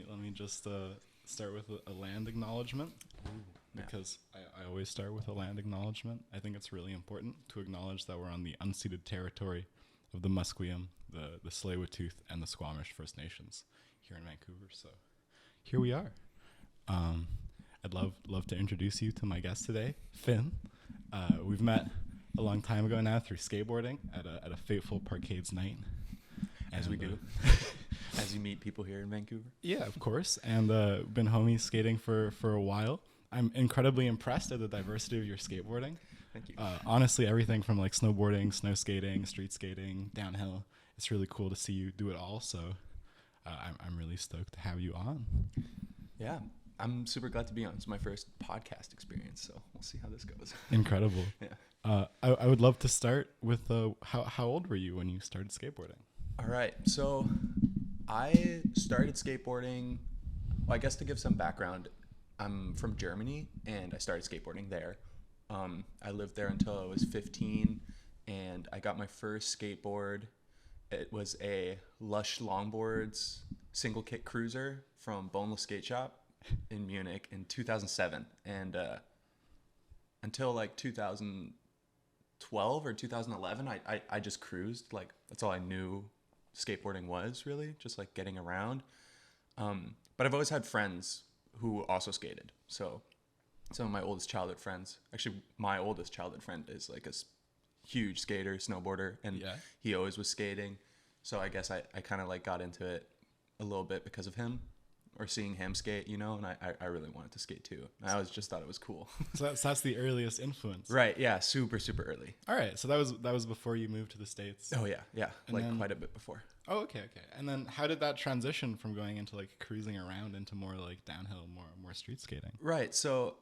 let me just start with a land acknowledgement. Because I always start with a land acknowledgement. I think it's really important to acknowledge that we're on the unceded territory of the Musqueam, the Tsleil-Waututh, and the Squamish First Nations here in Vancouver. So here we are. I'd love to introduce you to my guest today, Finn. We've met a long time ago now through skateboarding at a fateful Parkades night. As we do. As you meet people here in Vancouver. Yeah, of course. And been homies skating for a while. I'm incredibly impressed at the diversity of your skateboarding. Thank you. Honestly, everything from like snowboarding, snow skating, street skating, downhill. It's really cool to see you do it all. So I'm really stoked to have you on. Yeah, I'm super glad to be on. It's my first podcast experience, so we'll see how this goes. Incredible. Yeah. I would love to start with how old were you when you started skateboarding? All right. So I started skateboarding, well, I guess to give some background, I'm from Germany and I started skateboarding there. I lived there until I was 15 and I got my first skateboard. It was a Lush Longboards single kick cruiser from Boneless Skate Shop in Munich in 2007. And until like 2012 or 2011, I just cruised. Like that's all I knew skateboarding was really, just like getting around. But I've always had friends who also skated. So some of my oldest childhood friends, actually my oldest childhood friend is like a huge skater, snowboarder, and he always was skating. So I guess I kind of like got into it a little bit because of him or seeing him skate, you know, and I really wanted to skate too. And I just thought it was cool. So that's the earliest influence. Right. Yeah. Super, super early. All right. So that was before you moved to the States. Oh yeah. Yeah. And like then, quite a bit before. Oh, okay. And then how did that transition from going into like cruising around into more like downhill, more street skating? Right. So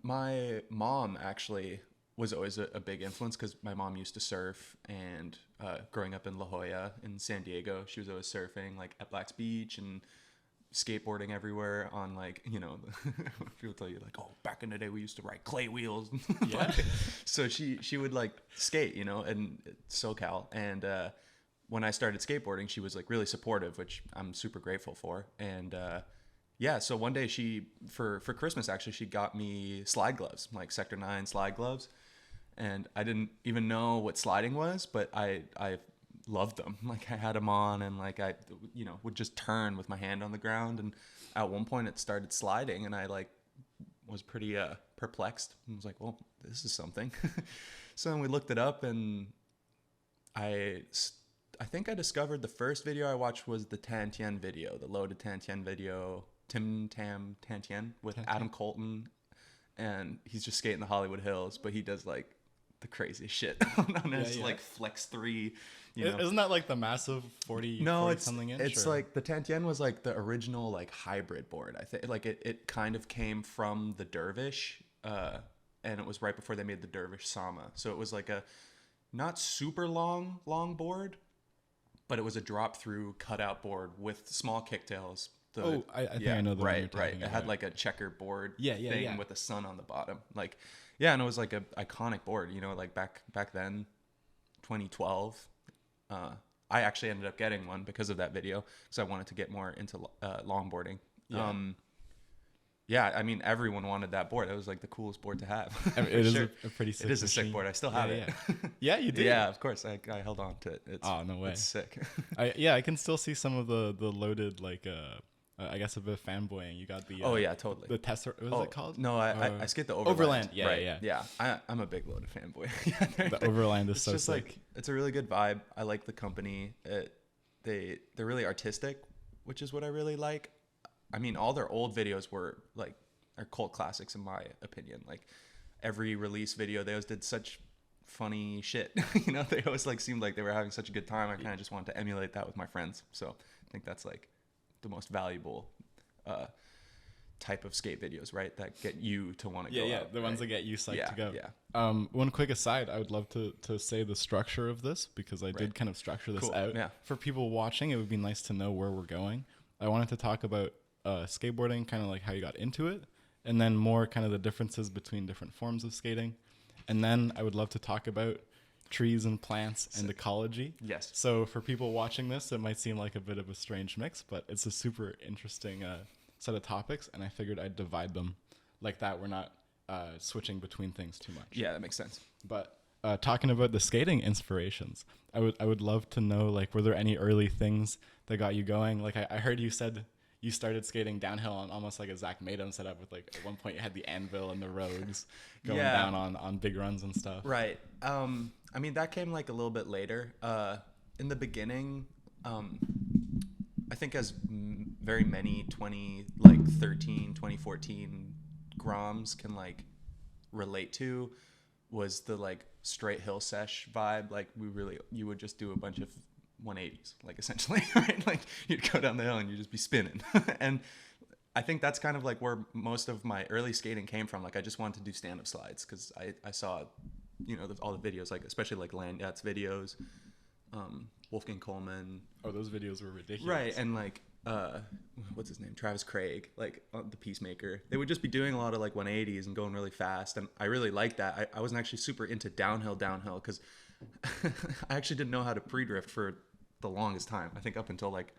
my mom actually was always a big influence because my mom used to surf, and growing up in La Jolla in San Diego, she was always surfing like at Black's Beach and skateboarding everywhere on like, you know, people tell you like, oh, back in the day we used to ride clay wheels. Yeah. So she would like skate, you know, in SoCal. And when I started skateboarding, she was like really supportive, which I'm super grateful for. And yeah, so one day she, for Christmas actually, she got me slide gloves, like Sector 9 slide gloves. And I didn't even know what sliding was, but I loved them. Like I had them on and like I, you know, would just turn with my hand on the ground. And at one point it started sliding and I like was pretty perplexed and was like, well, this is something. So then we looked it up and I think I discovered the first video I watched was the Tan Tien video, the loaded Tan Tien video, Tim Tam Tan Tien with Adam Colton. And he's just skating the Hollywood Hills, but he does like the craziest shit on his like Flex 3. You know? Isn't that like the massive 40 something inch? It's like the Tan Tien was like the original like hybrid board. I think like it kind of came from the Dervish, and it was right before they made the Dervish Sama. So it was like a not super long board, but it was a drop through cutout board with small kicktails. I think I know the one you're talking about. It had like a checkerboard thing with the sun on the bottom. Like, yeah, and it was like a iconic board, you know, like back then, 2012. I actually ended up getting one because of that video because I wanted to get more into longboarding. Yeah, I mean, everyone wanted that board. It was like the coolest board to have. I mean, it is a pretty sick. It is a sick board. I still have it. Yeah, you did. Yeah, of course. I held on to it. Oh, no way. It's sick. I can still see some of the loaded like I guess a bit of fanboying. You got the yeah, totally. The Tesla, what was it called? No, I skate the Overland. Yeah. I'm a big loaded fanboy. The Overland is so just sick. Like it's a really good vibe. I like the company. They're really artistic, which is what I really like. I mean, all their old videos are cult classics in my opinion. Like every release video, they always did such funny shit. You know, they always like seemed like they were having such a good time. I kind of just wanted to emulate that with my friends. So I think that's like the most valuable type of skate videos, right? That get you to want to go out. The ones that get you psyched to go. Yeah. One quick aside, I would love to say the structure of this because I did kind of structure this out. Yeah. For people watching, it would be nice to know where we're going. I wanted to talk about skateboarding, kind of like how you got into it, and then more kind of the differences between different forms of skating. And then I would love to talk about trees and plants and ecology. Yes. So for people watching this, it might seem like a bit of a strange mix, but it's a super interesting set of topics, and I figured I'd divide them like that. We're not switching between things too much. Yeah, that makes sense. But talking about the skating inspirations, I would love to know, like, were there any early things that got you going? Like, I heard you said you started skating downhill on almost like a Zach Madem setup with, like, at one point you had the anvil and the roads going down on big runs and stuff. Right. I mean, that came like a little bit later. In the beginning, I think as very many 2014 groms can like relate to, was the like straight hill sesh vibe. Like you would just do a bunch of 180s, like essentially, right? Like you'd go down the hill and you'd just be spinning. And I think that's kind of like where most of my early skating came from. Like I just wanted to do stand-up slides because I saw, you know, all the videos, like especially like Landjat's videos, Wolfgang Coleman. Oh, those videos were ridiculous. Right, and like what's his name, Travis Craig, like the Peacemaker. They would just be doing a lot of like 180s and going really fast, and I really liked that. I wasn't actually super into downhill because I actually didn't know how to pre-drift for the longest time. I think up until like,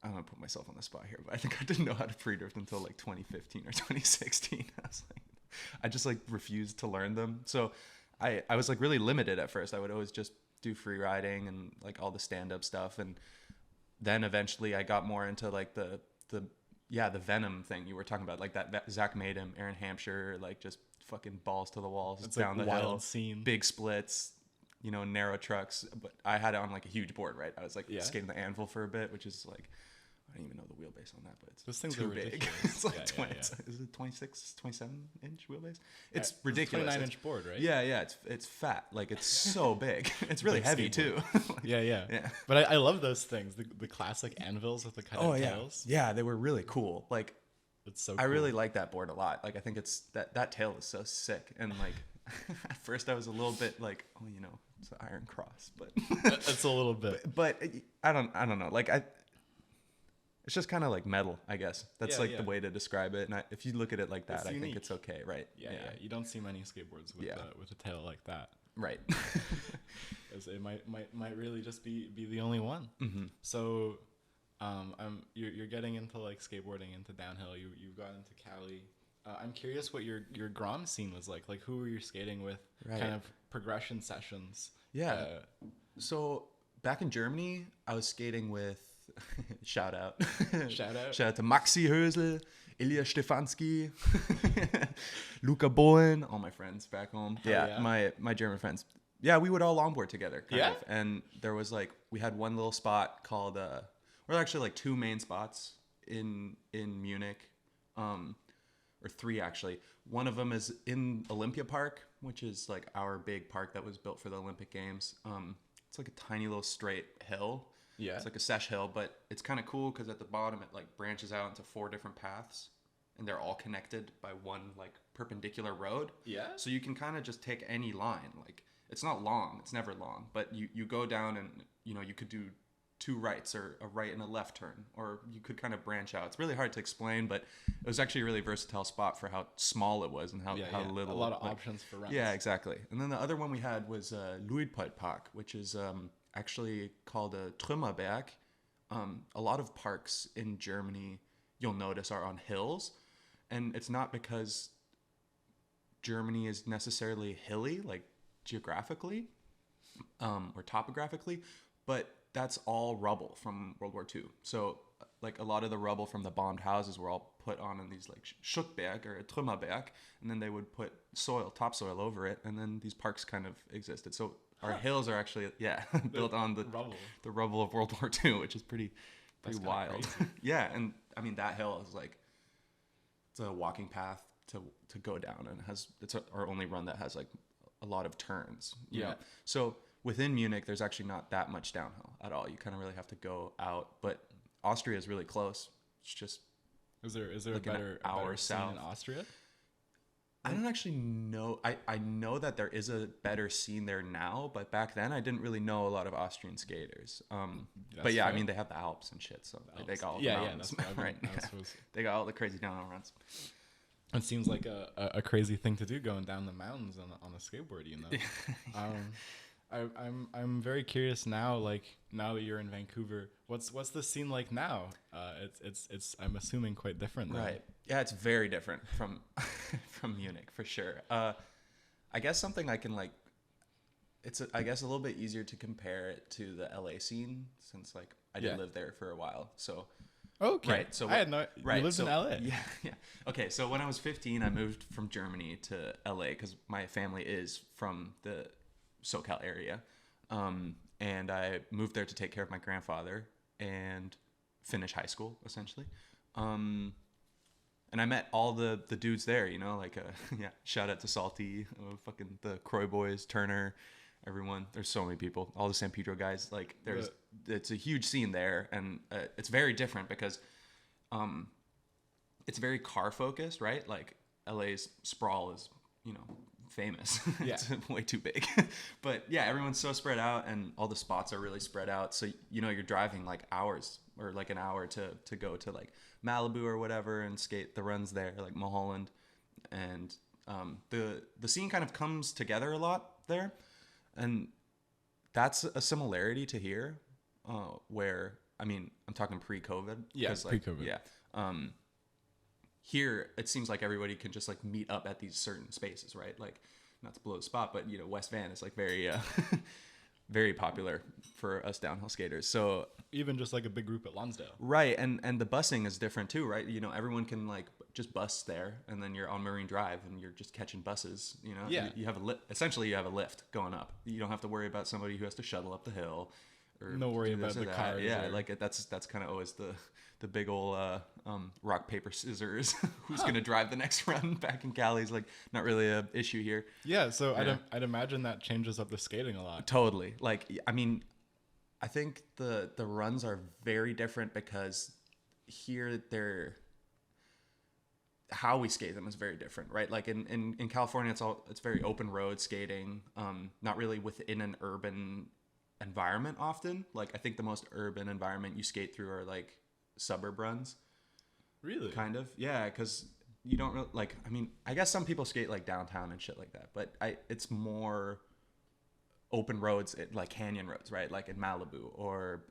I'm gonna put myself on the spot here, but I think I didn't know how to pre-drift until like 2015 or 2016. I just like refused to learn them. So I was like really limited at first. I would always just do free riding and like all the stand-up stuff, and then eventually I got more into like the Venom thing you were talking about, like that Zach Madem, Aaron Hampshire, like just fucking balls to the walls, it's down like the wild hill, scene, big splits, you know, narrow trucks. But I had it on like a huge board, right? I was like skating the anvil for a bit, which is like, I don't even know the wheelbase on that, but it's those things too are big. ridiculous. It's like Yeah. Is it 26, 27 inch wheelbase? It's It's ridiculous. 29-inch board, right? Yeah. It's fat. Like it's so big. It's really Big heavy skateboard. too. Yeah. But I love those things. The classic anvils with the cut out tails. Yeah, they were really cool. Like It's so I cool. really like that board a lot. Like I think it's that tail is so sick. And like at first I was a little bit like, oh, you know, it's an iron cross, but it's a little bit. but I don't know. Like it's just kind of like metal, I guess. That's the way to describe it. And if you look at it like that, It's I unique. think it's okay, right? Yeah. You don't see many skateboards with a tail like that. Right. As it might really just be the only one. Mm-hmm. So, you're getting into like skateboarding, into downhill. You've gone into Cali. I'm curious what your Grom scene was like. Like, who were you skating with? Right. Kind of progression sessions. Yeah. So back in Germany, I was skating with shout out to Maxi Hösel, Ilya Stefanski, Luca Bohlen, all my friends back home. My German friends. Yeah, we would all longboard together, kind of. And there was like, we had one little spot called, or actually like two main spots in Munich, or three actually. One of them is in Olympia Park, which is like our big park that was built for the Olympic Games. It's like a tiny little straight hill. Yeah. It's like a sesh hill, but it's kind of cool because at the bottom it like branches out into 4 different paths, and they're all connected by one like perpendicular road. Yeah. So you can kind of just take any line. Like it's not long, it's never long, but you go down and you know you could do 2 rights or a right and a left turn, or you could kind of branch out. It's really hard to explain, but it was actually a really versatile spot for how small it was and how little. A lot of options for runs. Yeah, exactly. And then the other one we had was Luitpold Park, which is actually called a Trümmerberg. A lot of parks in Germany, you'll notice, are on hills, and it's not because Germany is necessarily hilly, like geographically or topographically, but that's all rubble from World War II. So like a lot of the rubble from the bombed houses were all put on in these like Schuttberg or a Trümmerberg, and then they would put topsoil over it, and then these parks kind of existed. So our hills are actually built on the rubble of World War II, which is pretty wild. Yeah, and I mean that hill is like, it's a walking path to go down, and it's our only run that has like a lot of turns. You know? So within Munich, there's actually not that much downhill at all. You kind of really have to go out, but Austria is really close. It's just is there like a better scene south in Austria? I don't actually know. I know that there is a better scene there now, but back then I didn't really know a lot of Austrian skaters. But yeah, fair. I mean they have the Alps and shit, so they got all the mountains, right? They got all the crazy downhill runs. It seems like a crazy thing to do going down the mountains on a skateboard, you know. I'm very curious now. Like now that you're in Vancouver, what's the scene like now? It's I'm assuming quite different. Though. Right. Yeah, it's very different from from Munich for sure. I guess something I can like. I guess a little bit easier to compare it to the LA scene since like I did live there for a while. So okay. Right. So I had no. Right. You lived so, in LA. Yeah. Yeah. Okay. So when I was 15, I moved from Germany to LA because my family is from the SoCal area, and I moved there to take care of my grandfather and finish high school essentially. And I met all the dudes there, you know, like yeah. Shout out to Salty, fucking the Croy boys, Turner. Everyone, there's so many people, all the San Pedro guys. Like it's a huge scene there, and it's very different because it's very car focused, right? Like LA's sprawl is, you know, famous. Yeah. It's way too big. But yeah, everyone's so spread out and all the spots are really spread out. So, you know, you're driving like hours or like an hour to go to like Malibu or whatever and skate the runs there, like Mulholland. And the scene kind of comes together a lot there. And that's a similarity to here, where, I mean, I'm talking pre-COVID. Yeah, like, pre-COVID. Yeah. Here, it seems like everybody can just like meet up at these certain spaces, right? Like, not to blow the spot, but, you know, West Van is like very, very popular for us downhill skaters. So even just like a big group at Lonsdale. Right. And the busing is different too, right? You know, everyone can like just bus there and then you're on Marine Drive and you're just catching buses, you know? Yeah. You have essentially you have a lift going up. You don't have to worry about somebody who has to shuttle up the hill or no worry do this about or the that. cars. Yeah. Or... Like that's kind of always the big old rock, paper, scissors. Who's going to drive the next run back in Cali is like not really a issue here. Yeah. So yeah. I'd imagine that changes up the skating a lot. Totally. Like, I mean, I think the runs are very different because here how we skate them is very different, right? Like in California, it's very open road skating, not really within an urban environment often. Like I think the most urban environment you skate through are like suburb runs. Really? Kind of, yeah, because you don't really like. I mean, I guess some people skate like downtown and shit like that, but it's more open roads, like canyon roads, right? Like in Malibu, or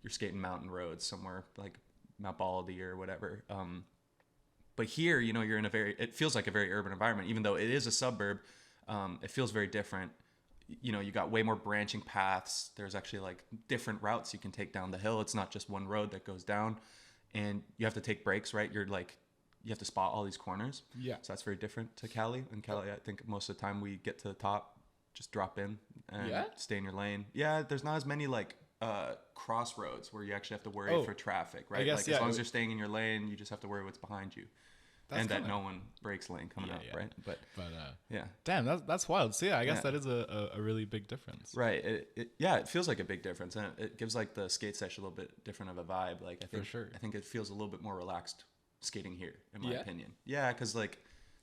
you're skating mountain roads somewhere like Mount Baldy or whatever. But here, you know, you're in it feels like a very urban environment, even though it is a suburb. It feels very different. You know, you got way more branching paths. There's actually like different routes you can take down the hill. It's not just one road that goes down, and you have to take breaks, right? You have to spot all these corners. Yeah. So that's very different to Cali. In Cali, I think most of the time we get to the top, just drop in and stay in your lane. Yeah, there's not as many like crossroads where you actually have to worry for traffic, right? Guess, like as long as you're staying in your lane, you just have to worry what's behind you. And that no one breaks lane coming up, right? But yeah. Damn, that's wild. So yeah, I guess that is a really big difference. Right. It feels like a big difference, and it gives like the skate session a little bit different of a vibe. Like I think it feels a little bit more relaxed skating here, in my opinion. Yeah, because like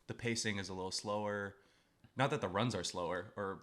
the pacing is a little slower. Not that the runs are slower or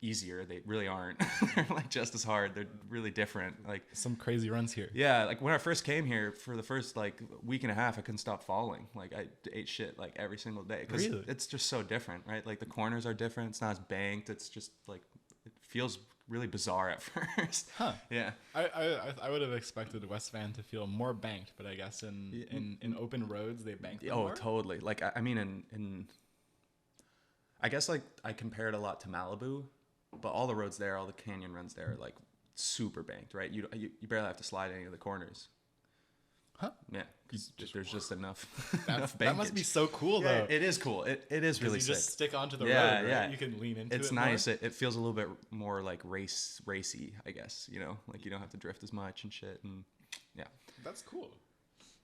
easier, they really aren't. They're like just as hard. They're really different. Like some crazy runs here. Yeah, like when I first came here, for the first like week and a half, I couldn't stop falling. Like I ate shit like every single day because it's just so different, right? Like the corners are different. It's not as banked. It's just like it feels really bizarre at first. Huh. Yeah. I would have expected West Van to feel more banked, but I guess in open roads they bank them more. Totally. Like I mean in I guess like I compare it a lot to Malibu. But all the roads there, all the canyon runs there are like super banked, right? You barely have to slide any of the corners. Huh? Yeah. There's just enough. That must be so cool, though. It is cool. It is really sick. You just stick onto the road, right? Yeah. You can lean into it. It's nice. It feels a little bit more like racy, I guess. You know, like you don't have to drift as much and shit. And yeah. That's cool.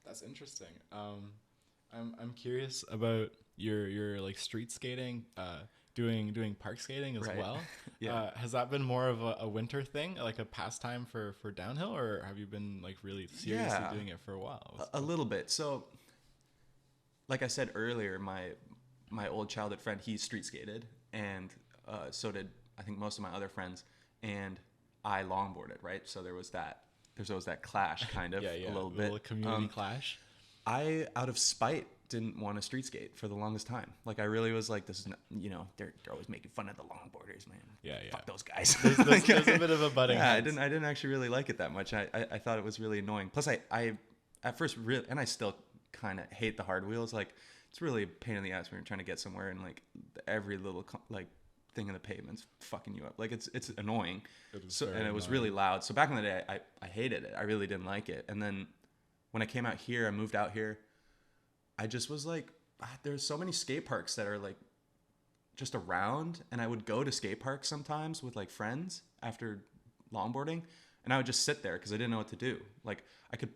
That's interesting. I'm curious about your like street skating. Doing park skating as well. Yeah. Has that been more of a winter thing, like a pastime for downhill, or have you been like really seriously doing it for a while? A little bit. So, like I said earlier, my old childhood friend, he street skated, and so did I think most of my other friends, and I longboarded, right? So there's always that clash, kind of a little bit, community clash. I, out of spite didn't want to street skate for the longest time. Like I really was like, this is not, they're always making fun of the longboarders, man. Yeah. Fuck those guys. There's a bit of a butting heads. I didn't actually really like it that much. I thought it was really annoying. Plus I at first really, and I still kind of hate the hard wheels. Like it's really a pain in the ass when you're trying to get somewhere and like every little like thing in the pavement's fucking you up. Like it's annoying. And it was really loud. So back in the day, I hated it. I really didn't like it. And then when I came out here, I moved out here, I just was like, there's so many skate parks that are like just around, and I would go to skate parks sometimes with like friends after longboarding, and I would just sit there because I didn't know what to do. Like I could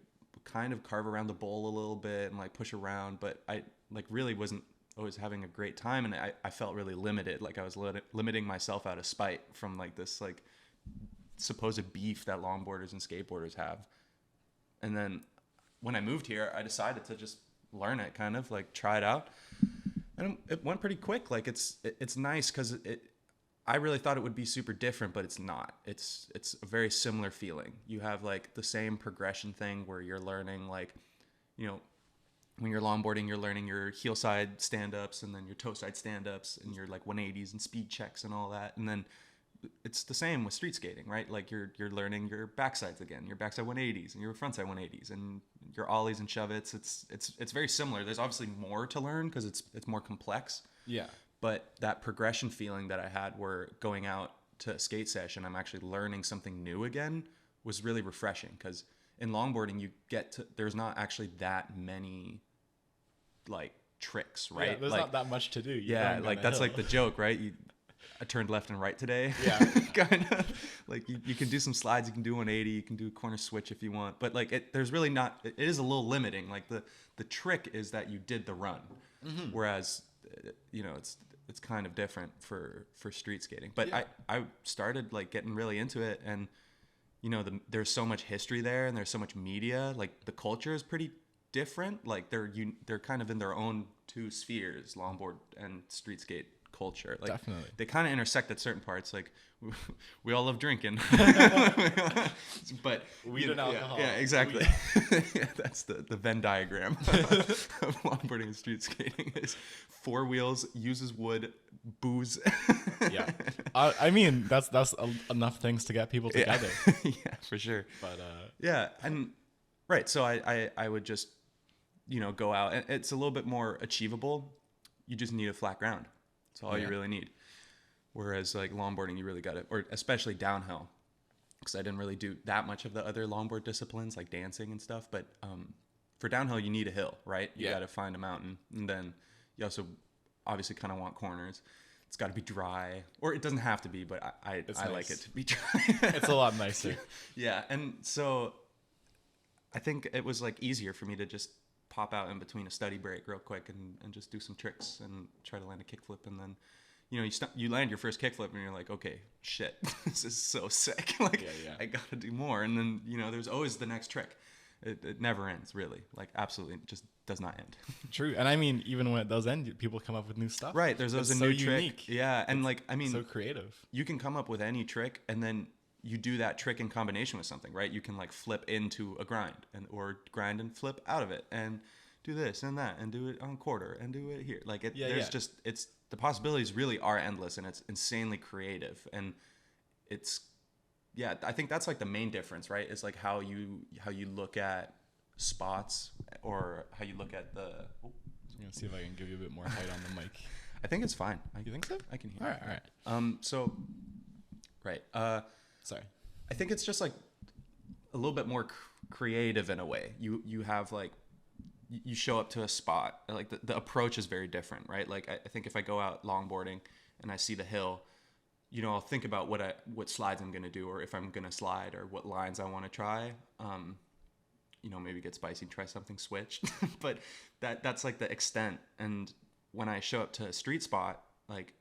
kind of carve around the bowl a little bit and like push around, but I like really wasn't always having a great time, and I felt really limited. Like I was limiting myself out of spite from like this like supposed beef that longboarders and skateboarders have. And then when I moved here, I decided to just learn it, kind of like try it out, and it went pretty quick. Like it's nice because I really thought it would be super different, but it's not. It's a very similar feeling. You have like the same progression thing where you're learning like, when you're longboarding, you're learning your heel side stand-ups and then your toe side stand-ups and your like 180s and speed checks and all that. And then it's the same with street skating, right? Like you're learning your backsides again, your backside 180s and your frontside 180s and your ollies and shove-its. It's very similar. There's obviously more to learn because it's more complex. Yeah. But that progression feeling that I had where going out to a skate session, I'm actually learning something new again, was really refreshing. Because in longboarding, there's not actually that many like tricks, right? Yeah, there's like, not that much to do. Like that's like the joke, right? I turned left and right today. Yeah. Kind of like you can do some slides, you can do 180, you can do a corner switch if you want, but like there's really not, it is a little limiting. Like the trick is that you did the run. Mm-hmm. Whereas it's kind of different for street skating. But yeah. I started like getting really into it, and there's so much history there and there's so much media. Like the culture is pretty different. Like they're kind of in their own two spheres, longboard and street skate culture. Like definitely they kind of intersect at certain parts. Like we all love drinking, but weed and alcohol. Yeah, exactly. Yeah, that's the Venn diagram of longboarding and street skating is 4 wheels, uses wood, booze. Yeah, I mean that's enough things to get people together. Yeah, for sure. But yeah, and right. So I would just go out, and it's a little bit more achievable. You just need a flat ground. That's all you really need. Whereas like longboarding, you really got it, or especially downhill, because I didn't really do that much of the other longboard disciplines like dancing and stuff. But for downhill, you need a hill, right? You got to find a mountain, and then you also obviously kind of want corners. It's got to be dry, or it doesn't have to be, but I nice. like it to be dry. It's a lot nicer. Yeah, and so I think it was like easier for me to just pop out in between a study break real quick and just do some tricks and try to land a kickflip, and then you land your first kickflip and you're like, okay, shit, this is so sick. Like I gotta do more, and then there's always the next trick. It never ends, really. Like absolutely, it just does not end. True. And I mean, even when it does end, people come up with new stuff. Right, there's always a new trick. Unique. Yeah, and like I mean, so creative. You can come up with any trick, and then you do that trick in combination with something, right? You can like flip into a grind, or grind and flip out of it, and do this and that, and do it on quarter, and do it here. Like just the possibilities really are endless, and it's insanely creative, and I think that's like the main difference, right? It's like how you look at spots, or how you look at the. I'm gonna see if I can give you a bit more height on the mic. I think it's fine. You think so? I can hear. All right. So, right. Sorry. I think it's just like a little bit more creative in a way. You have like, you show up to a spot, like the approach is very different, right? Like I think if I go out longboarding and I see the hill, I'll think about what slides I'm going to do, or if I'm going to slide, or what lines I want to try. Maybe get spicy, try something switch, but that's like the extent. And when I show up to a street spot, like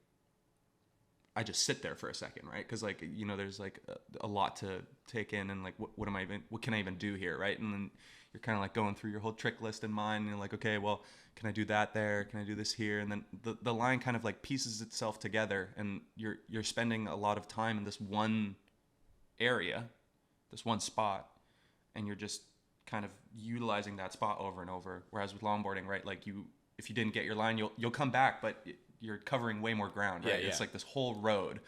I just sit there for a second, right? Because like there's like a lot to take in, and like what can I even do here, right? And then you're kind of like going through your whole trick list in mind, and you're like, okay, well, can I do that there? Can I do this here? And then the line kind of like pieces itself together, and you're spending a lot of time in this one area, this one spot, and you're just kind of utilizing that spot over and over. Whereas with longboarding, right, like if you didn't get your line, you'll come back, but you're covering way more ground, right? Yeah, It's yeah. like this whole road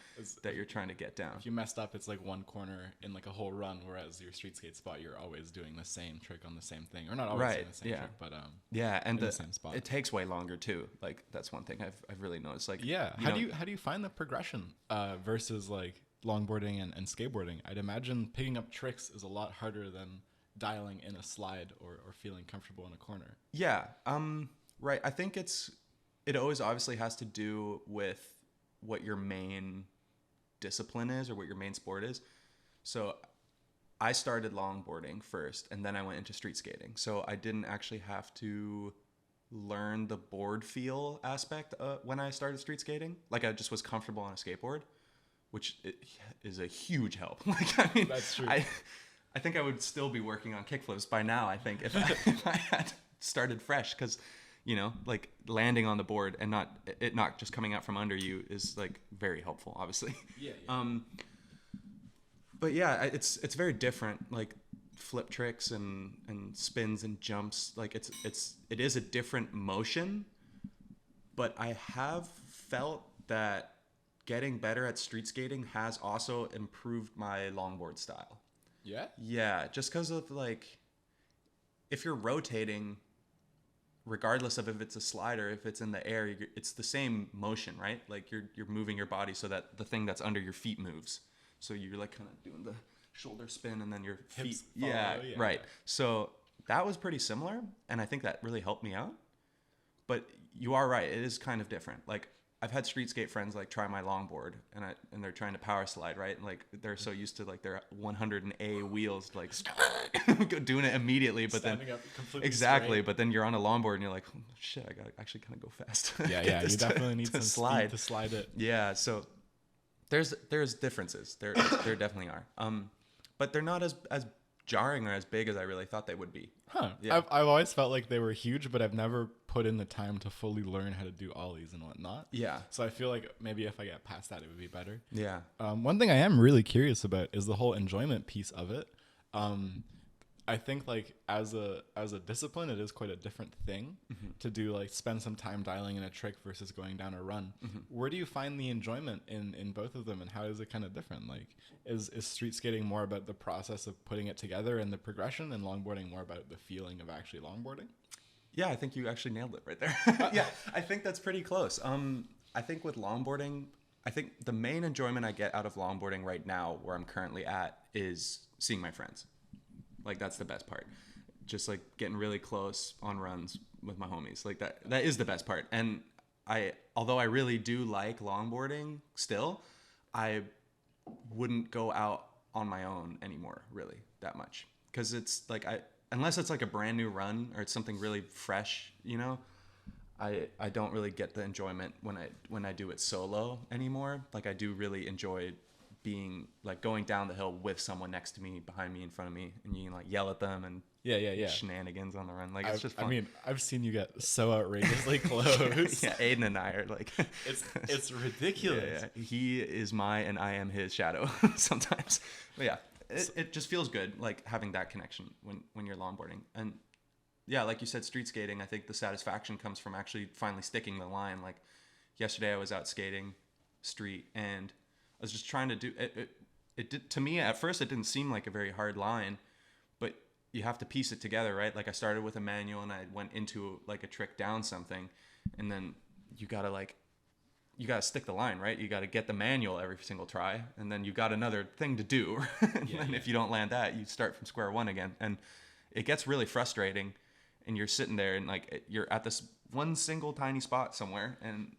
that you're trying to get down. If you messed up, it's like one corner in like a whole run, whereas your street skate spot, you're always doing the same trick on the same thing, or not always Right, doing the same yeah. trick, but Yeah, and in the same spot. it takes way longer too. Like that's one thing I've really noticed. Like Yeah. How do you find the progression versus like longboarding and skateboarding? I'd imagine picking up tricks is a lot harder than dialing in a slide or feeling comfortable in a corner. Yeah. Right. I think it always obviously has to do with what your main discipline is or what your main sport is. So I started longboarding first and then I went into street skating. So I didn't actually have to learn the board feel aspect when I started street skating. Like I just was comfortable on a skateboard, which is a huge help. Like, I mean, That's true. I think I would still be working on kickflips by now, I think, if I had started fresh, because, you know, like landing on the board and not just coming out from under you is like very helpful, obviously. Yeah. But yeah, it's very different, like flip tricks and spins and jumps. Like it is a different motion, but I have felt that getting better at street skating has also improved my longboard style. Yeah. Yeah, just because of like, if you're rotating, regardless of if it's a slide or if it's in the air, it's the same motion, right? Like you're moving your body so that the thing that's under your feet moves. So you're like kind of doing the shoulder spin and then your feet. Hips follow, Yeah, yeah. right. So that was pretty similar, and I think that really helped me out. But you are right; it is kind of different. Like I've had street skate friends like try my longboard, and they're trying to power slide, right? And like they're so used to like their 100A wheels, like doing it immediately, but Standing up completely exactly. straight. But then you're on a longboard and you're like, oh, shit, I gotta actually kind of go fast. Yeah, Get yeah. You this definitely need to some slide. speed to slide it. Yeah, so there's differences. There definitely are. But they're not as jarring or as big as I really thought they would be. Huh. Yeah. I've always felt like they were huge, but I've never put in the time to fully learn how to do ollies and whatnot. Yeah. So I feel like maybe if I get past that, it would be better. Yeah. One thing I am really curious about is the whole enjoyment piece of it. I think like as a discipline, it is quite a different thing to do, like spend some time dialing in a trick versus going down a run. Where do you find the enjoyment in both of them, and how is it kind of different? Like is street skating more about the process of putting it together and the progression, and longboarding more about the feeling of actually longboarding? Yeah, I think you actually nailed it right there. Yeah, I think that's pretty close. I think with longboarding, I think the main enjoyment I get out of longboarding right now, where I'm currently at, is seeing my friends. Like that's the best part. Just like getting really close on runs with my homies. Like that is the best part. And although I really do like longboarding still, I wouldn't go out on my own anymore really that much. Cause it's like, unless it's like a brand new run or it's something really fresh, you know, I don't really get the enjoyment when I do it solo anymore. Like I do really enjoy being like going down the hill with someone next to me, behind me, in front of me, and you can like yell at them and Yeah. shenanigans on the run. Like it's just fun. I mean, I've seen you get so outrageously close. Yeah, Aiden and I are like it's ridiculous. Yeah. He is my and I am his shadow sometimes. But yeah, it just feels good like having that connection when you're longboarding. And yeah, like you said, street skating, I think the satisfaction comes from actually finally sticking the line. Like yesterday I was out skating street and I was just trying to do it. It did, to me at first it didn't seem like a very hard line, but you have to piece it together, right? Like I started with a manual and I went into like a trick down something, and then you gotta stick the line, right? You gotta get the manual every single try, and then you got another thing to do. And if you don't land that, you start from square one again, and it gets really frustrating. And you're sitting there and like you're at this one single tiny spot somewhere, and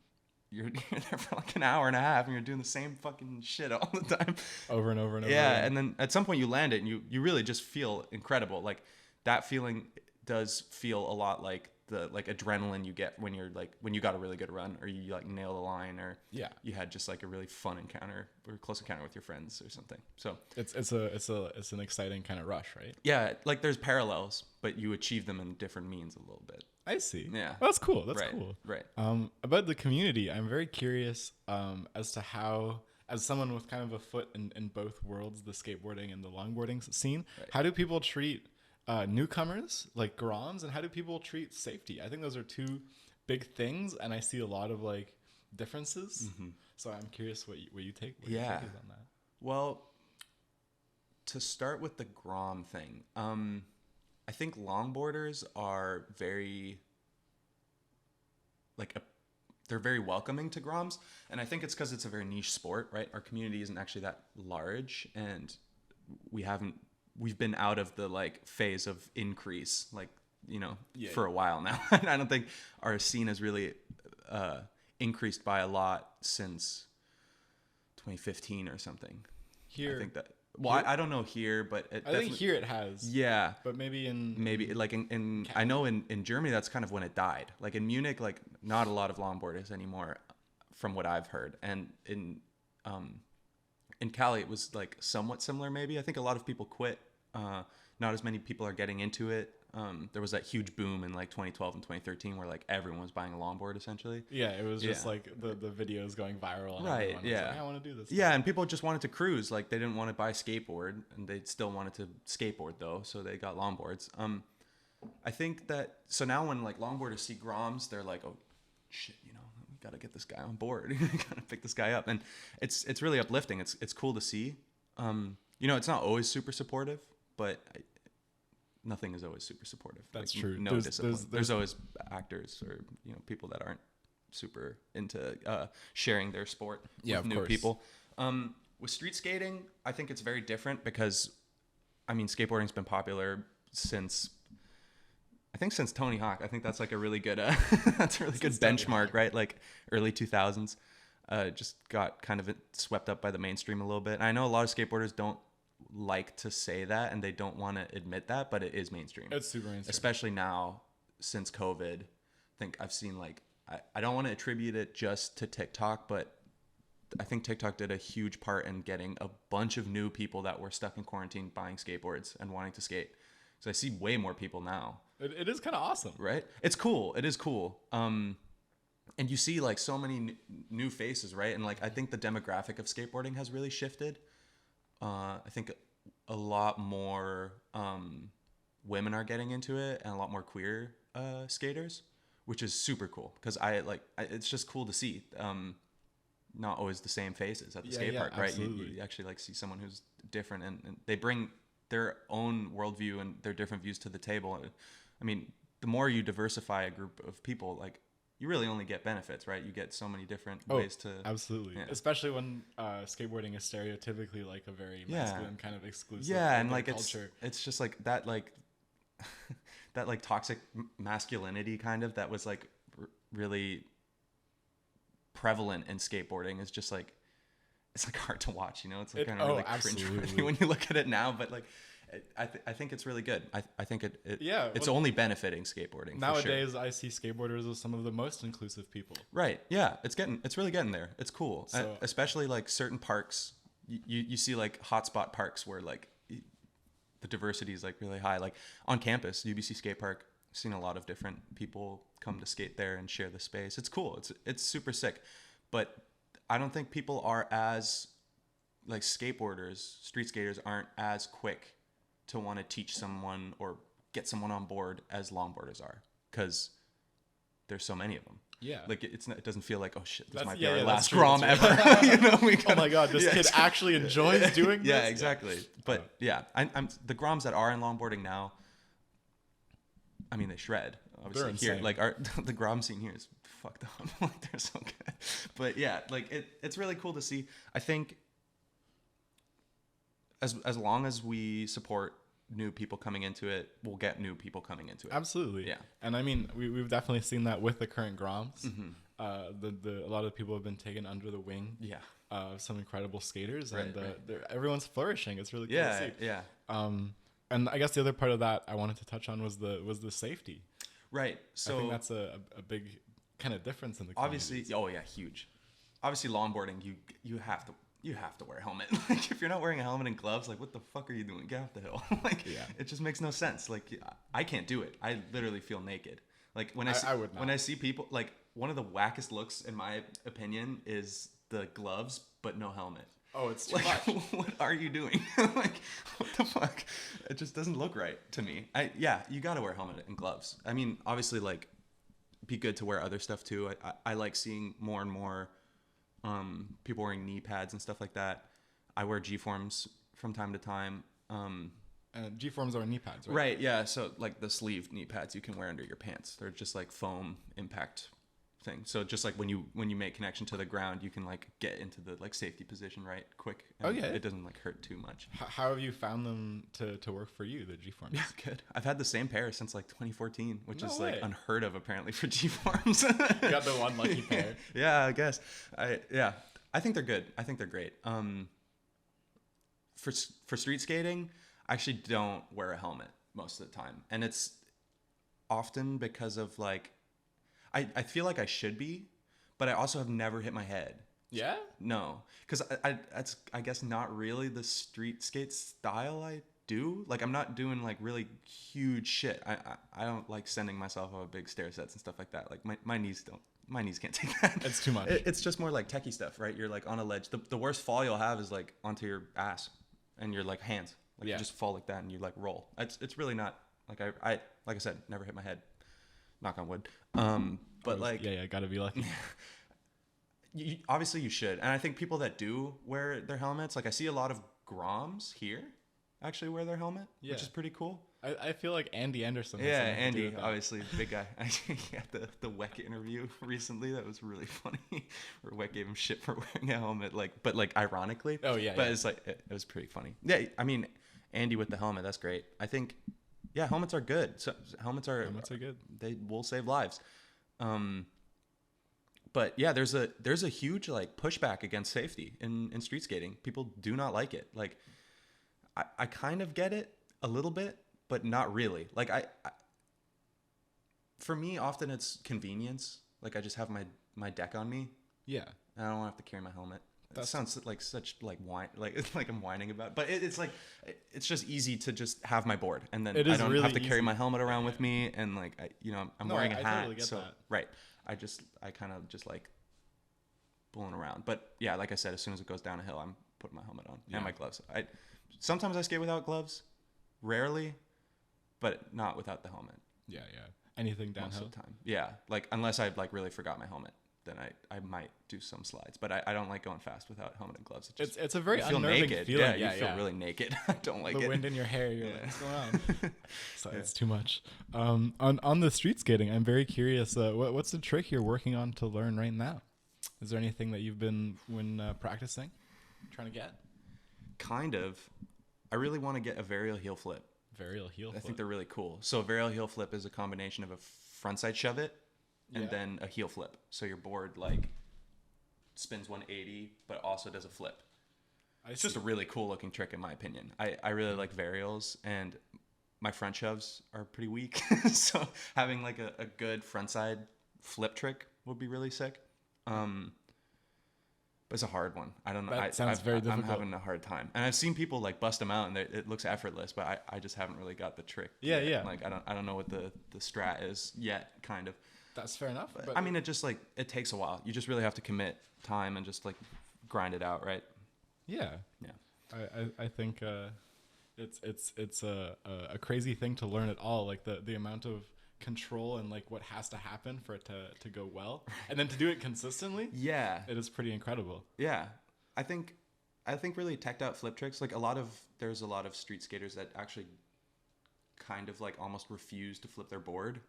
you're there for like an hour and a half and you're doing the same fucking shit all the time. Over and over and over. Yeah, again. and then at some point you land it and you really just feel incredible. Like that feeling does feel a lot like the like adrenaline you get when you got a really good run, or you like nail the line, or you had just like a really fun encounter or close encounter with your friends or something. So it's an exciting kind of rush, right? Yeah, like there's parallels, but you achieve them in different means a little bit. I see. Yeah. Well, that's cool. That's Right, cool. right. About the community, I'm very curious as to how, as someone with kind of a foot in both worlds, the skateboarding and the longboarding scene, how do people treat newcomers like Groms, and how do people treat safety? I think those are two big things, and I see a lot of like differences. So I'm curious what you take. What your take is on that. Well, to start with the Grom thing, I think longboarders are very they're very welcoming to Groms, and I think it's because it's a very niche sport, right? Our community isn't actually that large, and we've been out of the like phase of increase, like, you know, for a while now. And I don't think our scene has really increased by a lot since 2015 or something. Here, I think that. Well, I don't know here, but I think here it has. Yeah, but maybe like in I know in Germany that's kind of when it died. Like in Munich, like not a lot of longboarders anymore, from what I've heard. And in Cali, it was like somewhat similar. Maybe I think a lot of people quit. Not as many people are getting into it. There was that huge boom in like 2012 and 2013 where like everyone was buying a longboard essentially. Yeah, it was just like the videos going viral. And right. Yeah. Like, I want to do this. Yeah, and people just wanted to cruise. Like they didn't want to buy a skateboard, and they still wanted to skateboard though, so they got longboards. I think that so now when like longboarders see Groms, they're like, oh shit, you know, we got to get this guy on board. We got to pick this guy up, and it's really uplifting. It's cool to see. You know, it's not always super supportive, but nothing is always super supportive. That's like, true. No discipline. There's always actors or, you know, people that aren't super into sharing their sport with new people. With street skating, I think it's very different because, I mean, skateboarding's been popular since Tony Hawk. I think that's like a really good that's a really good benchmark, right? Like early 2000s. Just got kind of swept up by the mainstream a little bit. And I know a lot of skateboarders don't like to say that, and they don't want to admit that, but it is mainstream. It's super mainstream, especially now since COVID. I think I've seen like I don't want to attribute it just to TikTok, but I think TikTok did a huge part in getting a bunch of new people that were stuck in quarantine buying skateboards and wanting to skate. So I see way more people now. It is kind of awesome, right? It's cool. It is cool. And you see like so many new faces, right? And like I think the demographic of skateboarding has really shifted. I think a lot more women are getting into it, and a lot more queer skaters, which is super cool because it's just cool to see. Not always the same faces at the skate park, right? You actually like see someone who's different, and they bring their own worldview and their different views to the table. I mean, the more you diversify a group of people, like, you really only get benefits, right? You get so many different ways to... Absolutely. Yeah. Especially when skateboarding is stereotypically like a very masculine kind of exclusive and like culture. It's just like that, like that like toxic masculinity kind of that was like really prevalent in skateboarding is just like, it's like hard to watch, you know? It's like kind of really cringe when you look at it now, but like I think it's really good. I think it's only benefiting skateboarding. Nowadays, for sure. I see skateboarders as some of the most inclusive people. Right. Yeah. It's really getting there. It's cool. So, especially like certain parks. You see like hotspot parks where like the diversity is like really high. Like on campus, UBC Skate Park. I've seen a lot of different people come to skate there and share the space. It's cool. It's super sick. But I don't think people are as like skateboarders, street skaters aren't as quick to want to teach someone or get someone on board as longboarders are, because there's so many of them. Yeah, like it doesn't feel like, oh shit, this might be our last Grom ever. You know, oh my god, this kid actually enjoys doing this. Yeah, exactly. But I'm the Groms that are in longboarding now, I mean, they shred. Obviously here, like the Grom scene here is fucked up. Like they're so good. But yeah, like it's really cool to see. I think as long as we support new people coming into it, we'll get new people coming into it. Absolutely. Yeah. And I mean, we've definitely seen that with the current Groms. Mm-hmm. A lot of people have been taken under the wing. Yeah. Some incredible skaters, and everyone's flourishing. It's really cool to see. Yeah. And I guess the other part of that I wanted to touch on was the safety. Right. So I think that's a big kind of difference in the obviously. Oh yeah, huge. Obviously, longboarding, you have to wear a helmet. Like if you're not wearing a helmet and gloves, like what the fuck are you doing? Get off the hill. Like it just makes no sense. Like I can't do it. I literally feel naked. Like when I see people, like one of the wackest looks in my opinion is the gloves but no helmet. Oh, it's too like, much. What are you doing? Like, what the fuck? It just doesn't look right to me. You got to wear a helmet and gloves. I mean, obviously, like, be good to wear other stuff too. I like seeing more and more people wearing knee pads and stuff like that. I wear G-forms from time to time. G-forms are knee pads, right? Right, yeah. So like the sleeve knee pads you can wear under your pants. They're just like foam impact thing. So just like when you make connection to the ground, you can like get into the like safety position right quick. And it doesn't like hurt too much. How have you found them to work for you, the G-forms? Yeah, good. I've had the same pair since like 2014, which is way. like unheard of apparently for G-forms. You got the one lucky pair. Yeah, I guess. I think they're good. I think they're great. For street skating, I actually don't wear a helmet most of the time. And it's often because of like, I feel like I should be, but I also have never hit my head. Yeah? No. Because that's, I guess, not really the street skate style I do. Like, I'm not doing like really huge shit. I don't like sending myself over big stair sets and stuff like that. Like my knees can't take that. It's too much. It's just more like techie stuff, right? You're like on a ledge. The worst fall you'll have is like onto your ass and your like hands. Like you just fall like that and you like roll. It's really not like I like I said, never hit my head. Knock on wood. But like gotta be lucky. Obviously you should. And I think people that do wear their helmets, like I see a lot of Groms here actually wear their helmet, which is pretty cool. I feel like Andy Anderson. Yeah, Andy, obviously, big guy. He had the Weck interview recently. That was really funny. Where Weck gave him shit for wearing a helmet, but ironically. Oh yeah. But it's like it was pretty funny. Yeah, I mean, Andy with the helmet, that's great. I think, yeah, helmets are good. So helmets are good. They will save lives. But yeah, there's a huge like pushback against safety in street skating. People do not like it. Like, I kind of get it a little bit, but not really. Like for me, often it's convenience. Like I just have my deck on me. Yeah. And I don't have to carry my helmet. That sounds like such like whine, like it's like I'm whining about. But it's like it's just easy to just have my board, and then I don't have to carry my helmet around with me, and like I'm wearing a hat. Totally get that. Right. I kind of just like pulling around. But yeah, like I said, as soon as it goes down a hill, I'm putting my helmet on and my gloves. Sometimes I skate without gloves, rarely, but not without the helmet. Yeah. Anything downhill? Most of the time. Yeah, like unless I like really forgot my helmet, then I might do some slides. But I don't like going fast without helmet and gloves. It's a very you feel unnerving naked. feeling. Yeah, you feel really naked. I don't like the it. wind in your hair. You're like, what's going on? So it's too much. On the street skating, I'm very curious. What's the trick you're working on to learn right now? Is there anything that you've been practicing, trying to get? Kind of. I really want to get a varial heel flip. Varial heel flip. I think they're really cool. So a varial heel flip is a combination of a frontside shove it and then a heel flip. So your board like spins 180, but also does a flip. It's just a really cool looking trick in my opinion. I really like varials, and my front shoves are pretty weak. So having like a good frontside flip trick would be really sick. But it's a hard one. I don't know. That sounds very difficult. I'm having a hard time. And I've seen people like bust them out and it looks effortless, but I just haven't really got the trick. Yeah, yet. yeah. Like I don't know what the strat is yet, kind of. That's fair enough. But I mean, it just like, it takes a while. You just really have to commit time and just like grind it out, right? Yeah. Yeah. I think it's a crazy thing to learn at all. Like the amount of control and like what has to happen for it to go well, and then to do it consistently. Yeah. It is pretty incredible. Yeah. I think really teched out flip tricks, like there's a lot of street skaters that actually kind of like almost refuse to flip their board.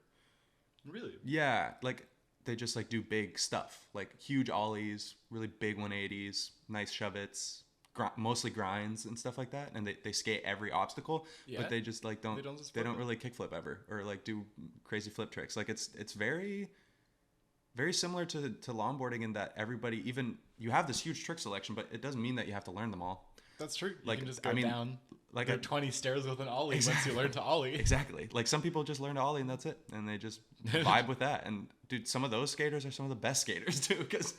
Really? Yeah, like they just like do big stuff, like huge ollies, really big 180s, nice shove-its, mostly grinds and stuff like that, and they skate every obstacle, but they just like don't really kickflip ever or like do crazy flip tricks. Like it's very very similar to longboarding in that everybody, even you have this huge trick selection, but it doesn't mean that you have to learn them all. That's true. You like can just go down like 20 stairs with an ollie once you learn to ollie. Exactly. Like some people just learn to ollie and that's it, and they just vibe with that. And dude, some of those skaters are some of the best skaters too, because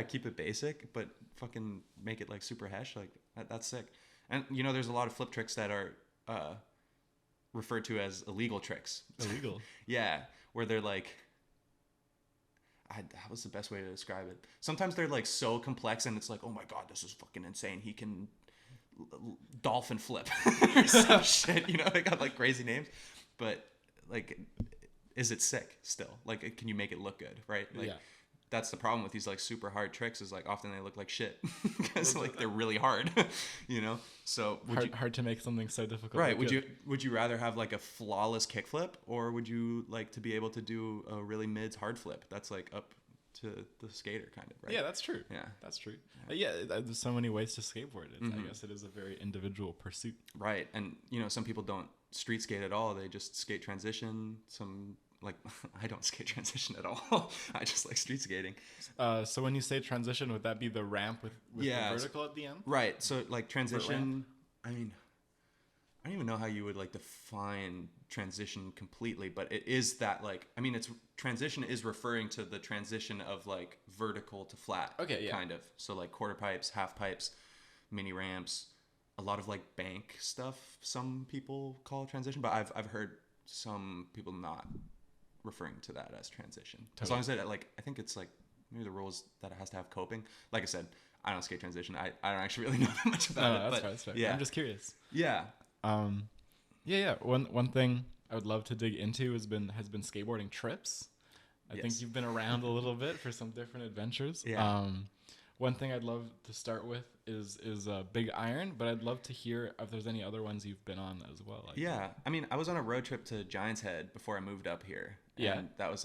keep it basic but fucking make it like super hesh. Like that's sick. And there's a lot of flip tricks that are referred to as illegal tricks. Illegal. Yeah, where they're like, that was the best way to describe it. Sometimes they're like so complex and it's like, oh my god, this is fucking insane. He can dolphin flip or some shit. They got like crazy names, but like is it sick still? Like, can you make it look good, right? Like, Yeah. that's the problem with these like super hard tricks is like often they look like shit because like they're really hard, you know? So Hard to make something so difficult. right. look good. Would you rather have like a flawless kickflip, or would you like to be able to do a really mids hard flip? That's like up to the skater kind of, right? Yeah, that's true. Yeah. That's true. There's so many ways to skateboard. I guess it is a very individual pursuit. Right. And you know, some people don't street skate at all. They just skate transition. Some like I don't skate transition at all. I just like street skating. So when you say transition, would that be the ramp with the vertical at the end? Right. So like transition, I mean, I don't even know how you would like define transition completely, but it is that like, I mean, it's transition is referring to the transition of like vertical to flat. Okay, yeah. Kind of. So like quarter pipes, half pipes, mini ramps, a lot of like bank stuff. Some people call transition, but I've heard some people not referring to that as transition. As long as it like, I think it's like maybe the rules that it has to have coping. Like I said, I don't skate transition. I don't actually really know that much about it. That's fair. Yeah. I'm just curious. Yeah. One thing I would love to dig into has been skateboarding trips. I think you've been around a little bit for some different adventures. Yeah. One thing I'd love to start with is Big Iron, but I'd love to hear if there's any other ones you've been on as well. Yeah. I mean, I was on a road trip to Giant's Head before I moved up here. Yeah. And that was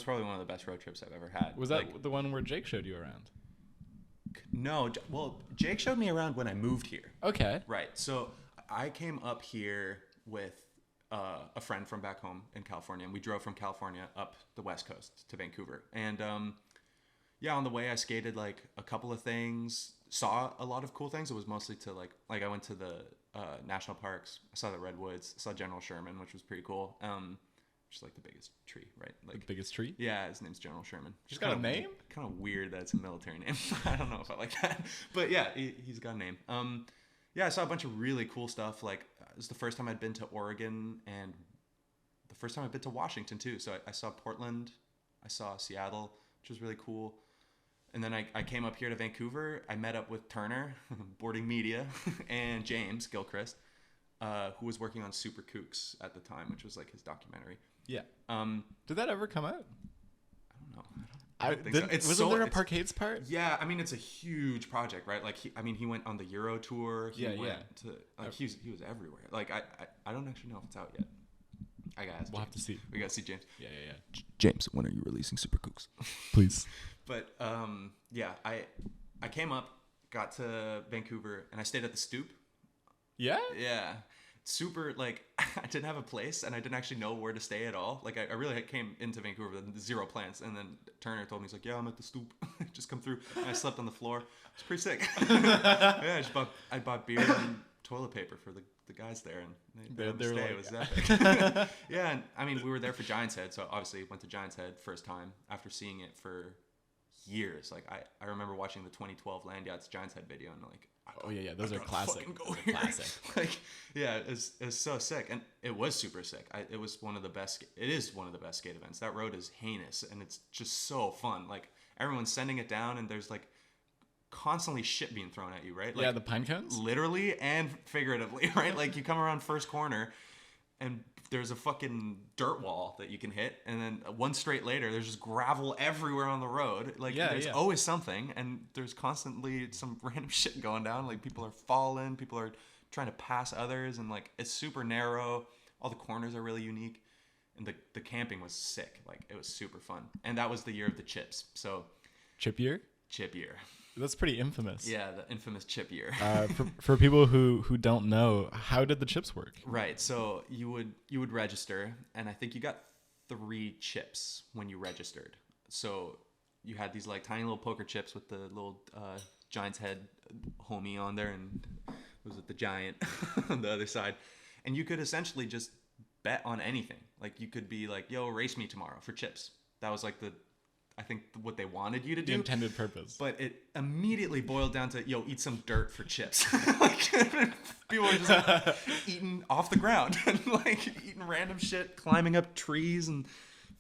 probably one of the best road trips I've ever had. Was that the one where Jake showed you around? No. Well, Jake showed me around when I moved here. Okay. Right. So I came up here with a friend from back home in California, and we drove from California up the West Coast to Vancouver. And on the way I skated like a couple of things, saw a lot of cool things. It was mostly to like I went to the national parks. I saw the redwoods. I saw General Sherman, which was pretty cool. Which is like the biggest tree, right? Like the biggest tree? Yeah, his name's General Sherman. He's got a name? Kind of weird that it's a military name. I don't know if I like that, but yeah, he's got a name. I saw a bunch of really cool stuff. Like it was the first time I'd been to Oregon and the first time I'd been to Washington too. So I saw Portland, I saw Seattle, which was really cool. And then I came up here to Vancouver. I met up with Turner, Boarding Media, and James Gilchrist, who was working on Super Kooks at the time, which was like his documentary. Yeah. Did that ever come out? I don't know. Wasn't there a Parkades part? Yeah, I mean it's a huge project, right? Like he went on the Euro tour. He went to like he was everywhere. Like I don't actually know if it's out yet. I gotta ask. We'll have to see. We gotta see James. Yeah. James, when are you releasing Super Kooks? Please. But I came up, got to Vancouver, and I stayed at the Stoop. Yeah. Yeah. Super, like, I didn't have a place, and I didn't actually know where to stay at all. Like, I really came into Vancouver with zero plans, and then Turner told me, he's like, yeah, I'm at the Stoop. Just come through. And I slept on the floor. It's pretty sick. Yeah, I bought beer and toilet paper for the guys there, and they stay. Like, it was epic. Yeah, and I mean, we were there for Giant's Head, so obviously went to Giant's Head first time after seeing it for years. Like, I remember watching the 2012 Land Yachts Giant's Head video, and like, those are classic. Classic. Like, yeah, it was so sick, and it was super sick. It is one of the best skate events. That road is heinous, and it's just so fun. Like, everyone's sending it down, and there's like constantly shit being thrown at you, right? Like, yeah, the pine cones, literally and figuratively, right? Like, you come around first corner, and there's a fucking dirt wall that you can hit, and then one straight later, there's just gravel everywhere on the road. Like, there's always something, and there's constantly some random shit going down. Like, people are falling, people are trying to pass others, and like, it's super narrow. All the corners are really unique, and the camping was sick. Like, it was super fun, and that was the year of the chips. So, chip year. That's pretty infamous. Yeah, the infamous chip year. For people who don't know, how did the chips work? Right. So you would register, and I think you got 3 chips when you registered. So you had these like tiny little poker chips with the little Giant's Head homie on there, and was it the Giant on the other side? And you could essentially just bet on anything. Like, you could be like, "Yo, race me tomorrow for chips." That was like I think what they wanted you to do. The intended purpose. But it immediately boiled down to, eat some dirt for chips. Like, people were just like, eating off the ground and like eating random shit, climbing up trees and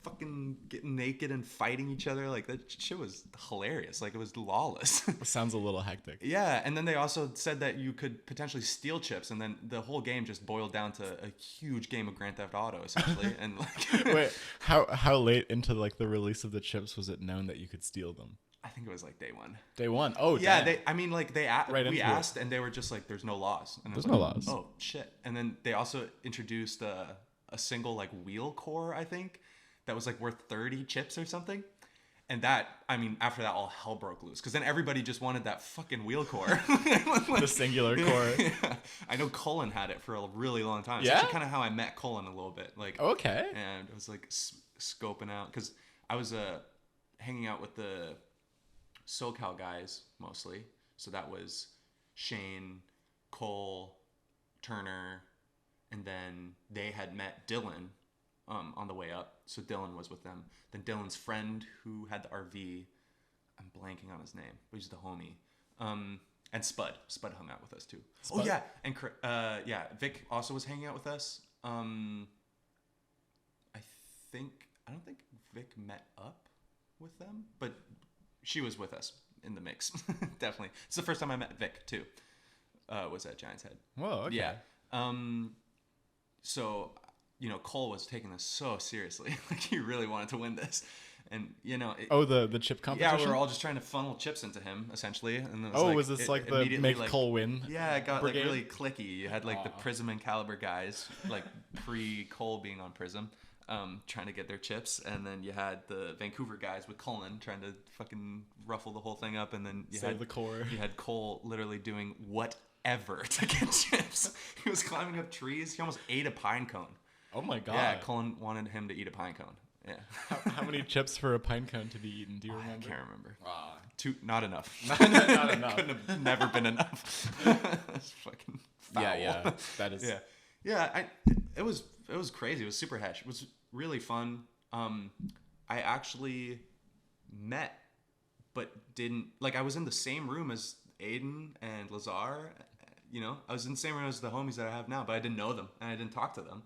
fucking getting naked and fighting each other. Like, that shit was hilarious. Like, it was lawless. Sounds a little hectic. Yeah, and then they also said that you could potentially steal chips, and then the whole game just boiled down to a huge game of Grand Theft Auto, essentially. And like, Wait, how late into like the release of the chips was it known that you could steal them? I think it was like day one. Day one. Oh, yeah. damn. We asked, and they were just like, "There's no laws." And There's like, no laws. Oh shit! And then they also introduced a single like wheel core, I think, that was like worth 30 chips or something. And that, I mean, after that, all hell broke loose, because then everybody just wanted that fucking wheel core. The singular core. Yeah. I know Cullen had it for a really long time. It's Yeah? actually kind of how I met Cullen a little bit. Like, Okay. and I was like scoping out, because I was hanging out with the SoCal guys mostly. So that was Shane, Cole, Turner, and then they had met Dylan on the way up. So Dylan was with them. Then Dylan's friend who had the RV, I'm blanking on his name, but he's the homie. And Spud hung out with us too. Spud? Oh yeah, and Vic also was hanging out with us. I don't think Vic met up with them, but she was with us in the mix. Definitely. It's the first time I met Vic too. Was at Giant's Head. Whoa, okay. Yeah. So, you know, Cole was taking this so seriously. Like, he really wanted to win this. And, you know... the chip competition? Yeah, we were all just trying to funnel chips into him, essentially. And it was was this like the make Cole win? Yeah, it got brigade? like really clicky. You had like the Prism and Caliber guys, like pre-Cole being on Prism, trying to get their chips. And then you had the Vancouver guys with Cullen trying to fucking ruffle the whole thing up. And then you had the core. You had Cole literally doing whatever to get chips. He was climbing up trees. He almost ate a pine cone. Oh my god. Yeah, Cullen wanted him to eat a pine cone. Yeah. How many chips for a pine cone to be eaten? Do you remember? I can't remember. Not enough. Not enough. Couldn't have never been enough. That's fucking foul. Yeah. That is. Yeah. It was crazy. It was super hesh. It was really fun. I actually met, but didn't like. I was in the same room as Aiden and Lazar. You know, I was in the same room as the homies that I have now, but I didn't know them and I didn't talk to them.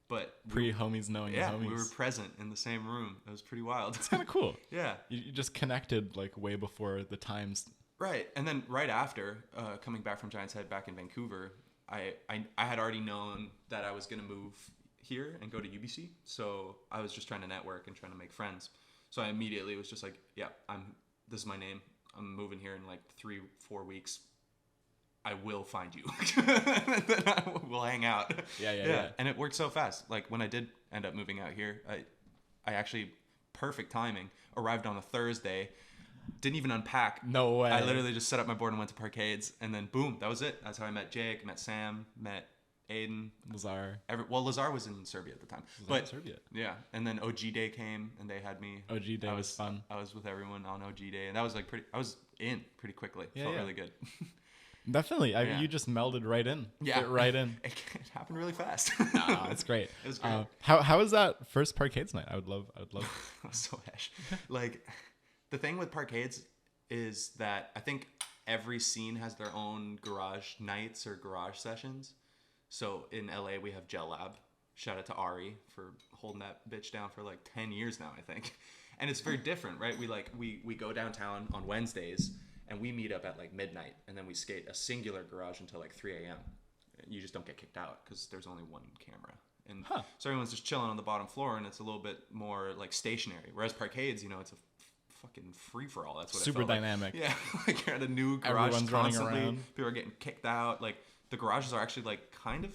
But homies knowing the homies. We were present in the same room. It was pretty wild. It's kind of cool. Yeah. You just connected like way before the times. Right. And then right after coming back from Giant's Head back in Vancouver, I had already known that I was going to move here and go to UBC. So I was just trying to network and trying to make friends. So I immediately was just like, yeah, this is my name. I'm moving here in like 3-4 weeks. I will find you. We'll hang out. Yeah. And it worked so fast. Like, when I did end up moving out here, I actually, perfect timing, arrived on a Thursday, didn't even unpack. No way. I literally just set up my board and went to Parkades, and then boom, that was it. That's how I met Jake, met Sam, met Aiden. Lazar. Lazar was in Serbia at the time. Serbia. Yeah. And then OG Day came, and they had me. OG Day was fun. I was with everyone on OG Day, and that was like I was in pretty quickly. Yeah, Felt really good. Definitely. You just melded right in. Yeah. Fit right in. It happened really fast. It's great. It was great. How was that first Parkades night? I would love. So hash. Like, the thing with Parkades is that I think every scene has their own garage nights or garage sessions. So in LA we have Gel Lab. Shout out to Ari for holding that bitch down for like 10 years now, I think. And it's very different, right? We go downtown on Wednesdays and we meet up at like midnight, and then we skate a singular garage until like 3 a.m. You just don't get kicked out because there's only one camera. And so everyone's just chilling on the bottom floor, and it's a little bit more like stationary. Whereas Parkades, you know, it's a fucking free-for-all. That's what super it felt dynamic. Like. Yeah, like you're at a new garage. Everyone's constantly. running around. People are getting kicked out. Like, the garages are actually like kind of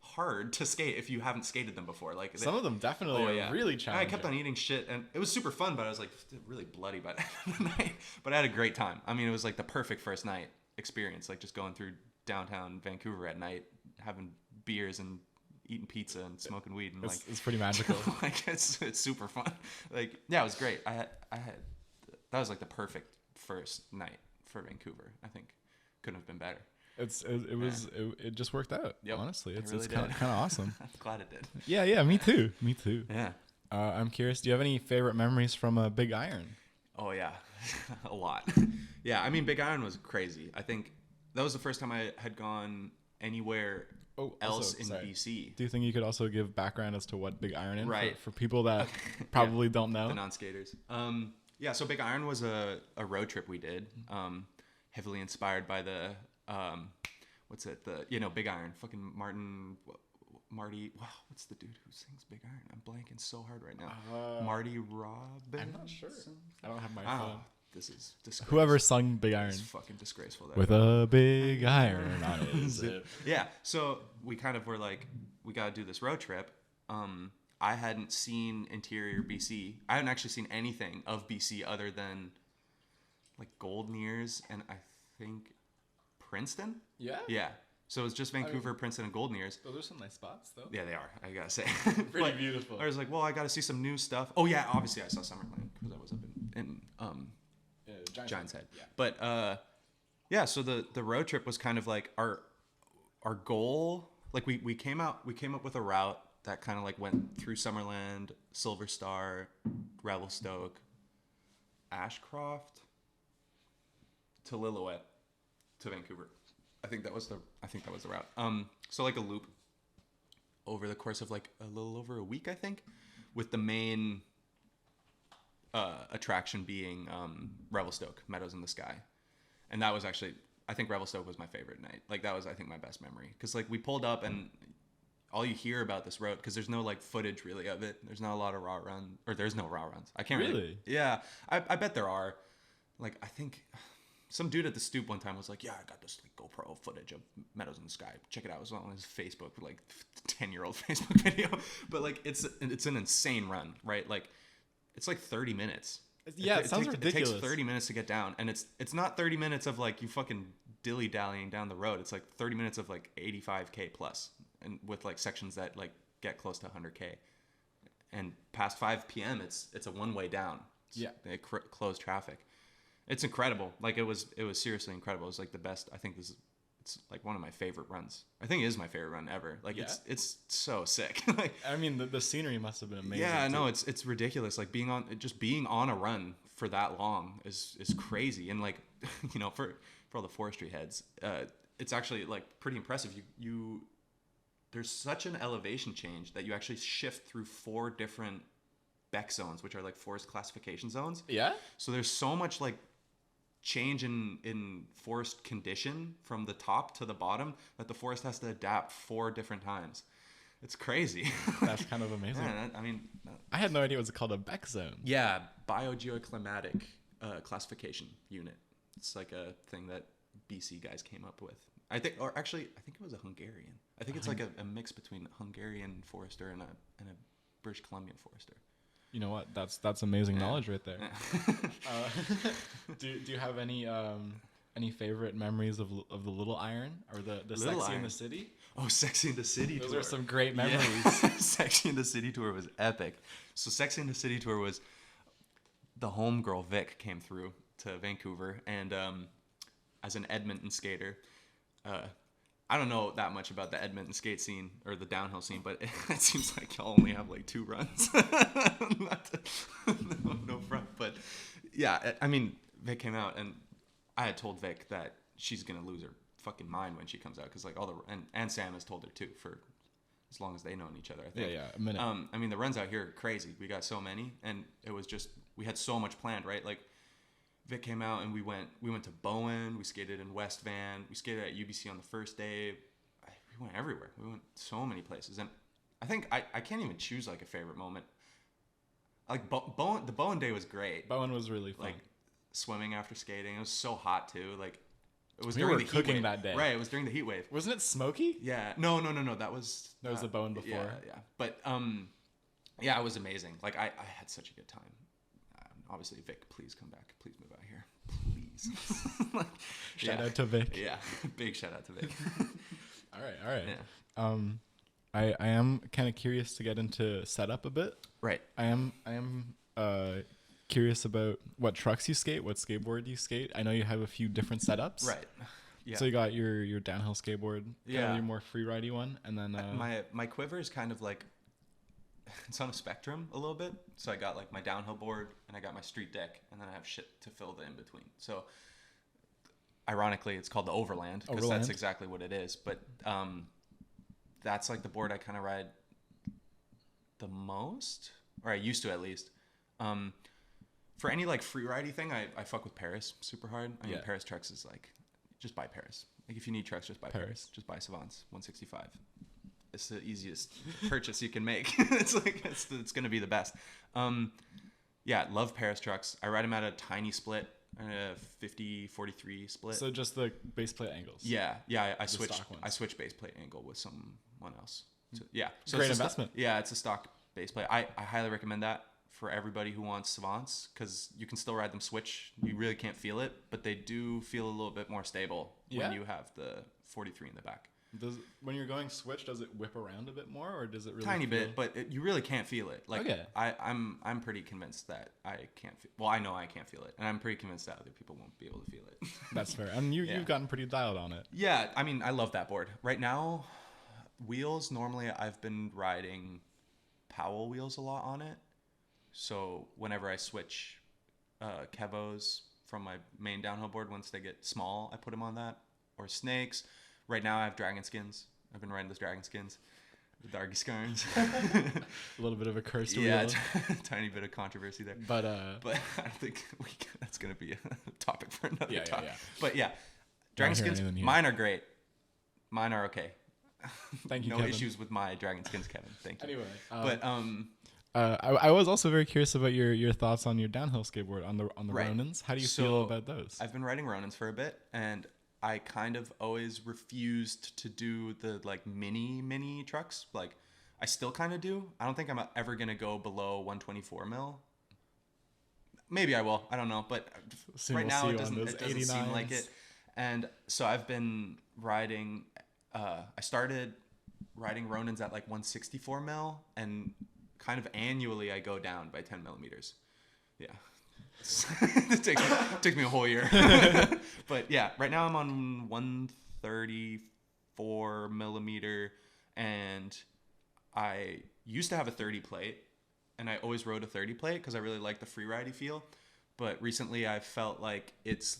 hard to skate if you haven't skated them before. Like, some of them definitely are really challenging. I kept on eating shit, and it was super fun, but I was like really bloody by the end of the night. But I had a great time. I mean, it was like the perfect first night experience, like just going through downtown Vancouver at night, having beers and eating pizza and smoking weed, and it's pretty magical. Like, it's super fun. Like, yeah, it was great. I had that was like the perfect first night for Vancouver. I think couldn't have been better. It just worked out. Yep. Honestly, it's kind of awesome. I'm glad it did. Yeah, me too. Yeah. I'm curious, do you have any favorite memories from Big Iron? Oh yeah, a lot. Yeah, I mean, Big Iron was crazy. I think that was the first time I had gone anywhere else in BC. Do you think you could also give background as to what Big Iron is for people that probably don't know? The non-skaters. Yeah, so Big Iron was a road trip we did, heavily inspired by the, Big Iron, fucking Marty, wow, what's the dude who sings Big Iron? I'm blanking so hard right now. Marty Robbins? I'm not sure. I don't have my phone. This is disgraceful. Whoever sung Big Iron. It's fucking disgraceful. With a big iron on his hip. Yeah, so we kind of were like, we got to do this road trip. I hadn't seen interior BC. I hadn't actually seen anything of BC other than like Goldnears and I think Princeton. Yeah? Yeah. So it was just Vancouver, Princeton, and Goldnears. Those are some nice spots, though. Yeah, they are. I gotta say. Pretty beautiful. I was like, well, I gotta see some new stuff. Oh yeah, obviously I saw Summerland because I was up in Giant's Head. Yeah. But yeah, so the road trip was kind of like our goal. Like we came up with a route that kind of like went through Summerland, Silver Star, Revelstoke, Ashcroft to Lillooet to Vancouver. I think that was the route. So like a loop over the course of like a little over a week, I think, with the main attraction being Revelstoke, Meadows in the Sky. And that was actually, I think Revelstoke was my favorite night. Like that was, I think, my best memory. Because like we pulled up and all you hear about this road, because there's no like footage really of it. There's not a lot of raw run, or there's no raw runs. I can't really. Yeah, I bet there are. Like I think some dude at the stoop one time was like, yeah, I got this like GoPro footage of Meadows in the Sky. Check it out. It was on his Facebook, like 10-year-old Facebook video. But like it's an insane run, right? Like it's like 30 minutes. Yeah, it sounds ridiculous. It takes 30 minutes to get down, and it's not 30 minutes of like you fucking dilly-dallying down the road. It's like 30 minutes of like 85k plus, and with like sections that like get close to 100k. And past 5 p.m. it's a one-way down. They close traffic. It's incredible. Like it was seriously incredible. It was like the best. I think it's like one of my favorite runs. I think it is my favorite run ever. Like it's so sick. Like I mean the scenery must have been amazing. Yeah, no, it's ridiculous. Like being on a run for that long is crazy. And like, you know, for all the forestry heads, it's actually like pretty impressive. You there's such an elevation change that you actually shift through 4 different BEC zones, which are like forest classification zones. Yeah. So there's so much like change in forest condition from the top to the bottom that the forest has to adapt 4 different times. It's crazy. That's kind of amazing. Yeah, I had no idea it was called a BEC zone. Yeah, biogeoclimatic classification unit. It's like a thing that BC guys came up with. I think it was a Hungarian. I think it's like a mix between a Hungarian forester and a British Columbian forester. You know what? That's amazing knowledge right there. Do you have any favorite memories of the Little Iron or the Sexy in the City? Oh, Sexy in the City tour. Those are some great memories. Yeah. Sexy in the City tour was epic. So Sexy in the City tour was the homegirl Vic came through to Vancouver, and as an Edmonton skater, I don't know that much about the Edmonton skate scene or the downhill scene, but it seems like y'all only have like 2 runs. no front, but yeah, I mean, Vic came out, and I had told Vic that she's gonna lose her fucking mind when she comes out, because like and Sam has told her too, for as long as they known each other, I think. Yeah, a minute. I mean, the runs out here are crazy. We got so many, and it was just, we had so much planned, right? Like Vic came out and we went to Bowen, we skated in West Van, we skated at UBC on the first day. We went everywhere. We went so many places, and I think I can't even choose like a favorite moment. Like Bowen, the Bowen day was great. Bowen was really fun. Like swimming after skating, it was so hot too. Like it was we during were the cooking heat wave. that day. Right, it was during the heat wave. Wasn't it smoky? Yeah. No. That was the Bowen before. Yeah. But yeah, it was amazing. Like I had such a good time. Obviously, Vic, please come back. Please move out here. Please. Shout out to Vic. Yeah, big shout out to Vic. All right. Yeah. I am kind of curious to get into setup a bit. Right. I am curious about what trucks you skate, what skateboard you skate. I know you have a few different setups. Right. Yeah. So you got your downhill skateboard, yeah, your more free-ridey one, and then my quiver is kind of like, it's on a spectrum a little bit. So I got like my downhill board, and I got my street deck, and then I have shit to fill the in between. So ironically, it's called the Overland because Overland. that's exactly what it is. But that's like the board I kind of ride the most, or I used to at least. For any like free ridey thing, I fuck with Paris super hard. I mean, Paris trucks is like, just buy Paris. Like if you need trucks, just buy Paris. Just buy Savants 165. It's the easiest purchase you can make. It's like it's gonna be the best. Yeah, love Paris trucks. I ride them at a tiny split, a 50-43 split. So just the base plate angles. Yeah. I switched base plate angle with someone else. So, yeah, so great investment. It's a stock base plate. I highly recommend that for everybody who wants Savants because you can still ride them switch. You really can't feel it, but they do feel a little bit more stable when you have the 43 in the back. When you're going switch, does it whip around a bit more, or does it really tiny bit? But you really can't feel it. Like okay. I'm pretty convinced that I can't feel. Well, I know I can't feel it, and I'm pretty convinced that other people won't be able to feel it. That's fair. And you've gotten pretty dialed on it. Yeah, I mean, I love that board. Right now, wheels. Normally, I've been riding Powell wheels a lot on it. So whenever I switch Kevos from my main downhill board, once they get small, I put them on that. Or snakes. Right now I have dragon skins. I've been riding those dragon skins. The Dargy Scarns. A little bit of a cursed wheel. Yeah, tiny bit of controversy there. But I don't think that's going to be a topic for another talk. Yeah. But yeah, dragon skins, mine are great. Mine are okay. Thank you, No Kevin. issues with my dragon skins, Kevin. Thank you. Anyway. But I was also very curious about your thoughts on your downhill skateboard on the right. Ronins. How do you feel about those? I've been riding Ronins for a bit, and I kind of always refused to do the like mini trucks. Like I still kind of do. I don't think I'm ever gonna go below 124 mil. Maybe I will. I don't know. But right now it doesn't seem like it. And so I've been riding. I started riding Ronins at like 164 mil, and kind of annually I go down by 10 millimeters. Yeah. It takes me a whole year. But yeah, right now I'm on 134 millimeter, and I used to have a 30 plate, and I always rode a 30 plate because I really like the free ridey feel. But recently I felt like it's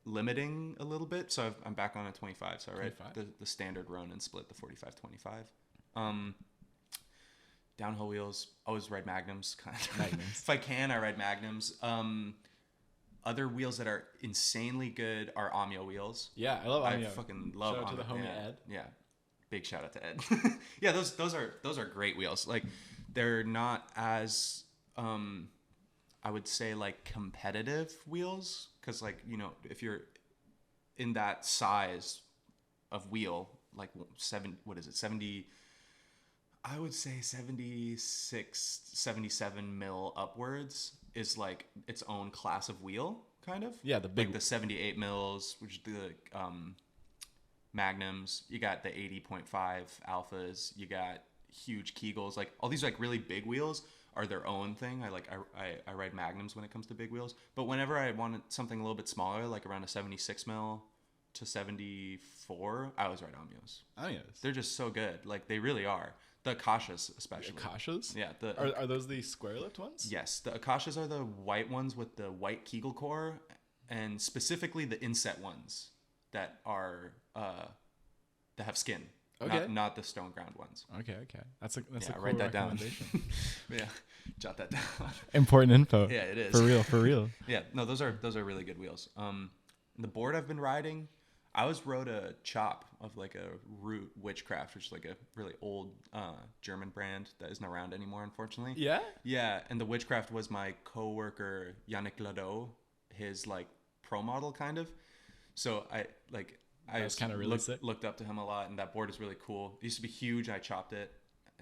limiting a little bit, so I'm back on a 25. So I ride the standard Ronin split, the 45-25. Downhill wheels, always ride Magnums. If I can, I ride Magnums. Other wheels that are insanely good are Amio wheels. Yeah, I love Amio. I fucking love Shout out Amio. to the homie Ed. Yeah, big shout out to Ed. Yeah, those are great wheels. Like they're not as I would say like competitive wheels, because like, you know, if you're in that size of wheel, like 70, I would say 76, 77 mil upwards is like its own class of wheel, kind of. Yeah, the big, like the 78 mils, which is the Magnums. You got the 80.5 alphas. You got huge Kegels. Like all these like really big wheels are their own thing. I ride Magnums when it comes to big wheels. But whenever I wanted something a little bit smaller, like around a 76 mil to 74, I always ride Amios. Amios. They're just so good. Like they really are. The Akashas, especially. The Akashas? Yeah. Are those the square-lipped ones? Yes. The Akashas are the white ones with the white Kegel core, and specifically the inset ones that are that have skin. Okay. Not the stone ground ones. Okay. That's a cool write that down. Yeah. Jot that down. Important info. Yeah, it is. For real. Yeah. No, those are really good wheels. The board I've been riding, I always rode a chop of like a Root Witchcraft, which is like a really old German brand that isn't around anymore, unfortunately. Yeah? Yeah, and the Witchcraft was my coworker Yannick Ladeau, his like pro model kind of. So I was kind of really sick. Looked up to him a lot, and that board is really cool. It used to be huge. I chopped it.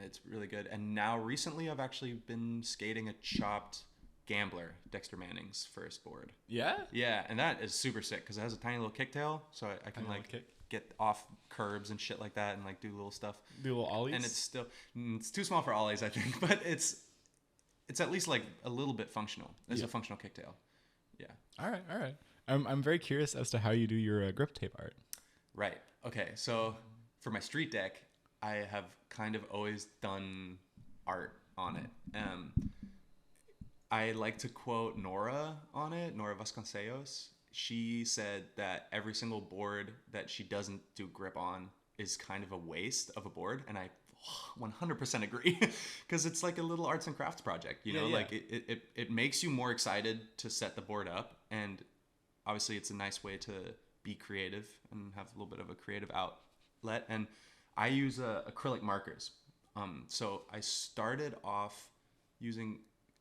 It's really good. And now recently I've actually been skating a chopped Gambler, Dexter Manning's first board. Yeah? Yeah, and that is super sick because it has a tiny little kicktail, so I can like get off curbs and shit like that and like do little stuff. Do little ollies? And it's too small for ollies, I think, but it's at least like a little bit functional. It's a functional kicktail. Yeah. All right. I'm very curious as to how you do your grip tape art. Right. Okay. So for my street deck, I have kind of always done art on it. I like to quote Nora on it, Nora Vasconcelos. she said that every single board that she doesn't do grip on is kind of a waste of a board, and I 100% agree, because it's like a little arts and crafts project, you know. Like it makes you more excited to set the board up, and obviously it's a nice way to be creative and have a little bit of a creative outlet. And I use acrylic markers. So I started off using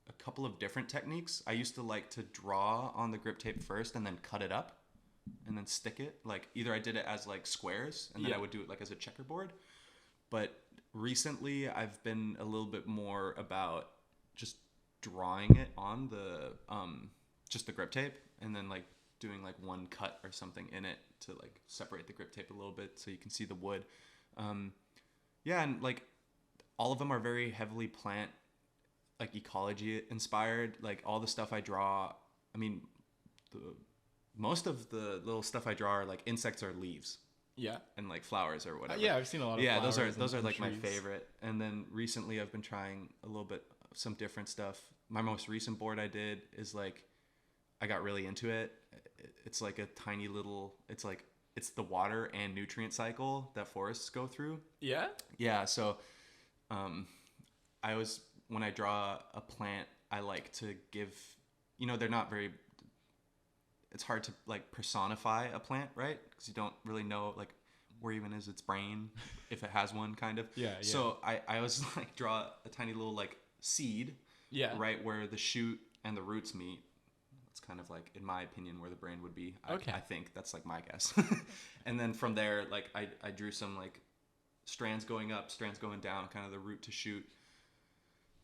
a couple of different techniques. I used to like to draw on the grip tape first and then cut it up and then stick it. Like either I did it as like squares and then I would do it like as a checkerboard. But recently I've been a little bit more about just drawing it on the just the grip tape, and then like doing like one cut or something in it to like separate the grip tape a little bit so you can see the wood. And like all of them are very heavily plant, like ecology inspired. Like all the stuff I draw, I mean, most of the little stuff I draw are like insects or leaves. Yeah. And like flowers or whatever. I've seen a lot of flowers. Those are like trees. My favorite. And then recently I've been trying a little bit, some different stuff. My most recent board I did is like, I got really into it. It's like a tiny little, it's the water and nutrient cycle that forests go through. Yeah. Yeah. So, when I draw a plant, I like to give, they're not very, it's hard to like personify a plant, right? Because you don't really know like where even is its brain, if it has one, kind of. Yeah. So I was like draw a tiny little like seed, right where the shoot and the roots meet. It's kind of like, in my opinion, where the brain would be. I think that's like my guess. And then from there, like I drew some like strands going up, strands going down, kind of the root to shoot.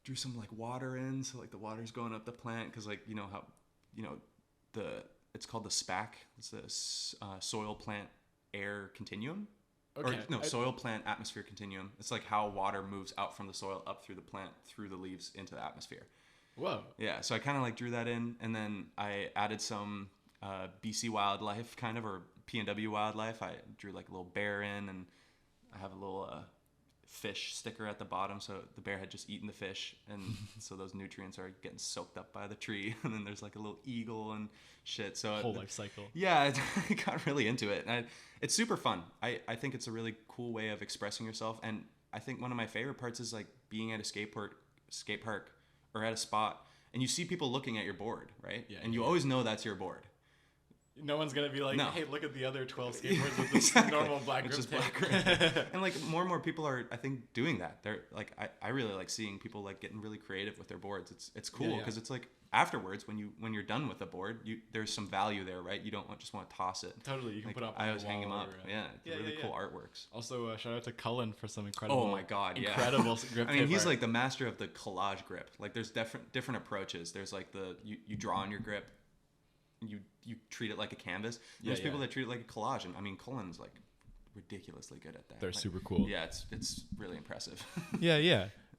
Drew some like water in, so like the water's going up the plant, because like how it's called the SPAC. It's the soil plant air continuum. Okay. Soil plant atmosphere continuum. It's like how water moves out from the soil up through the plant, through the leaves into the atmosphere. Whoa. Yeah, so I kind of like drew that in, and then I added some BC wildlife kind of, or PNW wildlife. I drew like a little bear in, and I have a little fish sticker at the bottom, so the bear had just eaten the fish, and so those nutrients are getting soaked up by the tree. And then there's like a little eagle and shit. So whole life cycle. Yeah, I got really into it, and it's super fun. I think it's a really cool way of expressing yourself, and I think one of my favorite parts is like being at a skate park or at a spot, and you see people looking at your board, right? Yeah. And you always know that's your board. No one's going to be like, hey, look at the other 12 skateboards with this normal black grip tape. And like more and more people are, I think, doing that. They're like, I really like seeing people like getting really creative with their boards. It's cool, because it's like afterwards when you're done with the board, there's some value there, right? You don't just want to toss it. Totally, you can like, put up. I always hang them up. Really cool artworks. Also, shout out to Cullen for some incredible. Oh my god, incredible grip. I mean, he's like the master of the collage grip. Like, there's different approaches. There's like you draw on your grip. You treat it like a canvas. There's people that treat it like a collage, and I mean, Cullen's like ridiculously good at that. They're super cool. Yeah, it's really impressive.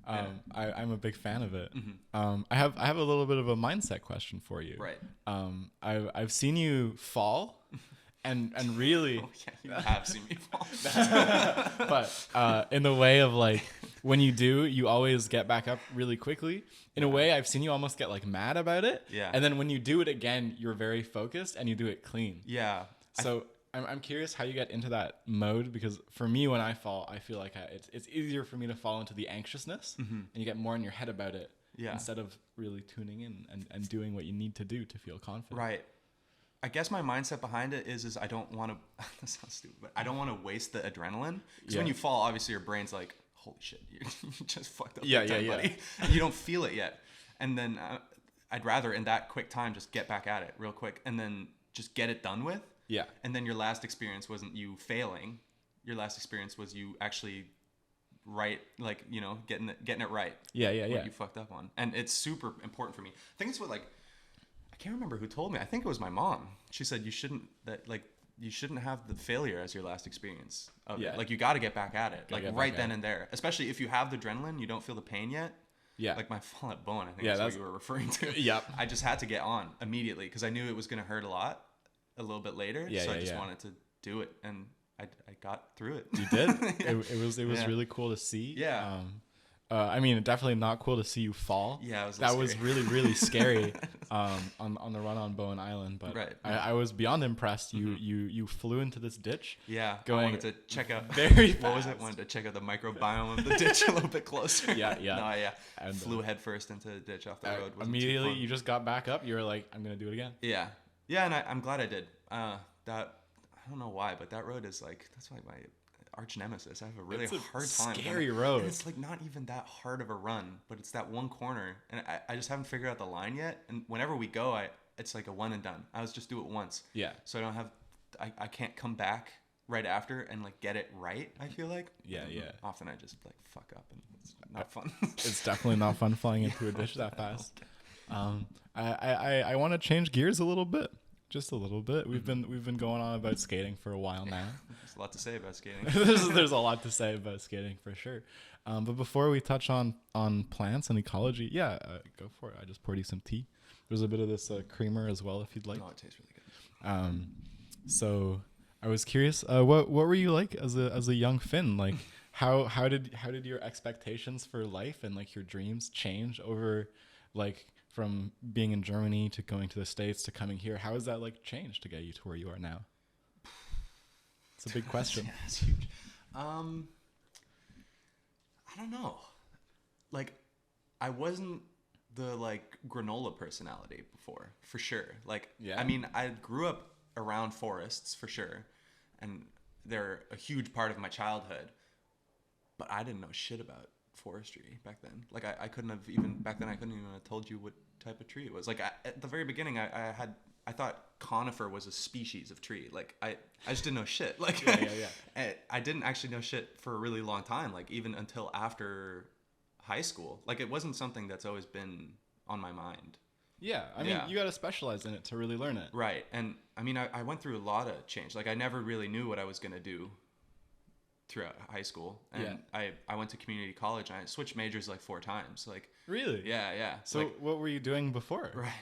I'm a big fan of it. Mm-hmm. I have a little bit of a mindset question for you. Right. I've seen you fall, and really. Oh, yeah, you have seen me fall. But in the way of like, when you do, you always get back up really quickly. In a way, I've seen you almost get like mad about it. Yeah. And then when you do it again, you're very focused and you do it clean. Yeah. So I'm curious how you get into that mode, because for me, when I fall, I feel like it's easier for me to fall into the anxiousness, and you get more in your head about it instead of really tuning in and doing what you need to do to feel confident. Right. I guess my mindset behind it is I don't want to, that sounds stupid, but I don't want to waste the adrenaline. Because when you fall, obviously your brain's like, holy shit, you just fucked up. Buddy. You don't feel it yet. And then I'd rather in that quick time just get back at it real quick and then just get it done with. Yeah. And then your last experience wasn't you failing. Your last experience was you actually getting it right. What you fucked up on. And it's super important for me. I think it's what I can't remember who told me. I think it was my mom. She said you shouldn't have the failure as your last experience of it. Like, you got to get back at it, like right then and there. Especially if you have the adrenaline, you don't feel the pain yet. Yeah. Like my fall at bone, I think that's what you were referring to. Yep. I just had to get on immediately because I knew it was going to hurt a little bit later. So I just wanted to do it, and I got through it. You did. It was really cool to see. Yeah. I mean, definitely not cool to see you fall. Yeah, it was that was scary. really, really scary on the run on Bowen Island. But Right. I was beyond impressed. You flew into this ditch. Yeah, I Going wanted to check out very what was it? fast. Wanted to check out the microbiome of the ditch a little bit closer. Yeah. No, And, flew headfirst into the ditch off the road. Wasn't too immediately, fun. you just got back up. You were like, I'm gonna do it again. Yeah, and I'm glad I did. That I don't know why, but that road is like that's like my arch nemesis. I have a really It's a hard time. scary road. And it's like not even that hard of a run, but it's that one corner, and I just haven't figured out the line yet. And whenever we go, it's like a one and done. I was just do it once. Yeah. So I can't come back right after and like get it right. I feel like. Yeah. Often I just like fuck up and it's not fun. It's definitely not fun flying into a ditch that fast. I want to change gears a little bit, just a little bit. We've been going on about skating for a while now. There's a lot to say about skating. there's a lot to say about skating for sure. But before we touch on plants and ecology, go for it. I just poured you some tea. There's a bit of this creamer as well if you'd like. Oh, it tastes really good. So I was curious, what were you like as a young Finn? Like how did your expectations for life and like your dreams change over like from being in Germany to going to the States to coming here? How has that like changed to get you to where you are now? It's a big question. Yeah, it's huge. I don't know. Like, I wasn't the like granola personality before, for sure. Like, Yeah. I mean, I grew up around forests for sure, and they're a huge part of my childhood. But I didn't know shit about forestry back then. Like, I couldn't have even back then. I couldn't even have told you what type of tree it was. Like, at the very beginning, I thought conifer was a species of tree. Like I just didn't know shit. Like Yeah. I didn't actually know shit for a really long time. Like even until after high school. Like it wasn't something that's always been on my mind. Yeah, I mean, you got to specialize in it to really learn it. Right. And I mean, I went through a lot of change. Like I never really knew what I was going to do throughout high school. And I went to community college and I switched majors like 4 times. Like Really? Yeah. So like, what were you doing before? right.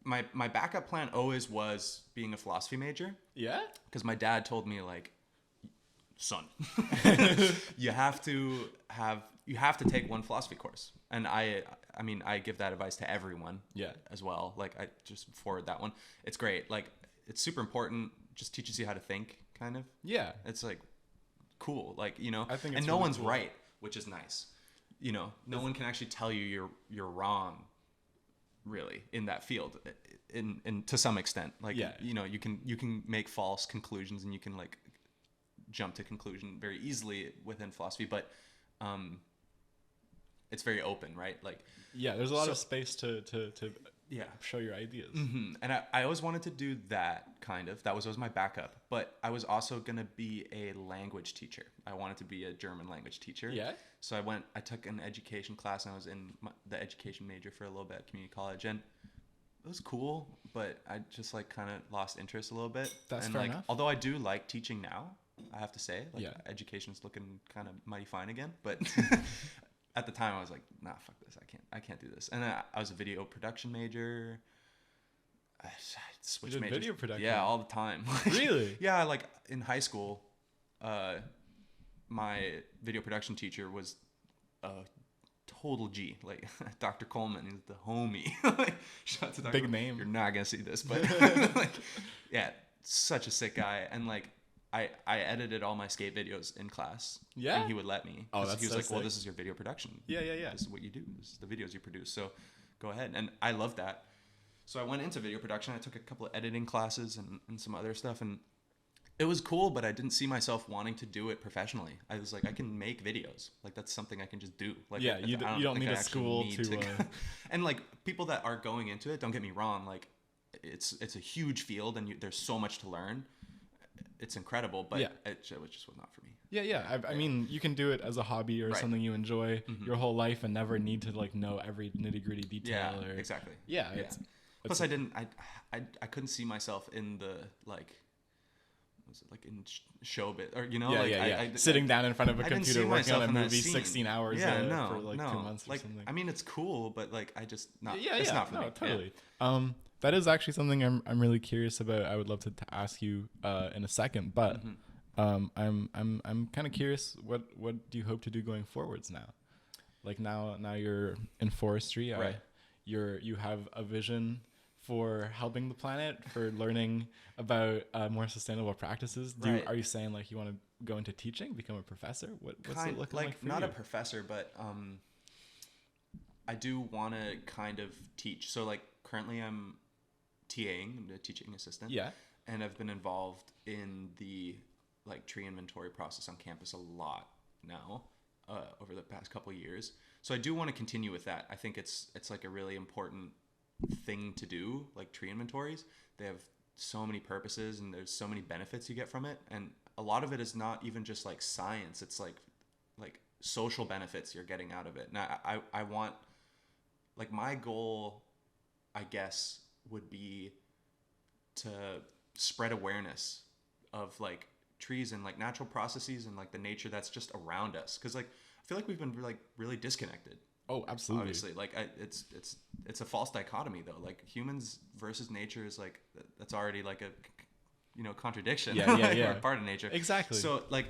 My backup plan always was being a philosophy major. Yeah? Because my dad told me like, son, you have to take one philosophy course. And I mean, I give that advice to everyone as well. Like I just forward that one. It's great. Like it's super important. Just teaches you how to think kind of. Yeah. It's like cool. Like, you know, I think it's and no really one's cool. right, which is nice. You know, no one can actually tell you you're wrong really in that field in to some extent. Like you know, you can make false conclusions and you can like jump to conclusion very easily within philosophy, but it's very open, right? Like there's a lot of space to show your ideas. Mm-hmm. And I always wanted to do that kind of. That was always my backup. But I was also going to be a language teacher. I wanted to be a German language teacher. Yeah. So I took an education class and I was in the education major for a little bit at community college. And it was cool, but I just like kind of lost interest a little bit. That's and fair like, enough. although I do like teaching now, I have to say, like education's looking kind of mighty fine again. But at the time I was like, nah, fuck this. I can't do this. And I was a video production major. I switched you did majors. Video production? Yeah, all the time. Really? Yeah, like in high school, my video production teacher was a total G. Like Dr. Coleman, he's the homie. Like, shout out to Dr. Big name. You're not gonna see this, but like, yeah, such a sick guy. And like, I edited all my skate videos in class. Yeah. And he would let me. Oh, that's he was so like, sick. well, this is your video production. Yeah. This is what you do. This is the videos you produce. So go ahead. And I love that. So I went into video production. I took a couple of editing classes and some other stuff. And it was cool, but I didn't see myself wanting to do it professionally. I was like, I can make videos. Like, that's something I can just do. Like, you don't need a school to and like, people that are going into it, don't get me wrong. Like, it's a huge field and there's so much to learn. It's incredible, but it just was not for me. I mean, you can do it as a hobby or something you enjoy your whole life and never need to like know every nitty gritty detail. Yeah, exactly. Plus, I couldn't see myself in the like, was it like in show bit or you know sitting down in front of a computer working on a movie 16 hours for like 2 months or like, something. I mean, it's cool, but like I just not. It's not for me. Totally. That is actually something I'm really curious about. I would love to ask you in a second, but I'm kind of curious. What do you hope to do going forwards now? Like now you're in forestry. Right. You have a vision for helping the planet, for learning about more sustainable practices. Right. Are you saying like you want to go into teaching, become a professor? What's it looking like for not you? a professor, but I do want to kind of teach. So like currently I'm TAing, I'm a teaching assistant. Yeah. And I've been involved in the like tree inventory process on campus a lot now over the past couple of years. So I do want to continue with that. I think it's like a really important thing to do, like tree inventories. They have so many purposes and there's so many benefits you get from it. And a lot of it is not even just like science. It's like social benefits you're getting out of it. And I want, like, my goal, I guess, would be to spread awareness of like trees and like natural processes and like the nature that's just around us. Cause like, I feel like we've been like really disconnected. Oh, absolutely. Obviously, like it's a false dichotomy though. Like humans versus nature is like, that's already like a, contradiction. Yeah. Or part of nature. Exactly. So like,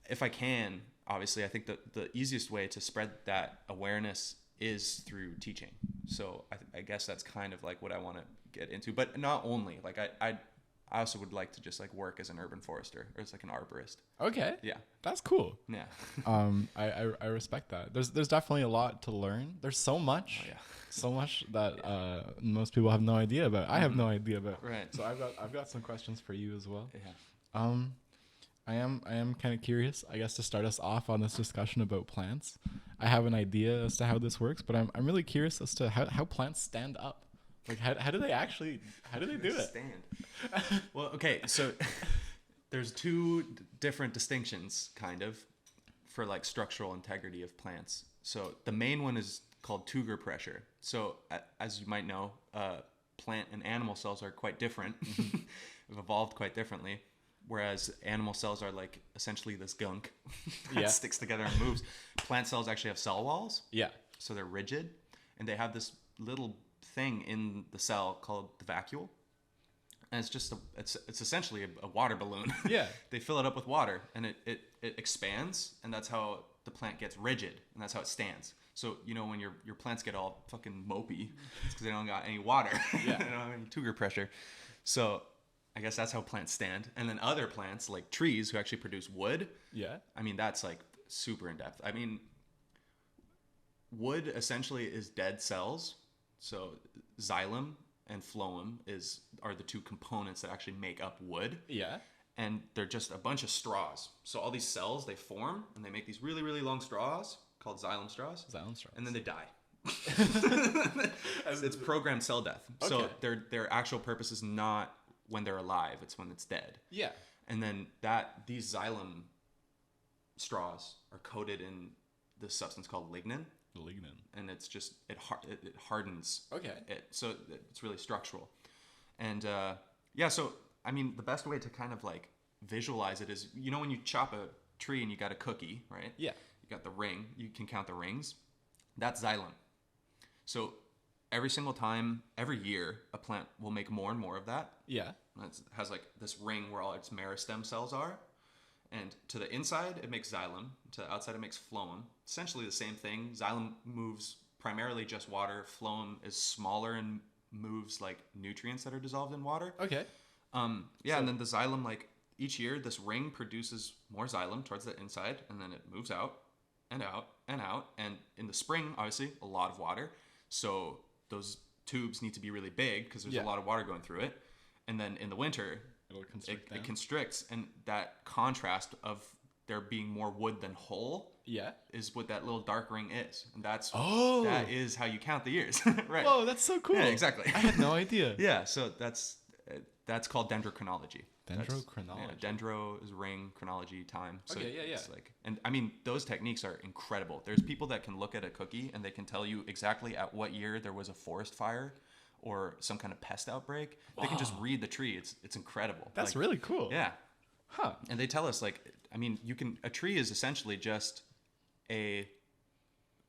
if I can, obviously, I think that the easiest way to spread that awareness is through teaching. So I guess that's kind of like what I want to get into, but not only like I also would like to just like work as an urban forester or as like an arborist. Okay. Yeah. That's cool. Yeah. I respect that. There's definitely a lot to learn. There's so much. Oh, yeah. So much that most people have no idea about. I have no idea about. Right. So I've got some questions for you as well. Yeah. I am kind of curious, I guess, to start us off on this discussion about plants. I have an idea as to how this works, but I'm really curious as to how plants stand up. Like how do they do it? Stand. Well, okay, so there's two different distinctions kind of for like structural integrity of plants. So the main one is called Tuger pressure. So as you might know, plant and animal cells are quite different. Have evolved quite differently. Whereas animal cells are like essentially this gunk that sticks together and moves. Plant cells actually have cell walls. Yeah. So they're rigid, and they have this little thing in the cell called the vacuole. And it's just it's essentially a water balloon. Yeah. They fill it up with water, and it expands, and that's how the plant gets rigid, and that's how it stands. So when your plants get all fucking mopey, it's because they don't got any water. Yeah. They don't have any Tuger pressure. So I guess that's how plants stand. And then other plants, like trees, who actually produce wood. Yeah. I mean, that's like super in depth. I mean, wood essentially is dead cells. So xylem and phloem are the two components that actually make up wood. Yeah. And they're just a bunch of straws. So all these cells, they form and they make these really, really long straws called xylem straws. And then they die. It's programmed cell death. Okay. So their actual purpose is not when they're alive, it's when it's dead. Yeah. And then these xylem straws are coated in this substance called lignin. And it's just it hardens. Okay. So it's really structural. And so I mean the best way to kind of like visualize it is when you chop a tree and you got a cookie, right? Yeah. You got the ring, you can count the rings. That's xylem. So every single time, every year, a plant will make more and more of that. Yeah. It has like this ring where all its meristem cells are. And to the inside, it makes xylem. To the outside, it makes phloem. Essentially the same thing. Xylem moves primarily just water. Phloem is smaller and moves like nutrients that are dissolved in water. Okay. And then the xylem, like each year, this ring produces more xylem towards the inside, and then it moves out and out and out. And in the spring, obviously, a lot of water. So those tubes need to be really big because there's a lot of water going through it. And then in the winter, it constricts. And that contrast of there being more wood than whole is what that little dark ring is. And that is how you count the years. Right. Whoa, that's so cool. Yeah, exactly. I had no idea. Yeah, so that's called dendrochronology. Dendrochronology. Dendro is ring, chronology, time. So okay, yeah. It's like, and I mean, those techniques are incredible. There's people that can look at a cookie and they can tell you exactly at what year there was a forest fire or some kind of pest outbreak. They can just read the tree. It's incredible. That's really cool. Yeah. Huh. And they tell us a tree is essentially just a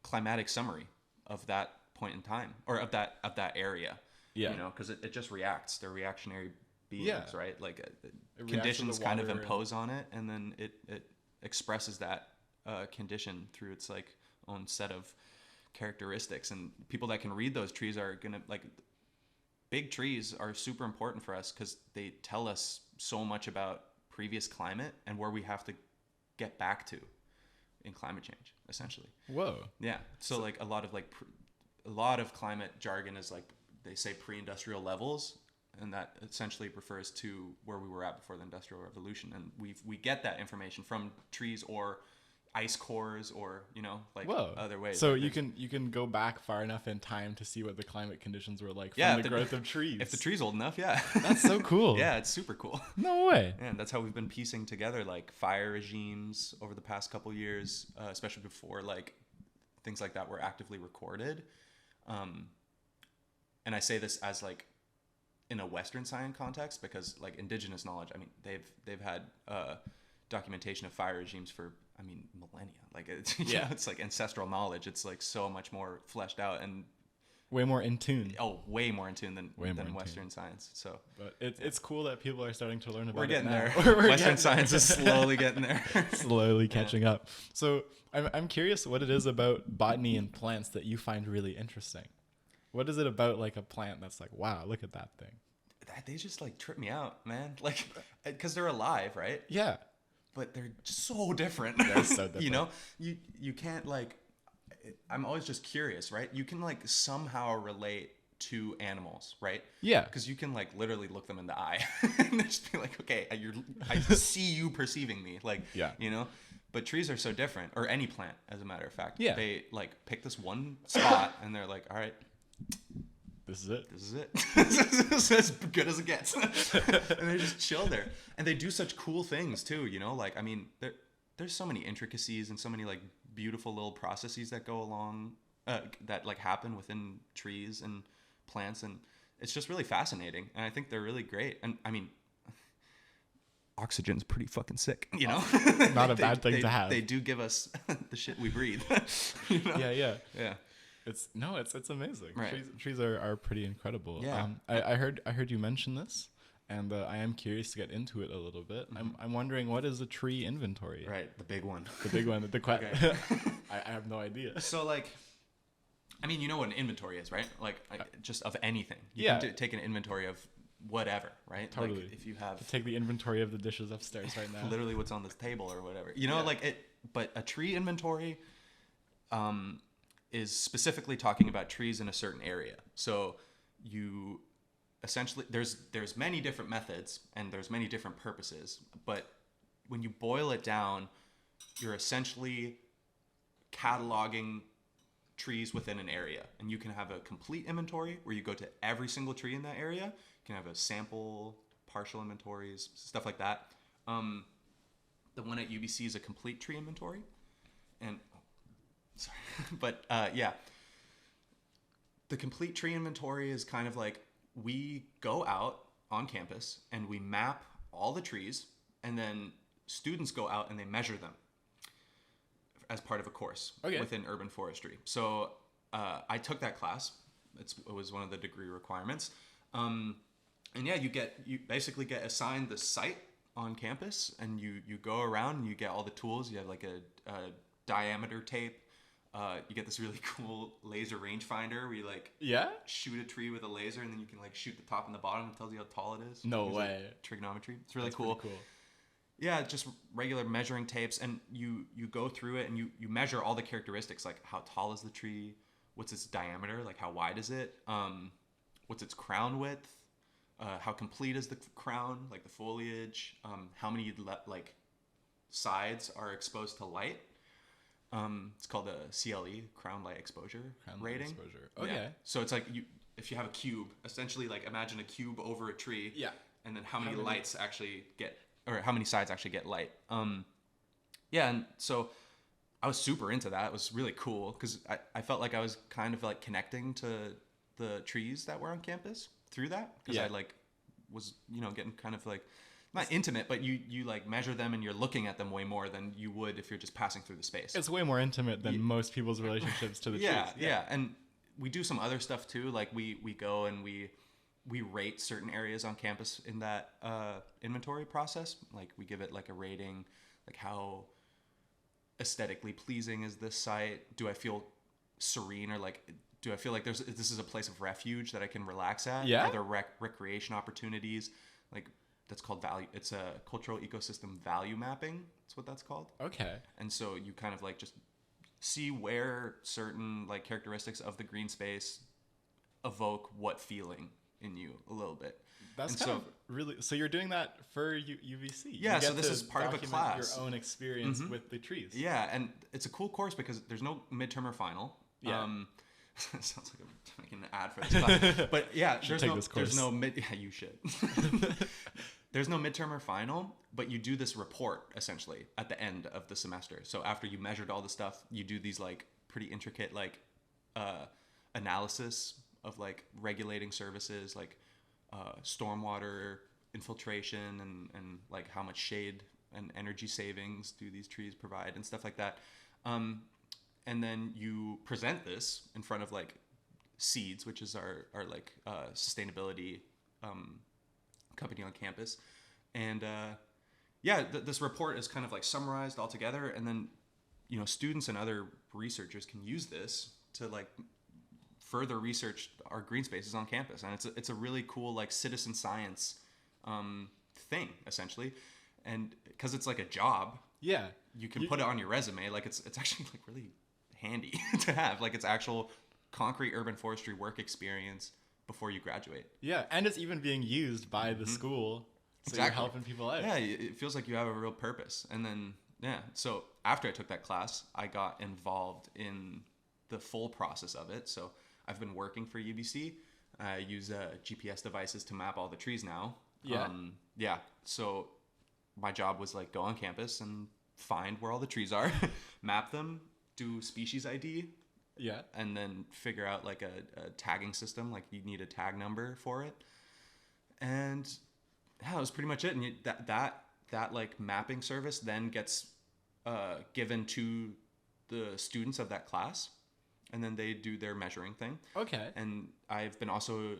climatic summary of that point in time or of that area. Yeah. Because it just reacts. They're reactionary beings, Yeah. right? Like It reacts to conditions the kind of water impose on it, and then it expresses that condition through its like own set of characteristics. And people that can read those trees are gonna like, big trees are super important for us because they tell us so much about previous climate and where we have to get back to in climate change, essentially. Whoa. Yeah. So like a lot of like a lot of climate jargon is like they say pre-industrial levels, and that essentially refers to where we were at before the Industrial Revolution. And we get that information from trees or ice cores or, you know, like Whoa. other ways. So Like you can go back far enough in time to see what the climate conditions were like Yeah, from the if the- growth of trees. if the tree's old enough, yeah. That's so cool. Yeah, it's super cool. No way. And that's how we've been piecing together like fire regimes over the past couple years, especially before like things like that were actively recorded. And I say this as like in a Western science context because like indigenous knowledge, I mean, they've had documentation of fire regimes for, I mean, millennia. Like it's, you know, it's like ancestral knowledge. It's like so much more fleshed out and Way more in tune. way more in tune than in Western science. So But it's cool that people are starting to learn about we're it getting now. there. We're Western getting science there. is slowly getting there. Slowly catching up. So I'm curious what it is about botany and plants that you find really interesting. What is it about like a plant that's like, wow, look at that thing? They just like trip me out, man. Like, because they're alive, right? Yeah. But they're so different. They're so different. You know, you can't like. I'm always just curious, right? You can like somehow relate to animals, right? Yeah. Because you can like literally look them in the eye and just be like, okay, I see you perceiving me, like, Yeah. you know. But trees are so different, or any plant, as a matter of fact. Yeah. They like pick this one spot and they're like, all right, This is it. this is it. This is as good as it gets. And they just chill there. And they do such cool things too, you know? Like, I mean, there's so many intricacies and so many like beautiful little processes that go along, that like happen within trees and plants. And it's just really fascinating. And I think they're really great. And I mean, oxygen's pretty fucking sick, you know? Not a bad thing to have. They do give us the shit we breathe. You know? Yeah. Yeah. It's amazing. Right. Trees are pretty incredible. Yeah. I heard you mention this, and I am curious to get into it a little bit. I'm wondering, what is a tree inventory? Right. The big one. The big one. Okay. I have no idea. So like, I mean, you know what an inventory is, right? Like just of anything. You Yeah. can take an inventory of whatever, right? Totally. Like if you have Take the inventory of the dishes upstairs right now. literally what's on this table or whatever, you know, Yeah. like it. But a tree inventory, is specifically talking about trees in a certain area. So you essentially there's many different methods and there's many different purposes, but when you boil it down, you're essentially cataloging trees within an area. And you can have a complete inventory where you go to every single tree in that area. You can have a sample, partial inventories, stuff like that. The one at UBC is a complete tree inventory. And sorry, but yeah, the complete tree inventory is kind of like we go out on campus and we map all the trees, and then students go out and they measure them as part of a course within urban forestry. So I took that class. It was one of the degree requirements. And yeah, you basically get assigned the site on campus, and you go around and you get all the tools. You have like a diameter tape. You get this really cool laser rangefinder where you like shoot a tree with a laser, and then you can like shoot the top and the bottom. It tells you how tall it is. No There's, way. like, trigonometry. It's really That's cool. pretty cool. Yeah, just regular measuring tapes, and you go through it and you measure all the characteristics, like how tall is the tree, what's its diameter, like how wide is it, what's its crown width, how complete is the crown, like the foliage, how many like sides are exposed to light. It's called a CLE, crown light exposure rating. Okay. Yeah. So it's like if you have a cube, essentially like imagine a cube over a tree. Yeah. And then how many lights actually get, or how many sides actually get light. Yeah, and so I was super into that. It was really cool because I felt like I was kind of like connecting to the trees that were on campus through that, because I like was, you know, getting kind of like not intimate, but you like measure them and you're looking at them way more than you would if you're just passing through the space. It's way more intimate than most people's relationships to the trees. Yeah. And we do some other stuff too. Like we go and we we rate certain areas on campus in that inventory process. Like we give it like a rating, like how aesthetically pleasing is this site? Do I feel serene, or like do I feel like this is a place of refuge that I can relax at? Yeah. Are there recreation opportunities? Like that's called value. It's a cultural ecosystem value mapping. That's what that's called. Okay. And so you kind of like just see where certain like characteristics of the green space evoke what feeling in you a little bit. That's And kind so, of really. So you're doing that for UVC. Yeah, You get so this to is part of a document class. Your own experience with the trees. Yeah, and it's a cool course because there's no midterm or final. Yeah. Sounds like I'm making an ad for this class. But yeah, there's no mid. Yeah, you should. There's no midterm or final, but you do this report essentially at the end of the semester. So after you measured all the stuff, you do these like pretty intricate like analysis of like regulating services, like stormwater infiltration and like how much shade and energy savings do these trees provide and stuff like that. And then you present this in front of like Seeds, which is our like sustainability company on campus. And this report is kind of like summarized all together. And then, you know, students and other researchers can use this to like further research our green spaces on campus. And it's a really cool like citizen science thing essentially. And because it's like a job, Yeah. you can put it on your resume. Like it's actually like really handy to have, like it's actual concrete urban forestry work experience before you graduate. Yeah, and it's even being used by the school, so Exactly. you're helping people out. Yeah, it feels like you have a real purpose. And then so after I took that class, I got involved in the full process of it. So I've been working for UBC. I use GPS devices to map all the trees now. Yeah. So my job was like go on campus and find where all the trees are, map them, do species ID, Yeah. and then figure out like a tagging system. Like you need a tag number for it. And that was pretty much it. And that like mapping service then gets given to the students of that class, and then they do their measuring thing. Okay. And I've been also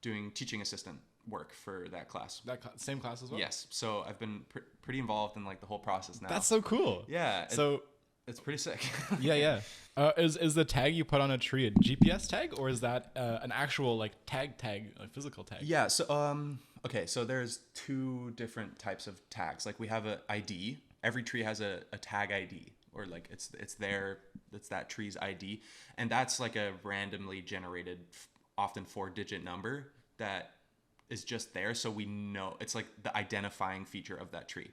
doing teaching assistant work for that class. Same class as well? Yes. So I've been pretty involved in like the whole process now. That's so cool. Yeah. So it's pretty sick. yeah. Is the tag you put on a tree a GPS tag, or is that an actual like tag, a physical tag? Yeah. So okay. So there's two different types of tags. Like we have a ID. Every tree has a tag ID, or like it's that tree's ID, and that's like a randomly generated, often 4-digit number that is just there, so we know it's like the identifying feature of that tree.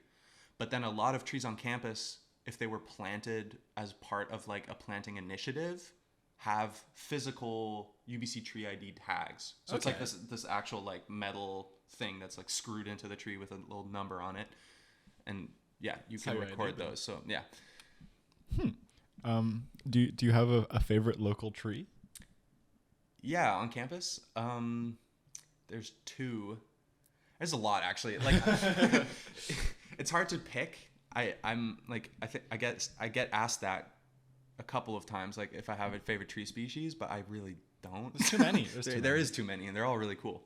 But then a lot of trees on campus, if they were planted as part of like a planting initiative, have physical UBC tree ID tags. So it's like this actual like metal thing that's like screwed into the tree with a little number on it, and yeah, you can record those. So yeah. Do you have a favorite local tree? Yeah, on campus. There's two. There's a lot actually. Like it's hard to pick. I get asked that a couple of times, like if I have a favorite tree species, but I really don't. There's too many. There is too many, and they're all really cool.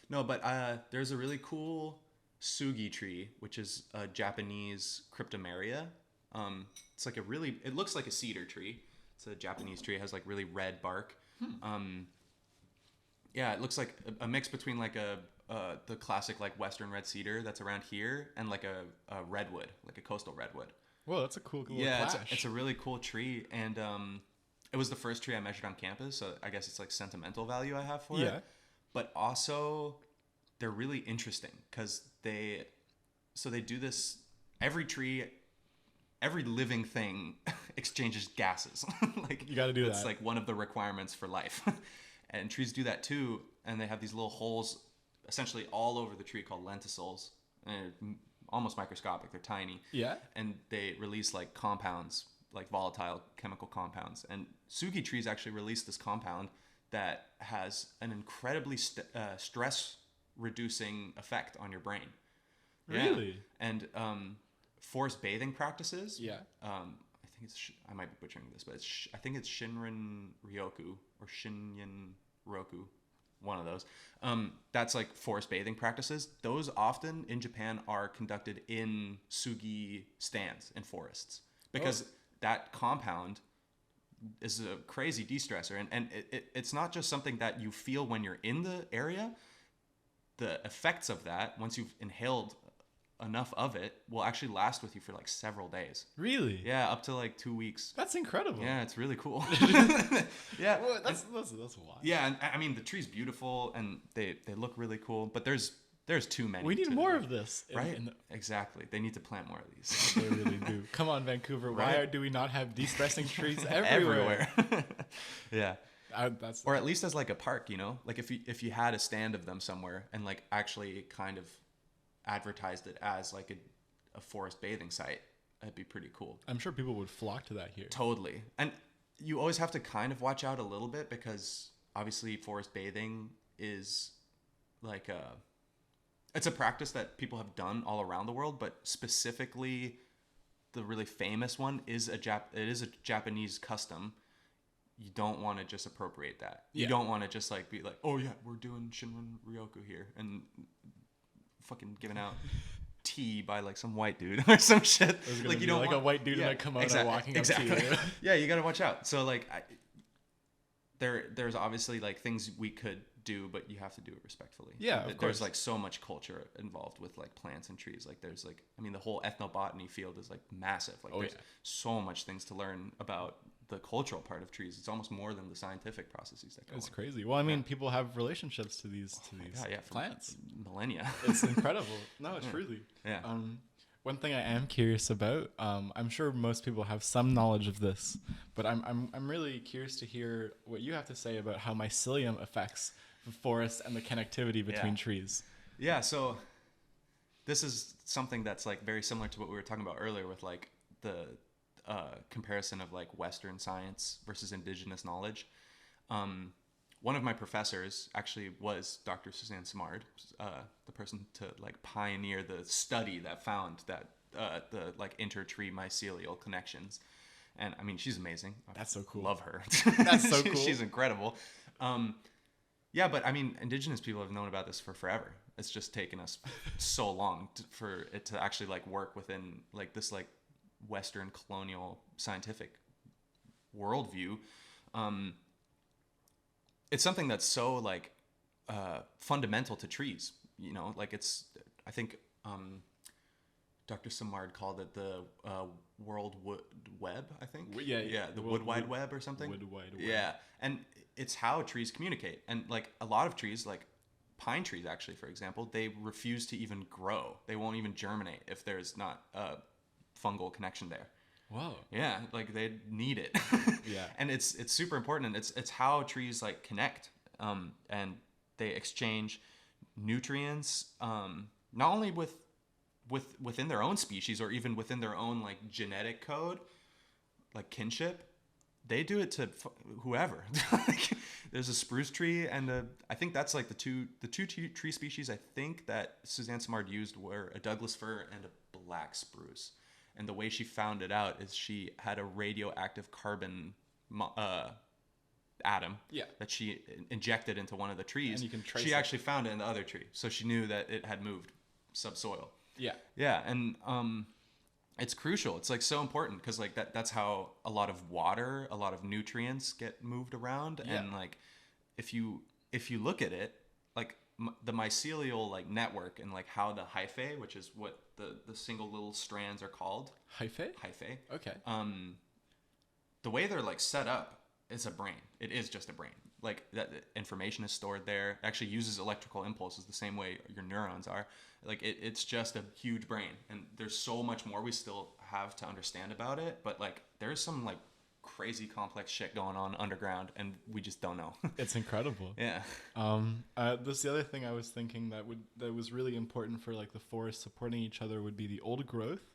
No, but there's a really cool sugi tree, which is a Japanese cryptomeria. It's like it looks like a cedar tree. It's a Japanese tree. It has like really red bark. Yeah, it looks like a mix between like the classic like Western red cedar that's around here and like a redwood, like a coastal redwood. Whoa, that's a cool Yeah, clash. it's a really cool tree, and it was the first tree I measured on campus, so I guess it's like sentimental value I have for it. But also, they're really interesting because they do this. Every living thing exchanges gases. Like you got to do that. It's like one of the requirements for life. And trees do that too, and they have these little holes essentially all over the tree called lenticels, and they're almost microscopic. They're tiny. Yeah. And they release like compounds, like volatile chemical compounds. And sugi trees actually release this compound that has an incredibly stress-reducing effect on your brain. Really? Yeah. And forest bathing practices. Yeah. I think I might be butchering this, but I think it's Shinrin Ryoku or Shinyin Roku. one of those. That's like forest bathing practices. Those often in Japan are conducted in sugi stands in forests because that compound is a crazy de-stressor. And it's not just something that you feel when you're in the area. The effects of that, once you've inhaled enough of it, will actually last with you for like several days. Really? Yeah, up to like 2 weeks. That's incredible. Yeah, it's really cool. Yeah. Well, that's wild. Yeah, and I mean the tree's beautiful and they look really cool, but there's too many. We need more of this. Right? Exactly. They need to plant more of these. They really do. Come on, Vancouver. Right? Why do we not have de-stressing trees everywhere? Yeah. That's Or at least as like a park, you know? Like if you had a stand of them somewhere and like actually kind of advertised it as like a forest bathing site, that'd be pretty cool. I'm sure people would flock to that here. Totally. And you always have to kind of watch out a little bit because obviously forest bathing is like it's a practice that people have done all around the world, but specifically the really famous one is it is a Japanese custom. You don't want to just appropriate that. You don't want to just like be like, oh yeah, we're doing Shinrin Ryoku here and fucking giving out tea by like some white dude or some shit. Like you don't like a white dude in a kimono walking up to you. Yeah, you gotta watch out. So like, there's obviously like things we could do, but you have to do it respectfully. Yeah, of course. There's like so much culture involved with like plants and trees. Like there's like, I mean, the whole ethnobotany field is like massive. Like there's so much things to learn about the cultural part of trees. It's almost more than the scientific processes that go It's on. crazy. Well, I mean, people have relationships to these plants. Millennia. It's incredible. No, truly. Yeah. One thing I am curious about, I'm sure most people have some knowledge of this, but I'm really curious to hear what you have to say about how mycelium affects the forest and the connectivity between trees. Yeah, so this is something that's like very similar to what we were talking about earlier with like the comparison of like Western science versus indigenous knowledge. One of my professors actually was Dr. Suzanne Simard, the person to like pioneer the study that found that the like inter-tree mycelial connections. And I mean, she's amazing. That's so cool. Love her. That's so cool. She's incredible. Yeah, but I mean, indigenous people have known about this for forever. It's just taken us so long for it to actually like work within like this like Western colonial scientific worldview. It's something that's so like fundamental to trees, you know, like it's, I think Dr. Simard called it the World Wood Web, I think. Yeah, the Wood Wide Web or something. Wood Wide Web. Yeah, and it's how trees communicate. And like a lot of trees, like pine trees actually, for example, they refuse to even grow. They won't even germinate if there's not a fungal connection there. Whoa. Yeah, like they need it. Yeah. And it's super important, and it's how trees like connect, and they exchange nutrients, not only within their own species or even within their own like genetic code, like kinship. They do it to whoever. There's a spruce tree and I think that's like the two tree species I think that Suzanne Simard used were a Douglas fir and a black spruce. And the way she found it out is she had a radioactive carbon atom that she injected into one of the trees. And you can trace she it. actually found it in the other tree. So she knew that it had moved subsoil. Yeah. Yeah, and it's crucial. It's like so important because like that's how a lot of water, a lot of nutrients get moved around. Yeah. And like if you look at it, like the mycelial like network and like how the hyphae, which is what the single little strands are called. Hyphae? Hyphae. Okay. The way they're like set up is a brain. It is just a brain. Like that information is stored there. It actually uses electrical impulses the same way your neurons are. Like it's just a huge brain, and there's so much more we still have to understand about it. But like there's some like crazy complex shit going on underground, and we just don't know. It's incredible. Yeah. This the other thing I was thinking that was really important for like the forest supporting each other would be the old growth.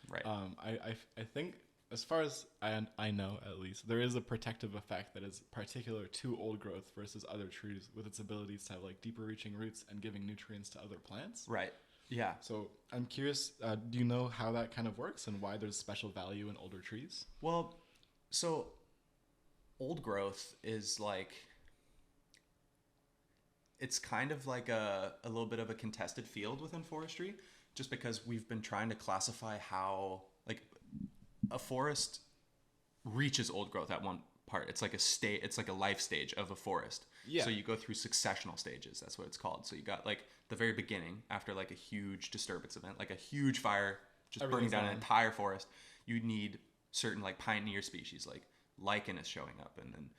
Right. I think as far as I know, at least, there is a protective effect that is particular to old growth versus other trees with its abilities to have like deeper reaching roots and giving nutrients to other plants. Right. Yeah. So I'm curious, do you know how that kind of works and why there's special value in older trees? Well, so old growth is like, it's kind of like a little bit of a contested field within forestry, just because we've been trying to classify how like a forest reaches old growth at one part. It's like a life stage of a forest. Yeah. So you go through successional stages. That's what it's called. So you got like the very beginning, after like a huge disturbance event, like a huge fire just burning down an entire forest. You need certain like pioneer species, like lichen is showing up, and then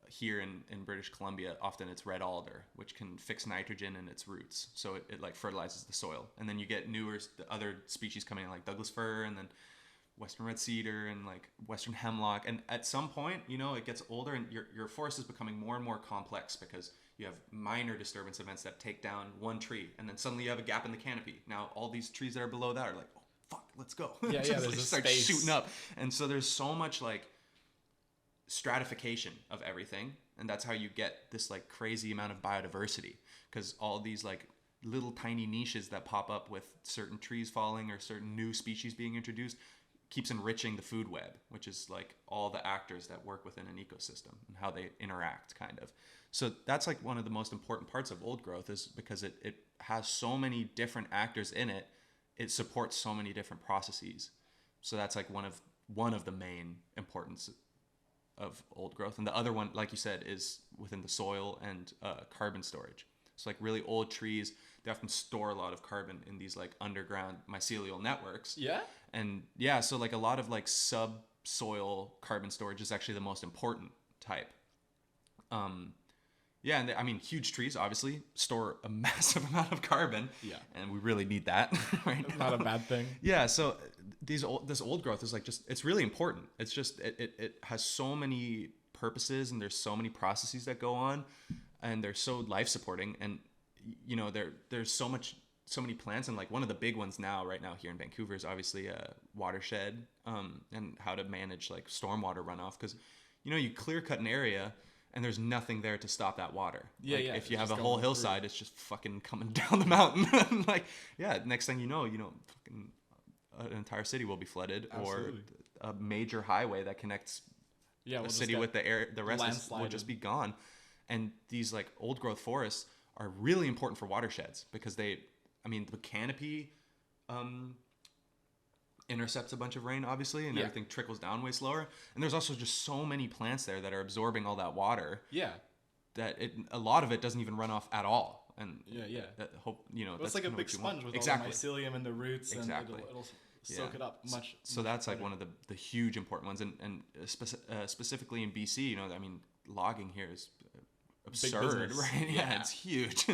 here in British Columbia, often it's red alder, which can fix nitrogen in its roots, so it like fertilizes the soil. And then you get the other species coming in, like Douglas fir, and then western red cedar, and like western hemlock. And at some point, you know, it gets older, and your forest is becoming more and more complex, because you have minor disturbance events that take down one tree, and then suddenly you have a gap in the canopy. Now all these trees that are below that are like, oh fuck, let's go. Yeah, Just, there's like, a start space. shooting up. And so there's so much like stratification of everything, and that's how you get this like crazy amount of biodiversity, because all these like little tiny niches that pop up with certain trees falling or certain new species being introduced keeps enriching the food web, which is like all the actors that work within an ecosystem and how they interact, kind of. So that's like one of the most important parts of old growth, is because it has so many different actors in it. It supports so many different processes. So that's like one of the main importance of old growth. And the other one, like you said, is within the soil and carbon storage. So like really old trees, they often store a lot of carbon in these like underground mycelial networks. Yeah. And yeah, so like a lot of like subsoil carbon storage is actually the most important type. Yeah, and I mean, huge trees obviously store a massive amount of carbon. Yeah. And we really need that right now. Not a bad thing. Yeah, so this old growth is like it's really important. It's just it has so many purposes, and there's so many processes that go on, and they're so life supporting, and you know there's so many plants, and like one of the big ones right now here in Vancouver is obviously a watershed, and how to manage like stormwater runoff, because you know you clear cut an area and there's nothing there to stop that water. Yeah, like, yeah. if you have a whole hillside, it's just fucking coming down the mountain. Like, yeah, next thing you know, fucking an entire city will be flooded. Absolutely. Or a major highway that connects a city with the rest will just be gone. And these like old growth forests are really important for watersheds, because the canopy intercepts a bunch of rain, obviously, and everything trickles down way slower. And there's also just so many plants there that are absorbing all that water. Yeah. That a lot of it doesn't even run off at all. And that it's like a big sponge with all the mycelium and the roots, and it'll soak it up much. So that's like one of the huge important ones, and specifically in BC, logging here is absurd, right? Yeah, it's huge.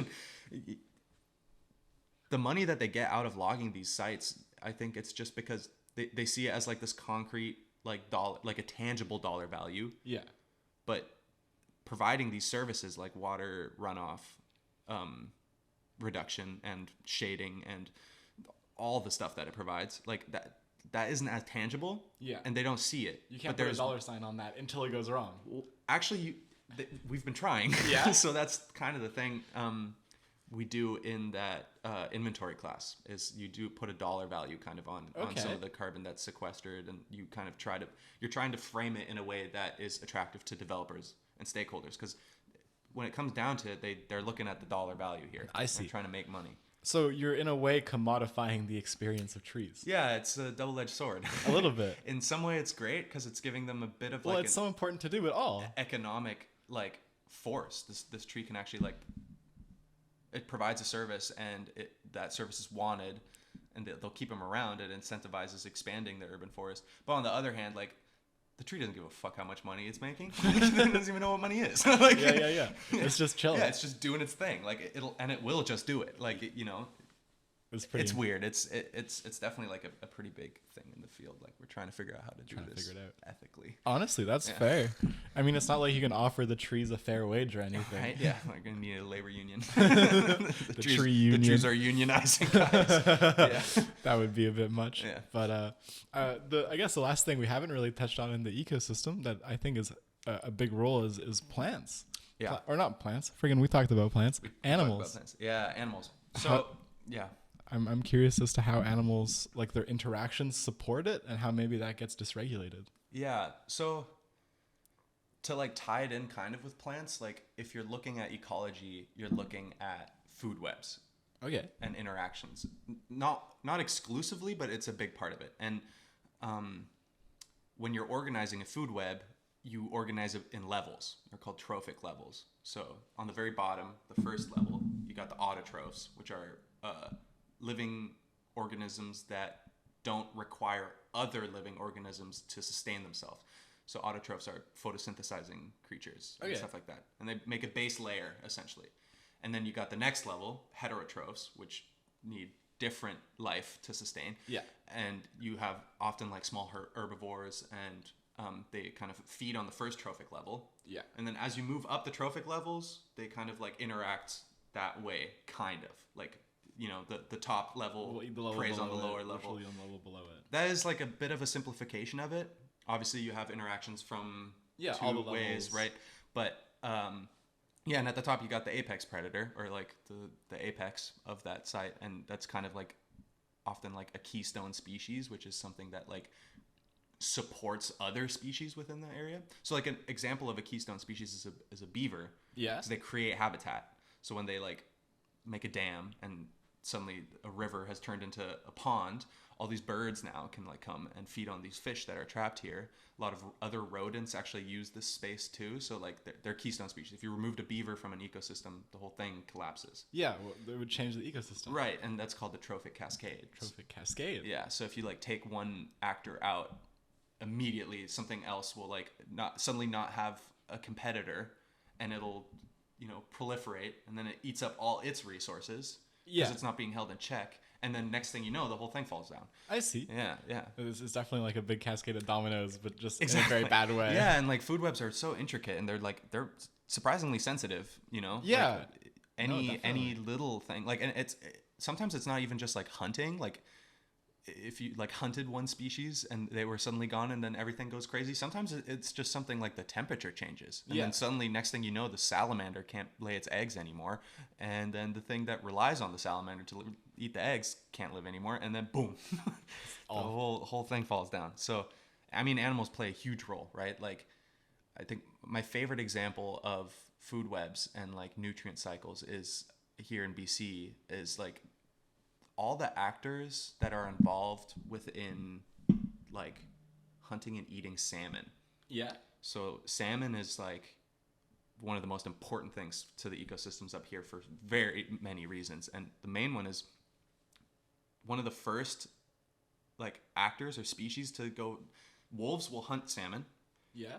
The money that they get out of logging these sites, I think it's just because they see it as like this concrete, like dollar, like a tangible dollar value. Yeah. But providing these services like water runoff, reduction and shading and all the stuff that it provides, like that isn't as tangible. Yeah. And they don't see it. You can't put a dollar sign on that until it goes wrong. Well, actually, we've been trying. Yeah. So that's kind of the thing. We do in that inventory class is you do put a dollar value kind of on some of the carbon that's sequestered, and you kind of you're trying to frame it in a way that is attractive to developers and stakeholders, because when it comes down to it, they're looking at the dollar value here. I see. They're trying to make money. So you're in a way commodifying the experience of trees. Yeah, it's a double-edged sword. A little bit. In some way, it's great because it's giving them a bit of it's so important to do it all. Economic force. This tree can actually it provides a service, and that service is wanted, and they'll keep them around. It incentivizes expanding the urban forest. But on the other hand, the tree doesn't give a fuck how much money it's making. It doesn't even know what money is. Yeah. It's just chilling. Yeah, it's just doing its thing. It will just do it. It's weird. It's definitely a pretty big thing in the field. We're trying to figure out how to do this ethically. Honestly, that's fair. It's not like you can offer the trees a fair wage or anything. Right? Yeah, we're gonna need a labor union. the tree union. The trees are unionizing, guys. Yeah. That would be a bit much. Yeah. But I guess the last thing we haven't really touched on in the ecosystem that I think is a big role is plants. Yeah. Or not plants. Friggin', we talked about plants. Animals. About plants. Yeah, animals. So yeah. I'm curious as to how animals, their interactions support it, and how maybe that gets dysregulated. Yeah. So to like tie it in kind of with plants, like if you're looking at ecology, you're looking at food webs. Okay. And interactions. Not exclusively, but it's a big part of it. And when you're organizing a food web, you organize it in levels. They're called trophic levels. So on the very bottom, the first level, you got the autotrophs, which are living organisms that don't require other living organisms to sustain themselves. So autotrophs are photosynthesizing creatures and stuff like that. And they make a base layer, essentially. And then you got the next level, heterotrophs, which need different life to sustain. Yeah. And you have often like small herbivores, and they kind of feed on the first trophic level. Yeah. And then as you move up the trophic levels, they kind of like interact that way, kind of. Like, you know, the top level preys on the lower level. On the level below it. That is like a bit of a simplification of it. Obviously, you have interactions from all two the ways, levels. right? But yeah, and at the top you got the apex predator, or like the apex of that site, and that's kind of like often like a keystone species, which is something that like supports other species within the area. So like an example of a keystone species is a beaver. Yeah. So they create habitat. So when they like make a dam and suddenly a river has turned into a pond, all these birds now can like come and feed on these fish that are trapped here. A lot of other rodents actually use this space too. So like they're keystone species. If you removed a beaver from an ecosystem, the whole thing collapses. Yeah, well, it would change the ecosystem. Right, and that's called the trophic cascade. Trophic cascade. Yeah, so if you like take one actor out, immediately something else will like not have a competitor, and it'll, you know, proliferate, and then it eats up all its resources because it's not being held in check. And then next thing you know, the whole thing falls down. I see. Yeah. It's definitely like a big cascade of dominoes, but just in a very bad way. Yeah, and like food webs are so intricate, and they're surprisingly sensitive, you know? Yeah. Like any little thing. Like, and sometimes it's not even just like hunting. Like, if you like hunted one species and they were suddenly gone and then everything goes crazy, sometimes it's just something like the temperature changes, and then suddenly next thing you know, the salamander can't lay its eggs anymore, and then the thing that relies on the salamander to eat the eggs can't live anymore, and then boom, the whole thing falls down. So I mean, animals play a huge role, right? Like, I think my favorite example of food webs and like nutrient cycles is here in BC is like all the actors that are involved within like hunting and eating salmon. Yeah. So salmon is like one of the most important things to the ecosystems up here for very many reasons. And the main one is one of the first like actors or species to go. Wolves will hunt salmon. Yeah.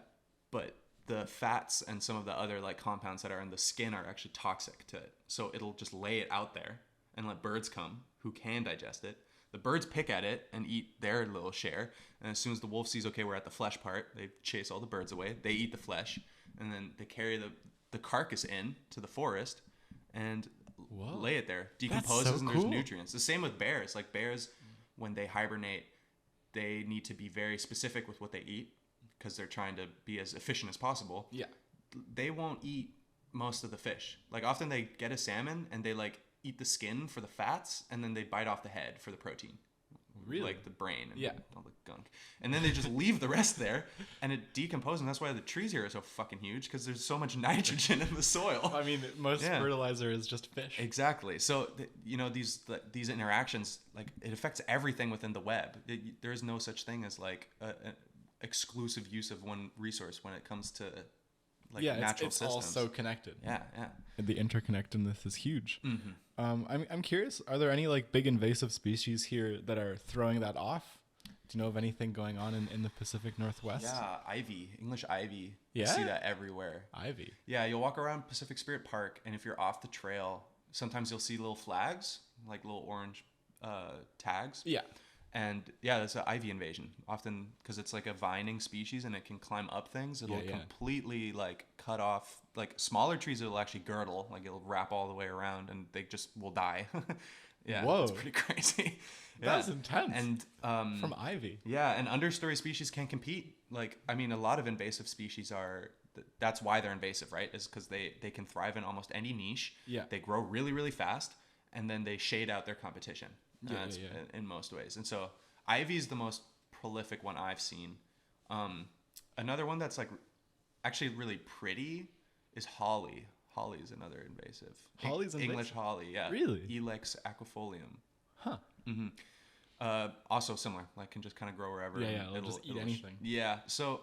But the fats and some of the other like compounds that are in the skin are actually toxic to it. So it'll just lay it out there and let birds come who can digest it. The birds pick at it and eat their little share. And as soon as the wolf sees, okay, we're at the flesh part, they chase all the birds away. They eat the flesh, and then they carry the carcass in to the forest and lay it there. Decomposes, and there's nutrients. The same with bears. Like bears, when they hibernate, they need to be very specific with what they eat because they're trying to be as efficient as possible. Yeah. They won't eat most of the fish. Like often they get a salmon and they like eat the skin for the fats, and then they bite off the head for the protein. Really? Like the brain and all the gunk. And then they just leave the rest there, and it decomposes. And that's why the trees here are so fucking huge, because there's so much nitrogen in the soil. I mean, most fertilizer is just fish. Exactly. So, you know, these interactions, like, it affects everything within the web. There is no such thing as, like, an exclusive use of one resource when it comes to like natural systems. All so connected. Yeah. And the interconnectedness is huge. Mm-hmm. I'm curious, are there any like big invasive species here that are throwing that off? Do you know of anything going on in the Pacific Northwest? Yeah, ivy, English ivy. Yeah? You see that everywhere. Ivy. Yeah, you'll walk around Pacific Spirit Park, and if you're off the trail, sometimes you'll see little flags, like little orange tags. Yeah. And yeah, that's an ivy invasion. Often because it's like a vining species and it can climb up things. It'll completely like cut off, like smaller trees. It'll actually girdle, like it'll wrap all the way around, and they just will die. Yeah, whoa, it's pretty crazy. That's intense. And from ivy. Yeah, and understory species can compete. Like, I mean, a lot of invasive species are. That's why they're invasive, right? Is because they can thrive in almost any niche. Yeah. They grow really, really fast, and then they shade out their competition. In most ways. And so ivy is the most prolific one I've seen. Another one that's like actually really pretty is holly. Holly is another invasive. Holly's invasive? English holly, yeah. Really? Ilex aquifolium. Huh. Also similar, like can just kind of grow wherever. Yeah, it'll just eat anything. Yeah. So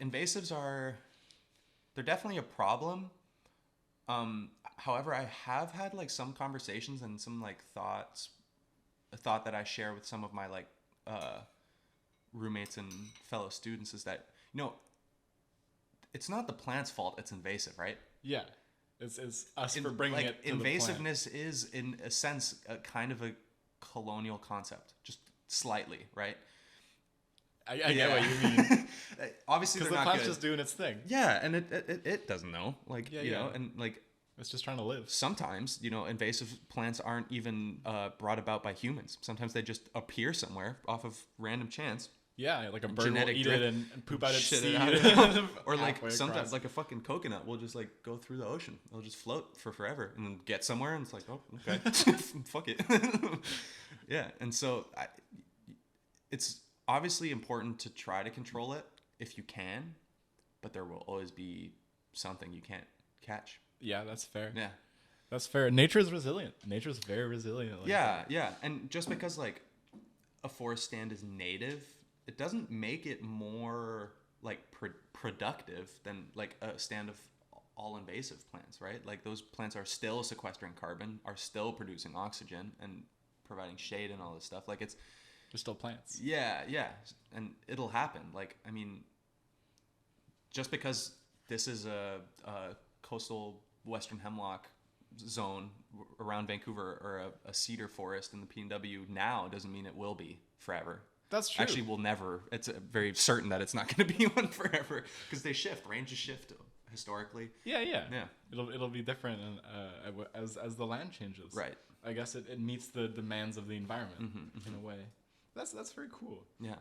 invasives they're definitely a problem. However, I have had like some conversations and some like a thought that I share with some of my like roommates and fellow students is that, it's not the plant's fault it's invasive, right? Yeah. It's us for bringing like, it to invasiveness is in a sense a kind of a colonial concept, just slightly, right? I get what you mean. Obviously, because they're the not plant's good. just doing its thing. Yeah, and it doesn't know, like and like it's just trying to live. sometimes invasive plants aren't even brought about by humans. Sometimes they just appear somewhere off of random chance. Yeah, like a bird will Genetic eat drift, it and poop out its shit seed. it out. Or like halfway sometimes across. like a fucking coconut will just like go through the ocean. It'll just float for forever and then get somewhere and it's like, oh, okay, fuck it. Yeah, and so it's obviously important to try to control it if you can, but there will always be something you can't catch. Yeah, that's fair. Yeah. That's fair. Nature's resilient. Nature's very resilient. Like Yeah. And just because like a forest stand is native, it doesn't make it more like productive than like a stand of all invasive plants, right? Like those plants are still sequestering carbon, are still producing oxygen and providing shade and all this stuff. Like it's they're still plants. Yeah, and it'll happen. Like, I mean, just because this is a coastal western hemlock zone around Vancouver or a cedar forest in the PNW now doesn't mean it will be forever. That's true. Actually, we'll never. It's very certain that it's not going to be one forever because they shift. Ranges shift historically. Yeah. Yeah. It'll be different as the land changes. Right. I guess it meets the demands of the environment in a way. That's very cool. Yeah.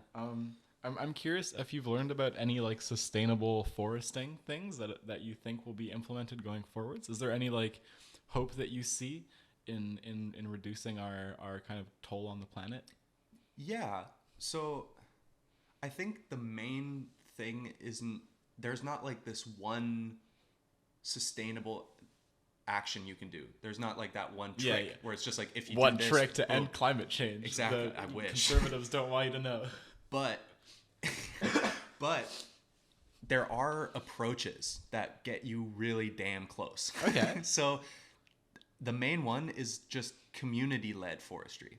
I'm curious if you've learned about any like sustainable foresting things that you think will be implemented going forwards. Is there any like hope that you see in reducing our kind of toll on the planet? Yeah. So I think the main thing isn't there's not like this one sustainable action you can do. There's not like that one trick where it's just like if you one do this, trick to end climate change. Exactly. I wish. Conservatives don't want you to know. But there are approaches that get you really damn close. Okay. So the main one is just community-led forestry.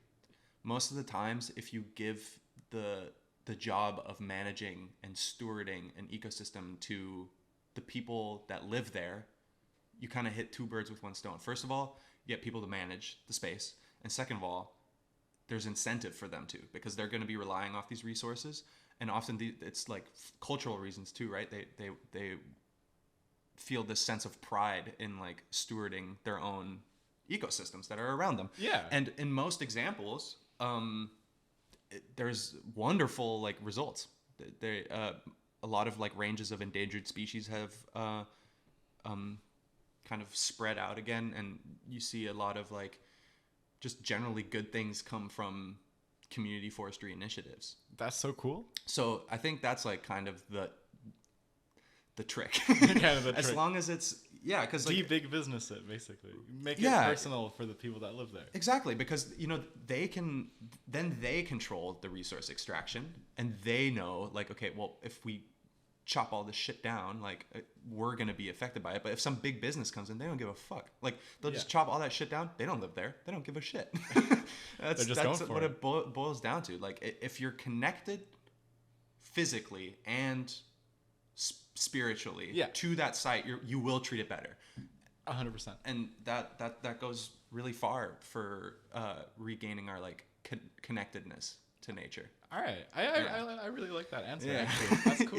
Most of the times, if you give the job of managing and stewarding an ecosystem to the people that live there, you kind of hit two birds with one stone. First of all, you get people to manage the space. And second of all, there's incentive for them to, because they're going to be relying off these resources. And often it's like cultural reasons too, right? They feel this sense of pride in like stewarding their own ecosystems that are around them. Yeah. And in most examples, there's wonderful like results. A lot of like ranges of endangered species have kind of spread out again, and you see a lot of like just generally good things come from community forestry initiatives. That's so cool. So I think that's like kind of the trick. Kind of the as trick. long as it's because like, big business it basically. Make it personal for the people that live there. Exactly, because they control the resource extraction, and they know like, okay, well, if we chop all this shit down, like we're gonna be affected by it. But if some big business comes in, they don't give a fuck. Like they'll just chop all that shit down. They don't live there. They don't give a shit. that's what it boils down to. Like if you're connected physically and spiritually to that site, you will treat it better. 100%. And that goes really far for regaining our like connectedness to nature. All right. I really like that answer, actually. That's cool.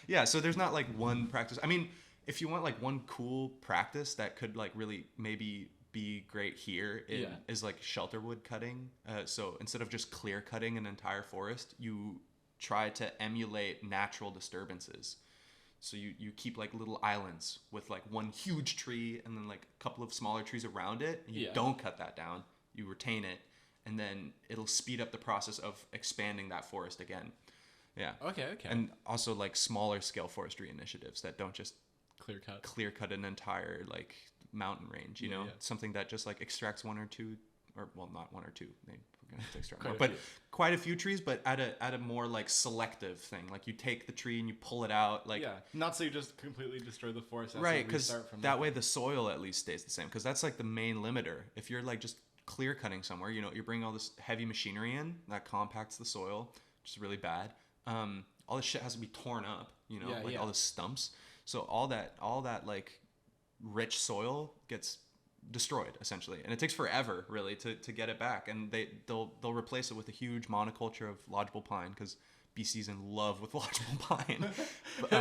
Yeah. So there's not like one practice. I mean, if you want like one cool practice that could like really maybe be great here is like shelter wood cutting. So instead of just clear cutting an entire forest, you try to emulate natural disturbances. So you keep like little islands with like one huge tree and then like a couple of smaller trees around it. And you don't cut that down. You retain it. And then it'll speed up the process of expanding that forest again. Yeah. Okay. And also like smaller scale forestry initiatives that don't just Clear cut an entire like mountain range, you know, something that just like extracts one or two, or well, not one or two. We're gonna have to extract more, but quite a few trees, but at a more like selective thing. Like you take the tree and you pull it out, like not so you just completely destroy the forest. Right, because that way the soil at least stays the same. Because that's like the main limiter. If you're like just clear cutting somewhere, you know, you're bringing all this heavy machinery in that compacts the soil, which is really bad. All this shit has to be torn up, you know, all the stumps. So all that like rich soil gets destroyed essentially, and it takes forever really to get it back. And they'll replace it with a huge monoculture of lodgeable pine because BC's in love with lodgeable pine.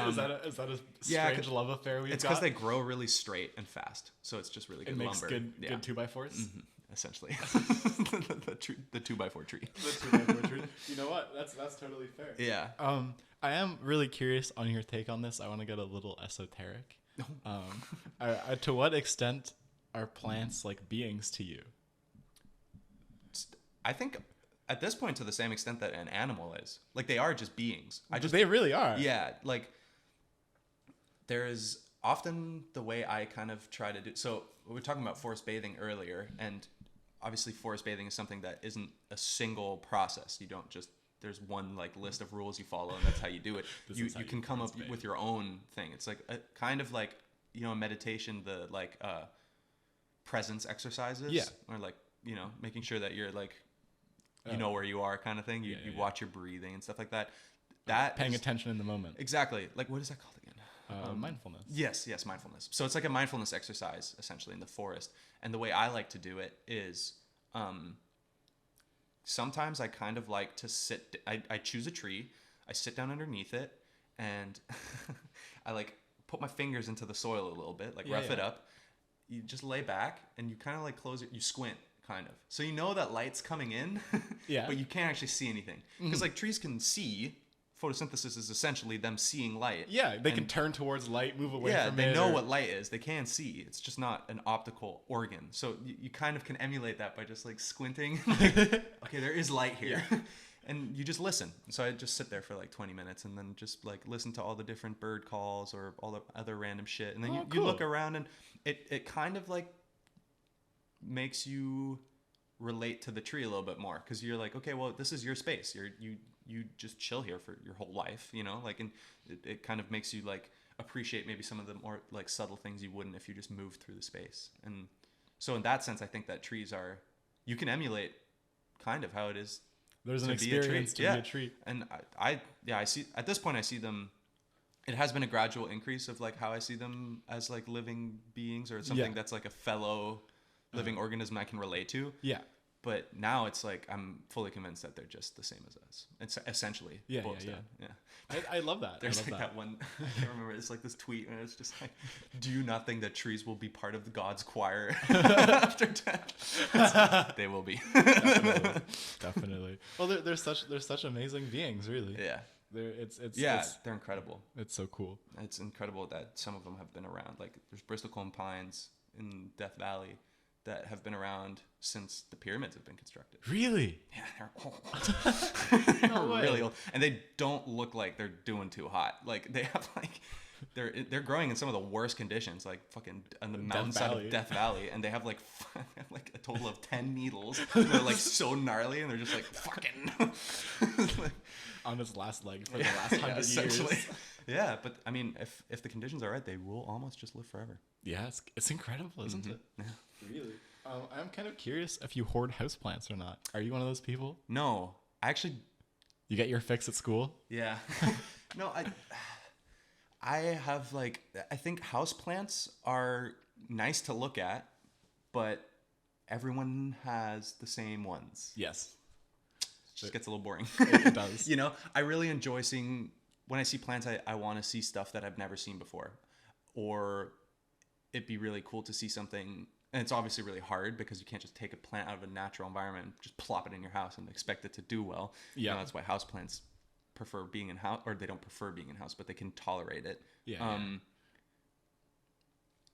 Is that a strange love affair we've got? It's because they grow really straight and fast, so it's just really good lumber. It makes good 2x4s. Essentially, the 2x4 tree. The 2x4 tree. You know what? That's totally fair. Yeah. I am really curious on your take on this. I want to get a little esoteric. To what extent are plants like beings to you? I think at this point to the same extent that an animal is. Like they are just beings. They really are. Yeah, like there is often the way I kind of try to do. So we were talking about forest bathing earlier, and obviously forest bathing is something that isn't a single process. You don't just there's one like list of rules you follow and that's how you do it. You can come up with your own thing. It's like a kind of like, you know, in meditation, the like presence exercises, or like, you know, making sure that you're like you know where you are kind of thing. You watch your breathing and stuff like that. That paying attention in the moment. Exactly. Like what is that called again? Mindfulness. Yes, mindfulness. So it's like a mindfulness exercise essentially in the forest. And the way I like to do it is sometimes I kind of like to I choose a tree, I sit down underneath it, and I like put my fingers into the soil a little bit, like rough it up. You just lay back and you kind of like close it, you squint kind of. So you know that light's coming in, but you can't actually see anything. Because like trees can see. Photosynthesis is essentially them seeing light. Yeah, they can turn towards light, move away from it. Yeah, they know what light is. They can see. It's just not an optical organ. So you kind of can emulate that by just like squinting. Like, okay, there is light here. And you just listen. So I just sit there for like 20 minutes and then just like listen to all the different bird calls or all the other random shit. And then you look around and it kind of like makes you relate to the tree a little bit more. Because you're like, okay, well, this is your space. You just chill here for your whole life, you know, like, and it kind of makes you like appreciate maybe some of the more like subtle things you wouldn't if you just moved through the space. And so in that sense, I think that trees you can emulate kind of how it is. There's an experience to be a tree. And I see at this point, I see them. It has been a gradual increase of like how I see them as like living beings or something that's like a fellow living organism I can relate to. Yeah. But now it's like I'm fully convinced that they're just the same as us. It's essentially boils down. Yeah. I love that. There's like that one. I can't remember. It's like this tweet, and it's just like, "Do you not think that trees will be part of the God's choir after death?" They will be. Definitely. Well, they're such amazing beings, really. Yeah. They're incredible. It's so cool. It's incredible that some of them have been around. Like there's bristlecone pines in Death Valley that have been around since the pyramids have been constructed. Really? Yeah, they're old. They're really old, and they don't look like they're doing too hot. Like they have like they're growing in some of the worst conditions, like fucking on the mountainside of Death Valley, and they have like a total of 10 needles. They're like so gnarly, and they're just like fucking like, on its last leg for the last 100 years. Yeah, but I mean, if the conditions are right, they will almost just live forever. Yeah, it's incredible, isn't it? Yeah. Really? I'm kind of curious if you hoard houseplants or not. Are you one of those people? No, I actually. You get your fix at school? Yeah. No, I have like, I think houseplants are nice to look at, but everyone has the same ones. Yes. It just gets a little boring. It does. You know, I really enjoy seeing, when I see plants, I want to see stuff that I've never seen before. Or it'd be really cool to see something, and it's obviously really hard because you can't just take a plant out of a natural environment and just plop it in your house and expect it to do well. Yeah. You know, that's why houseplants prefer being in house, or they don't prefer being in house, but they can tolerate it. Yeah.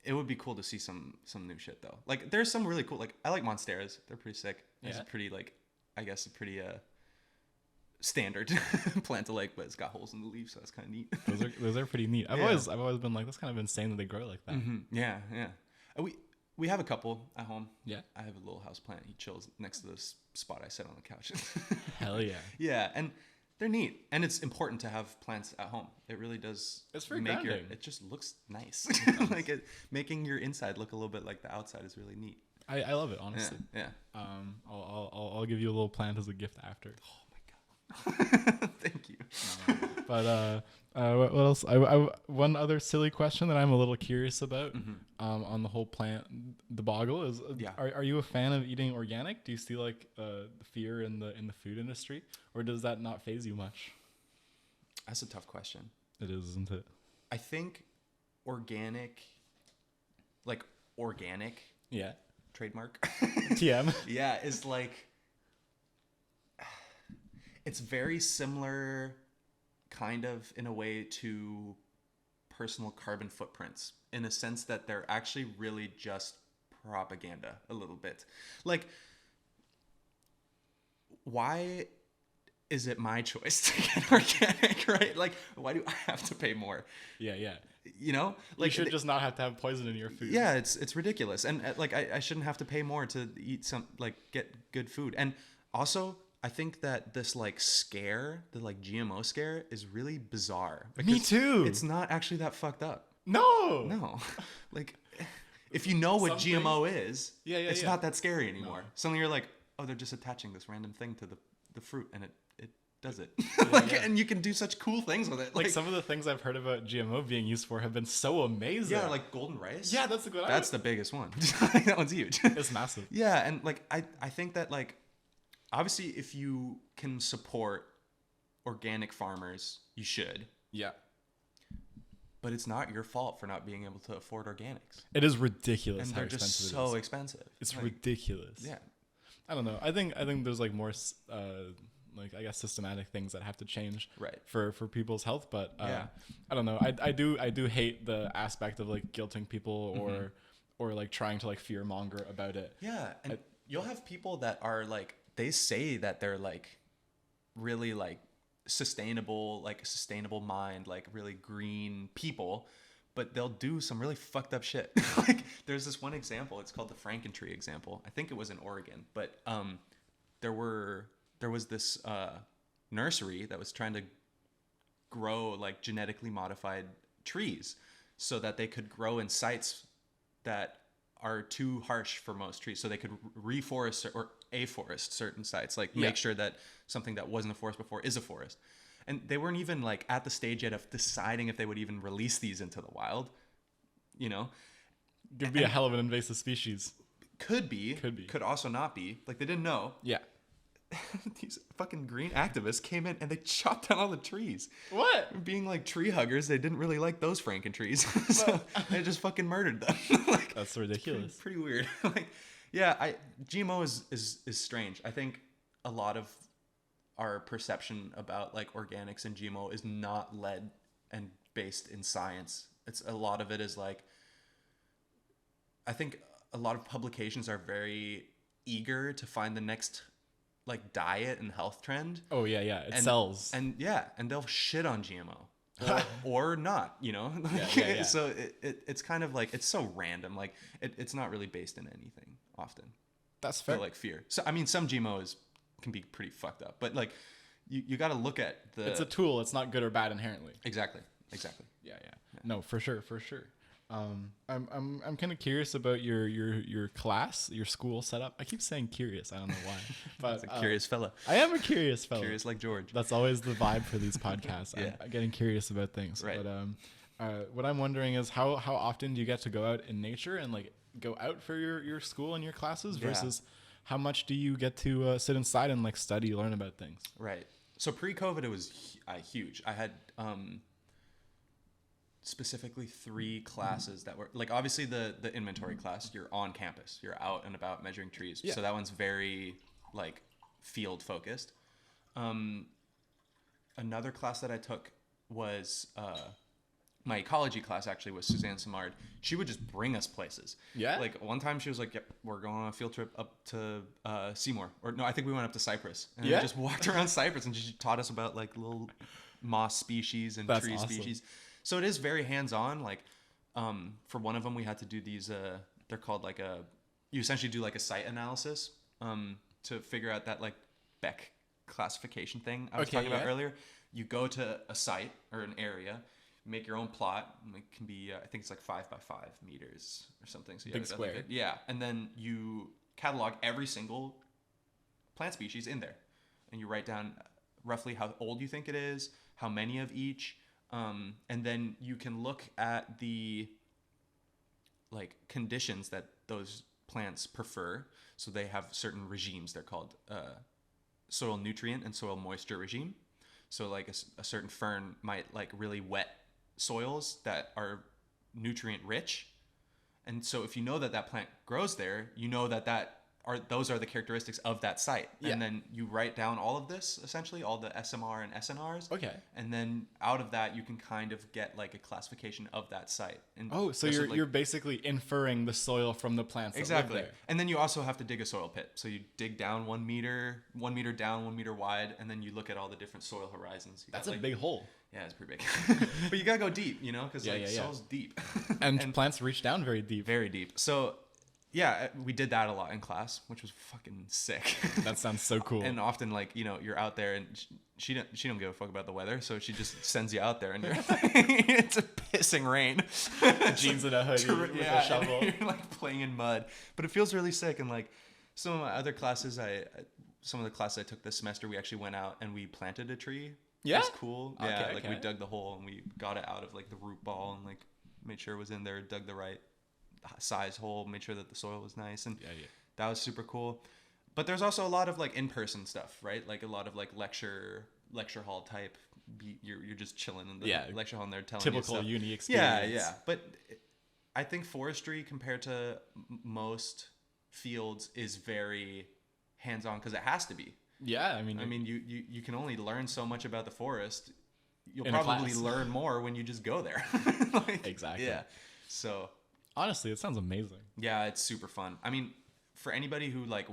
It would be cool to see some new shit though. Like there's some really cool, like I like monsteras. They're pretty sick. It's pretty like, I guess a pretty standard plant a lake, but it's got holes in the leaves, so that's kind of neat. Those are pretty neat. I've always been like, that's kind of insane that they grow like that. Yeah. We have a couple at home. Yeah. I have a little house plant. He chills next to this spot I sit on the couch. Hell yeah. Yeah, and they're neat, and it's important to have plants at home. It really does. It's very make grounding. it just looks nice. Like making your inside look a little bit like the outside is really neat. I love it, honestly. Yeah. I'll give you a little plant as a gift after. Oh my god. Thank you. But what else? One other silly question that I'm a little curious about on the whole plant debacle is: are you a fan of eating organic? Do you see like the fear in the food industry, or does that not faze you much? That's a tough question. It is, isn't it? I think organic. Yeah. Trademark. TM. Yeah, is like. It's very similar, kind of, in a way, to personal carbon footprints, in a sense that they're actually really just propaganda a little bit. Like, why is it my choice to get organic, right? Like, why do I have to pay more? Yeah. You know, like, you should just not have to have poison in your food. Yeah, it's ridiculous, and like I shouldn't have to pay more to eat get good food. And also, I think that this like scare, the like GMO scare, is really bizarre. Me too. It's not actually that fucked up. No. Like, if you know what GMO is, it's not that scary anymore. No. Suddenly you're like, oh, they're just attaching this random thing to the fruit, and it does it. And you can do such cool things with it. Like some of the things I've heard about GMO being used for have been so amazing. Yeah, like golden rice. Yeah, that's the good. That's the biggest one. That one's huge. It's massive. Yeah, and like I think that like obviously if you can support organic farmers, you should. Yeah. But it's not your fault for not being able to afford organics. It is ridiculous. And they're just so expensive. It's like, ridiculous. Yeah. I don't know. I think there's like more like I guess systematic things that have to change for people's health, but I don't know. I do hate the aspect of like guilting people or like trying to like fear monger about it. Yeah, and you'll have people that are like, they say that they're like really like sustainable mind, like really green people, but they'll do some really fucked up shit. Like there's this one example, it's called the Frankentree example. I think it was in Oregon, but there was this nursery that was trying to grow like genetically modified trees so that they could grow in sites that are too harsh for most trees, so they could reforest or afforest certain sites, like make sure that something that wasn't a forest before is a forest. And they weren't even like at the stage yet of deciding if they would even release these into the wild, you know. Could be a hell of an invasive species. Could be. Could also not be. Like they didn't know. Yeah. These fucking green activists came in and they chopped down all the trees. What? Being like tree huggers, they didn't really like those Franken-trees. So they just fucking murdered them. Like, that's ridiculous. Pretty weird. Like, yeah, GMO is strange. I think a lot of our perception about like organics and GMO is not led and based in science. A lot of it is like, I think a lot of publications are very eager to find the next like diet and health trend. Oh yeah, it sells. And they'll shit on GMO or not, you know. Yeah. So it's kind of like, it's so random. Like it's not really based in anything often. That's fair. Like fear. So I mean, some GMOs can be pretty fucked up, but like you got to look at the. It's a tool. It's not good or bad inherently. Exactly. Yeah. No, for sure. I'm kind of curious about your class, your school setup. I keep saying curious. I don't know why, but it's a curious fella. I am a curious fella. Curious like George. That's always the vibe for these podcasts. I'm getting curious about things. Right. But what I'm wondering is how often do you get to go out in nature and like go out for your school and your classes versus how much do you get to sit inside and like study, learn about things? Right. So pre-COVID, it was huge. I had specifically 3 classes that were like, obviously the inventory class, you're on campus, you're out and about measuring trees. Yeah. So that one's very like field focused. Another class that I took was my ecology class actually was Suzanne Simard. She would just bring us places. Yeah? Like one time she was like, yep, we're going on a field trip up to Seymour. Or no, I think we went up to Cyprus. And we just walked around Cyprus and she taught us about like little moss species and That's tree awesome. species. So it is very hands-on. Like for one of them, we had to do these, they're called like you essentially do like a site analysis to figure out that like Beck classification thing I was talking about earlier. You go to a site or an area, make your own plot. It can be, I think it's like 5 by 5 meters or something. So Big square. Yeah. And then you catalog every single plant species in there. And you write down roughly how old you think it is, how many of each. And then you can look at the like conditions that those plants prefer. So they have certain regimes. They're called soil nutrient and soil moisture regime. So like a certain fern might like really wet soils that are nutrient rich. And so if you know that that plant grows there, you know that those are the characteristics of that site. Yeah. And then you write down all of this, essentially, all the SMR and SNRs. Okay. And then out of that, you can kind of get like a classification of that site. And So you're basically inferring the soil from the plants exactly. that live there. And then you also have to dig a soil pit. So you dig down 1 meter down, 1 meter wide, and then you look at all the different soil horizons. That's a big hole. Yeah, it's pretty big. But you gotta go deep, you know, because soil's deep. And plants reach down very deep. Very deep. So yeah, we did that a lot in class, which was fucking sick. That sounds so cool. And often, like, you know, you're out there and she don't give a fuck about the weather, so she just sends you out there and you're it's a pissing rain. Jeans and a hoodie with a shovel. And you're like playing in mud, but it feels really sick. And like some of my other classes, some of the classes I took this semester, we actually went out and we planted a tree. Yeah, it was cool. Yeah, okay, like we dug the hole and we got it out of like the root ball and like made sure it was in there, dug the right size hole, made sure that the soil was nice, and that was super cool. But there's also a lot of like in-person stuff, right? Like a lot of like lecture hall type. You're just chilling in the lecture hall and they're telling typical you stuff. uni experience. Yeah. But I think forestry compared to most fields is very hands-on because it has to be. Yeah, I mean, you can only learn so much about the forest. You'll in probably learn more when you just go there. Like, exactly. Yeah. So honestly, it sounds amazing. yeah, it's super fun. I mean, for anybody who like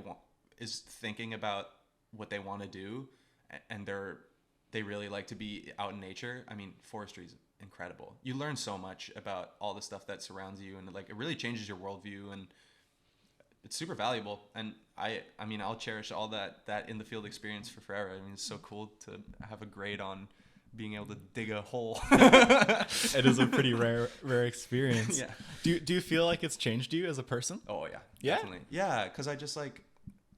is thinking about what they want to do and they really like to be out in nature, I mean, forestry is incredible. You learn so much about all the stuff that surrounds you, and like it really changes your worldview, and it's super valuable. And I mean, I'll cherish all that in the field experience for forever. I mean, it's so cool to have a grade on being able to dig a hole. It is a pretty rare experience. Yeah. Do you feel like it's changed you as a person? Oh yeah. Yeah? Definitely. Yeah, because I just like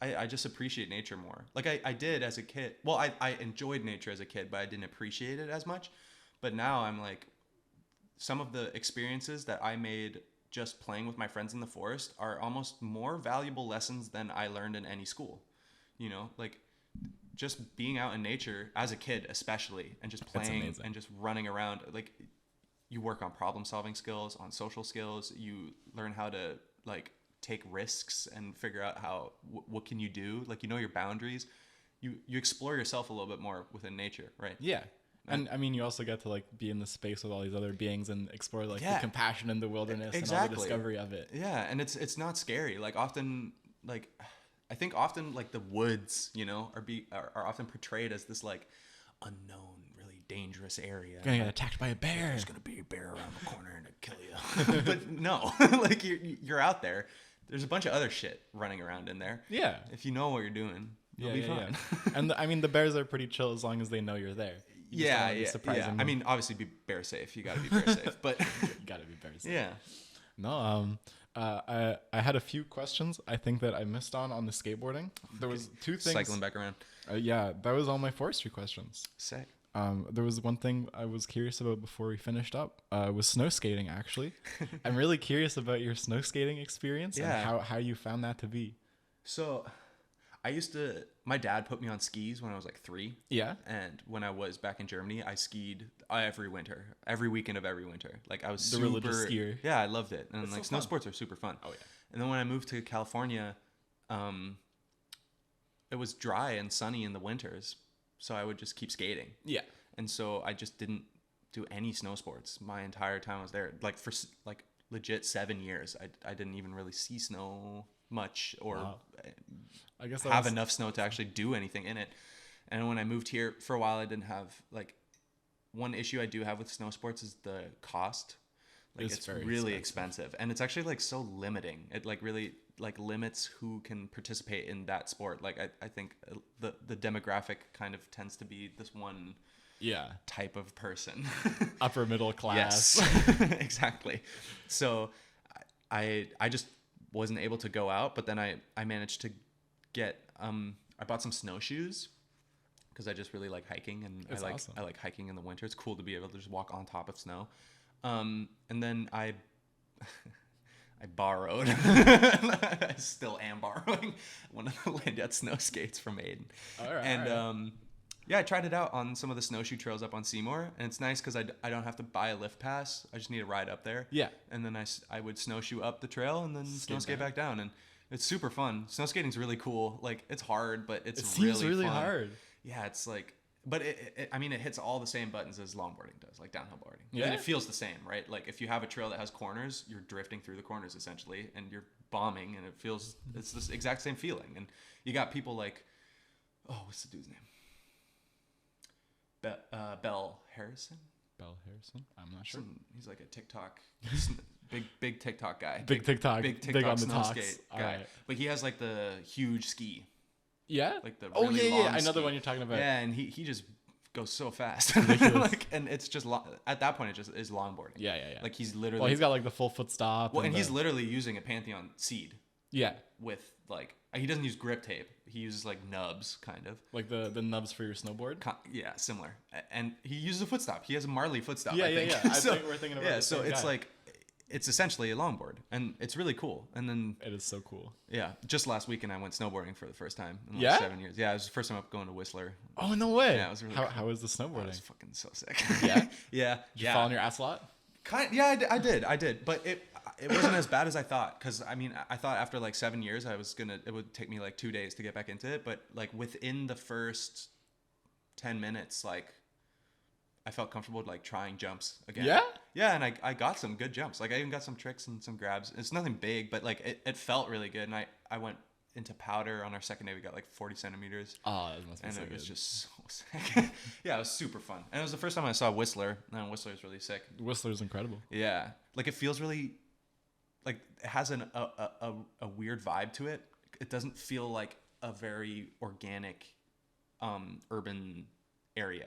I just appreciate nature more. Like I did as a kid. Well, I enjoyed nature as a kid, but I didn't appreciate it as much. But now I'm like, some of the experiences that I made just playing with my friends in the forest are almost more valuable lessons than I learned in any school. You know, like just being out in nature as a kid, especially, and just playing and just running around. Like you work on problem solving skills, on social skills. You learn how to like take risks and figure out how, what can you do? Like, you know, your boundaries, you explore yourself a little bit more within nature. Right. Yeah. And I mean, you also get to like be in the space with all these other beings and explore like the compassion in the wilderness and all the discovery of it. Yeah. And it's not scary. Like often, like, I think often like the woods, you know, are often portrayed as this like unknown, really dangerous area. You're gonna get attacked by a bear. There's gonna be a bear around the corner and it'll kill you. But no, like you're out there. There's a bunch of other shit running around in there. Yeah. If you know what you're doing, you'll be fine. Yeah. And I mean, the bears are pretty chill as long as they know you're there. Yeah. I mean, obviously be bear safe. You gotta be bear safe, but you gotta be bear safe. Yeah. No, I had a few questions I think that I missed on the skateboarding. There was two things. Cycling back around. Yeah, that was all my forestry questions. Sick. There was one thing I was curious about before we finished up. Was snow skating, actually. I'm really curious about your snow skating experience and how you found that to be. So my dad put me on skis when I was like 3. Yeah. And when I was back in Germany, I skied every winter, every weekend of every winter. Like I was the religious skier. Yeah, I loved it. And That's like so snow fun. sports are super fun. Oh yeah. And then when I moved to California, it was dry and sunny in the winters. So I would just keep skating. Yeah. And so I just didn't do any snow sports my entire time I was there. Like for like legit 7 years, I didn't even really see snow much or I guess have enough snow to actually do anything in it. And when I moved here for a while, I didn't have like, one issue I do have with snow sports is the cost. Like it's really expensive, and it's actually like so limiting. It like really like limits who can participate in that sport. Like I think the demographic kind of tends to be this one type of person. Upper middle class. Yes. Exactly. So I just wasn't able to go out, but then I managed to get I bought some snowshoes because I just really like hiking, and I like hiking in the winter. It's cool to be able to just walk on top of snow. And then I borrowed, I still am borrowing one of the Landet snow skates from Aiden. All right. And yeah, I tried it out on some of the snowshoe trails up on Seymour, and it's nice because I don't have to buy a lift pass. I just need to ride up there. Yeah. And then I would snowshoe up the trail and then snow skate back down, and it's super fun. Snow skating's really cool. Like it's hard, but it seems really fun. Hard. Yeah, it's like. But I mean, it hits all the same buttons as longboarding does, like downhill boarding. Yeah. And it feels the same, right? Like if you have a trail that has corners, you're drifting through the corners essentially, and you're bombing, and it's this exact same feeling. And you got people like, what's the dude's name? Bell Harrison? Bell Harrison? I'm not sure. He's like a TikTok, big TikTok guy. Big TikTok on the snow skate guy. Right. But he has like the huge ski. Yeah. Like the really long I know the one you're talking about. Yeah, and he just goes so fast. Like, and it's just at that point it just is longboarding. Yeah. Like he's literally. Well, he's got like the full foot stop. Well, and he's literally using a Pantheon seed. Yeah. With like he doesn't use grip tape. He uses like nubs, kind of. Like the nubs for your snowboard. Yeah, similar. And he uses a foot stop. He has a Marley foot stop. Yeah. I think we're thinking about. Yeah, so it's like. It's essentially a longboard, and it's really cool. And then it is so cool. Yeah, just last weekend I went snowboarding for the first time in like 7 years. Yeah, it was the first time up going to Whistler. Oh no way! Yeah, it was really. How was the snowboarding? It was fucking so sick. Yeah, yeah. Did you fall on your ass a lot? Yeah, I did, but it wasn't as bad as I thought. Because I mean, I thought after like 7 years, it would take me like 2 days to get back into it. But like within the first 10 minutes, like. I felt comfortable like trying jumps again. Yeah? Yeah, and I got some good jumps. Like I even got some tricks and some grabs. It's nothing big, but like it felt really good. And I went into powder on our second day. We got like 40 centimeters. Oh, that must be so good. And it was just so sick. Yeah, it was super fun. And it was the first time I saw Whistler. And Whistler is really sick. Whistler's incredible. Yeah. Like it feels really, like it has a weird vibe to it. It doesn't feel like a very organic urban area.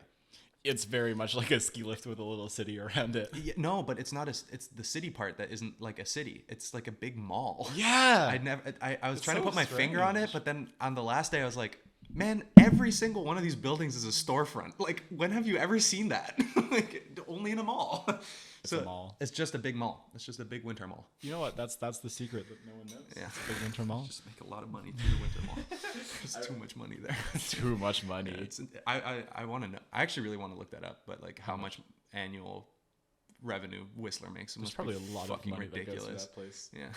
It's very much like a ski lift with a little city around it. Yeah, no, but it's not it's the city part that isn't like a city. It's like a big mall. Yeah. I was trying to put my finger on it, but then on the last day I was like, man, every single one of these buildings is a storefront. Like, when have you ever seen that? Like, only in a mall. It's a mall. It's just a big mall. It's just a big winter mall. You know what? That's the secret that no one knows. Yeah. It's a big winter mall. Just make a lot of money through the winter mall. There's too much money there. Too much money. Yeah, I want to know. I actually really want to look that up. But like, how much annual revenue Whistler makes? There's probably a lot of money ridiculous. That goes to that place. Yeah.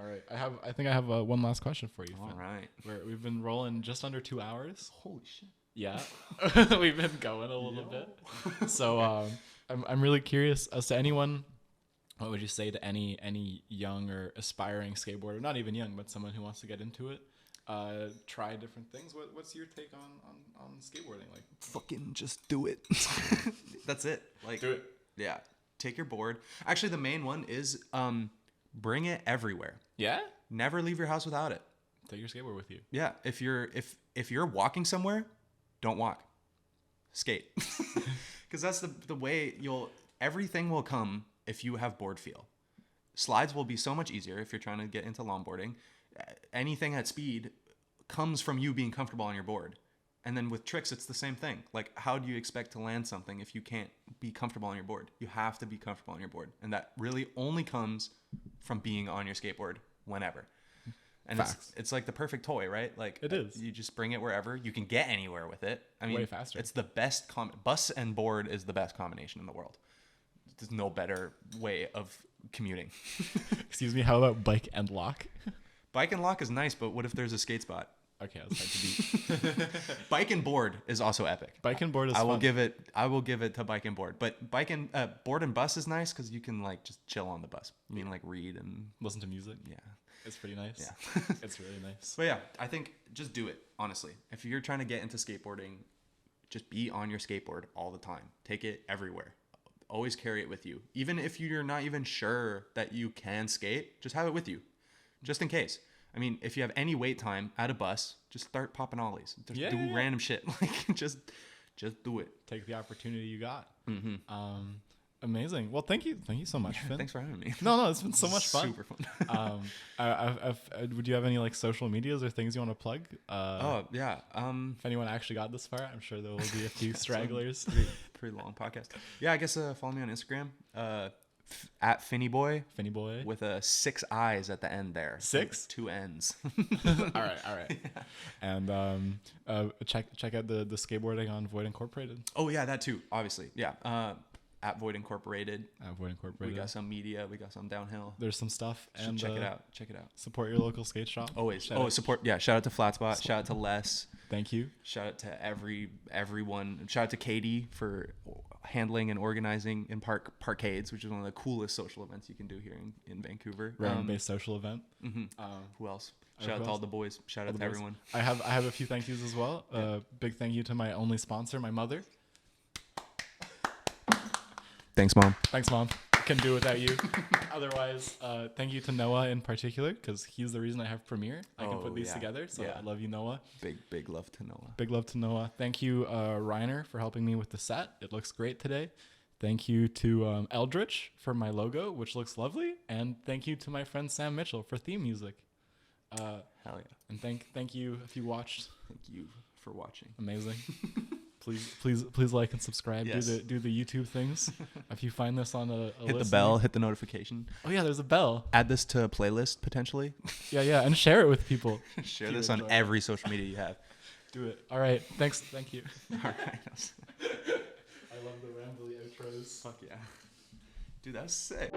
All right. I think I have one last question for you. All right. We've been rolling just under 2 hours. Holy shit. Yeah. We've been going a little bit. So I'm really curious as to anyone. What would you say to any young or aspiring skateboarder? Not even young, but someone who wants to get into it. Try different things. What's your take on skateboarding? Like, fucking just do it. That's it. Like, do it. Yeah. Take your board. Actually, the main one is bring it everywhere. Yeah. Never leave your house without it. Take your skateboard with you. Yeah. If you're walking somewhere, don't walk. Skate. Because that's the way everything will come if you have board feel. Slides will be so much easier if you're trying to get into longboarding. Anything at speed comes from you being comfortable on your board. And then with tricks, it's the same thing. Like, how do you expect to land something if you can't be comfortable on your board? You have to be comfortable on your board. And that really only comes from being on your skateboard whenever. And it's like the perfect toy, right? Like, it is. You just bring it wherever. You can get anywhere with it. I mean, way faster. It's the best bus and board is the best combination in the world. There's no better way of commuting. Excuse me, how about bike and lock? Bike and lock is nice, but what if there's a skate spot? Okay, that's hard to beat. Bike and board is also epic. Bike and board is I will fun. give it to bike and board. But board and bus is nice because you can like just chill on the bus. You mean like read and Listen to music. yeah. It's pretty nice. Yeah. It's really nice. But yeah, I think just do it, honestly. If you're trying to get into skateboarding, just be on your skateboard all the time. Take it everywhere. Always carry it with you. Even if you're not even sure that you can skate, just have it with you. Just in case. I mean, if you have any wait time at a bus, just start popping ollies. Just do random shit. Like just do it. Take the opportunity you got. Mm-hmm. Amazing. Well, thank you so much, Finn. Thanks for having me. No, it's been so much fun. Super fun. Would you have any like social medias or things you want to plug? Oh yeah. If anyone actually got this far, I'm sure there will be a few stragglers. Pretty long podcast. Yeah, I guess follow me on Instagram. At Finnyboy. Finnyboy. With 6 eyes at the end there. 6? 2 N's. All right. Yeah. And check out the skateboarding on Void Incorporated. Oh yeah, that too. Obviously, yeah. At Void Incorporated. We got some media. We got some downhill. There's some stuff. And check it out. Support your local skate shop. Always. Support. Yeah. Shout out to Flatspot. Shout out to Les. Thank you. Shout out to everyone. Shout out to Katie for handling and organizing in Parkades, which is one of the coolest social events you can do here in Vancouver. Random-based social event. Mm-hmm. Who else? Shout out to all the boys. Shout out to everyone. I have a few thank yous as well. Big thank you to my only sponsor, my mother. Thanks, Mom. Thanks, Mom. Couldn't do it without you. Otherwise, thank you to Noah in particular, because he's the reason I have Premiere. I can put these together. So I love you, Noah. Big love to Noah. Big love to Noah. Thank you, Reiner, for helping me with the set. It looks great today. Thank you to Eldrich for my logo, which looks lovely. And thank you to my friend Sam Mitchell for theme music. Hell yeah. And thank you if you watched. Thank you for watching. Amazing. Please like and subscribe. Yes. Do the YouTube things. If you find this on a hit the bell, hit the notification. Oh yeah, there's a bell. Add this to a playlist potentially. Yeah, and share it with people. Share this on every social media you have. Do it. All right. Thank you. All right. I love the rambly outros. Fuck yeah. Dude, that's sick.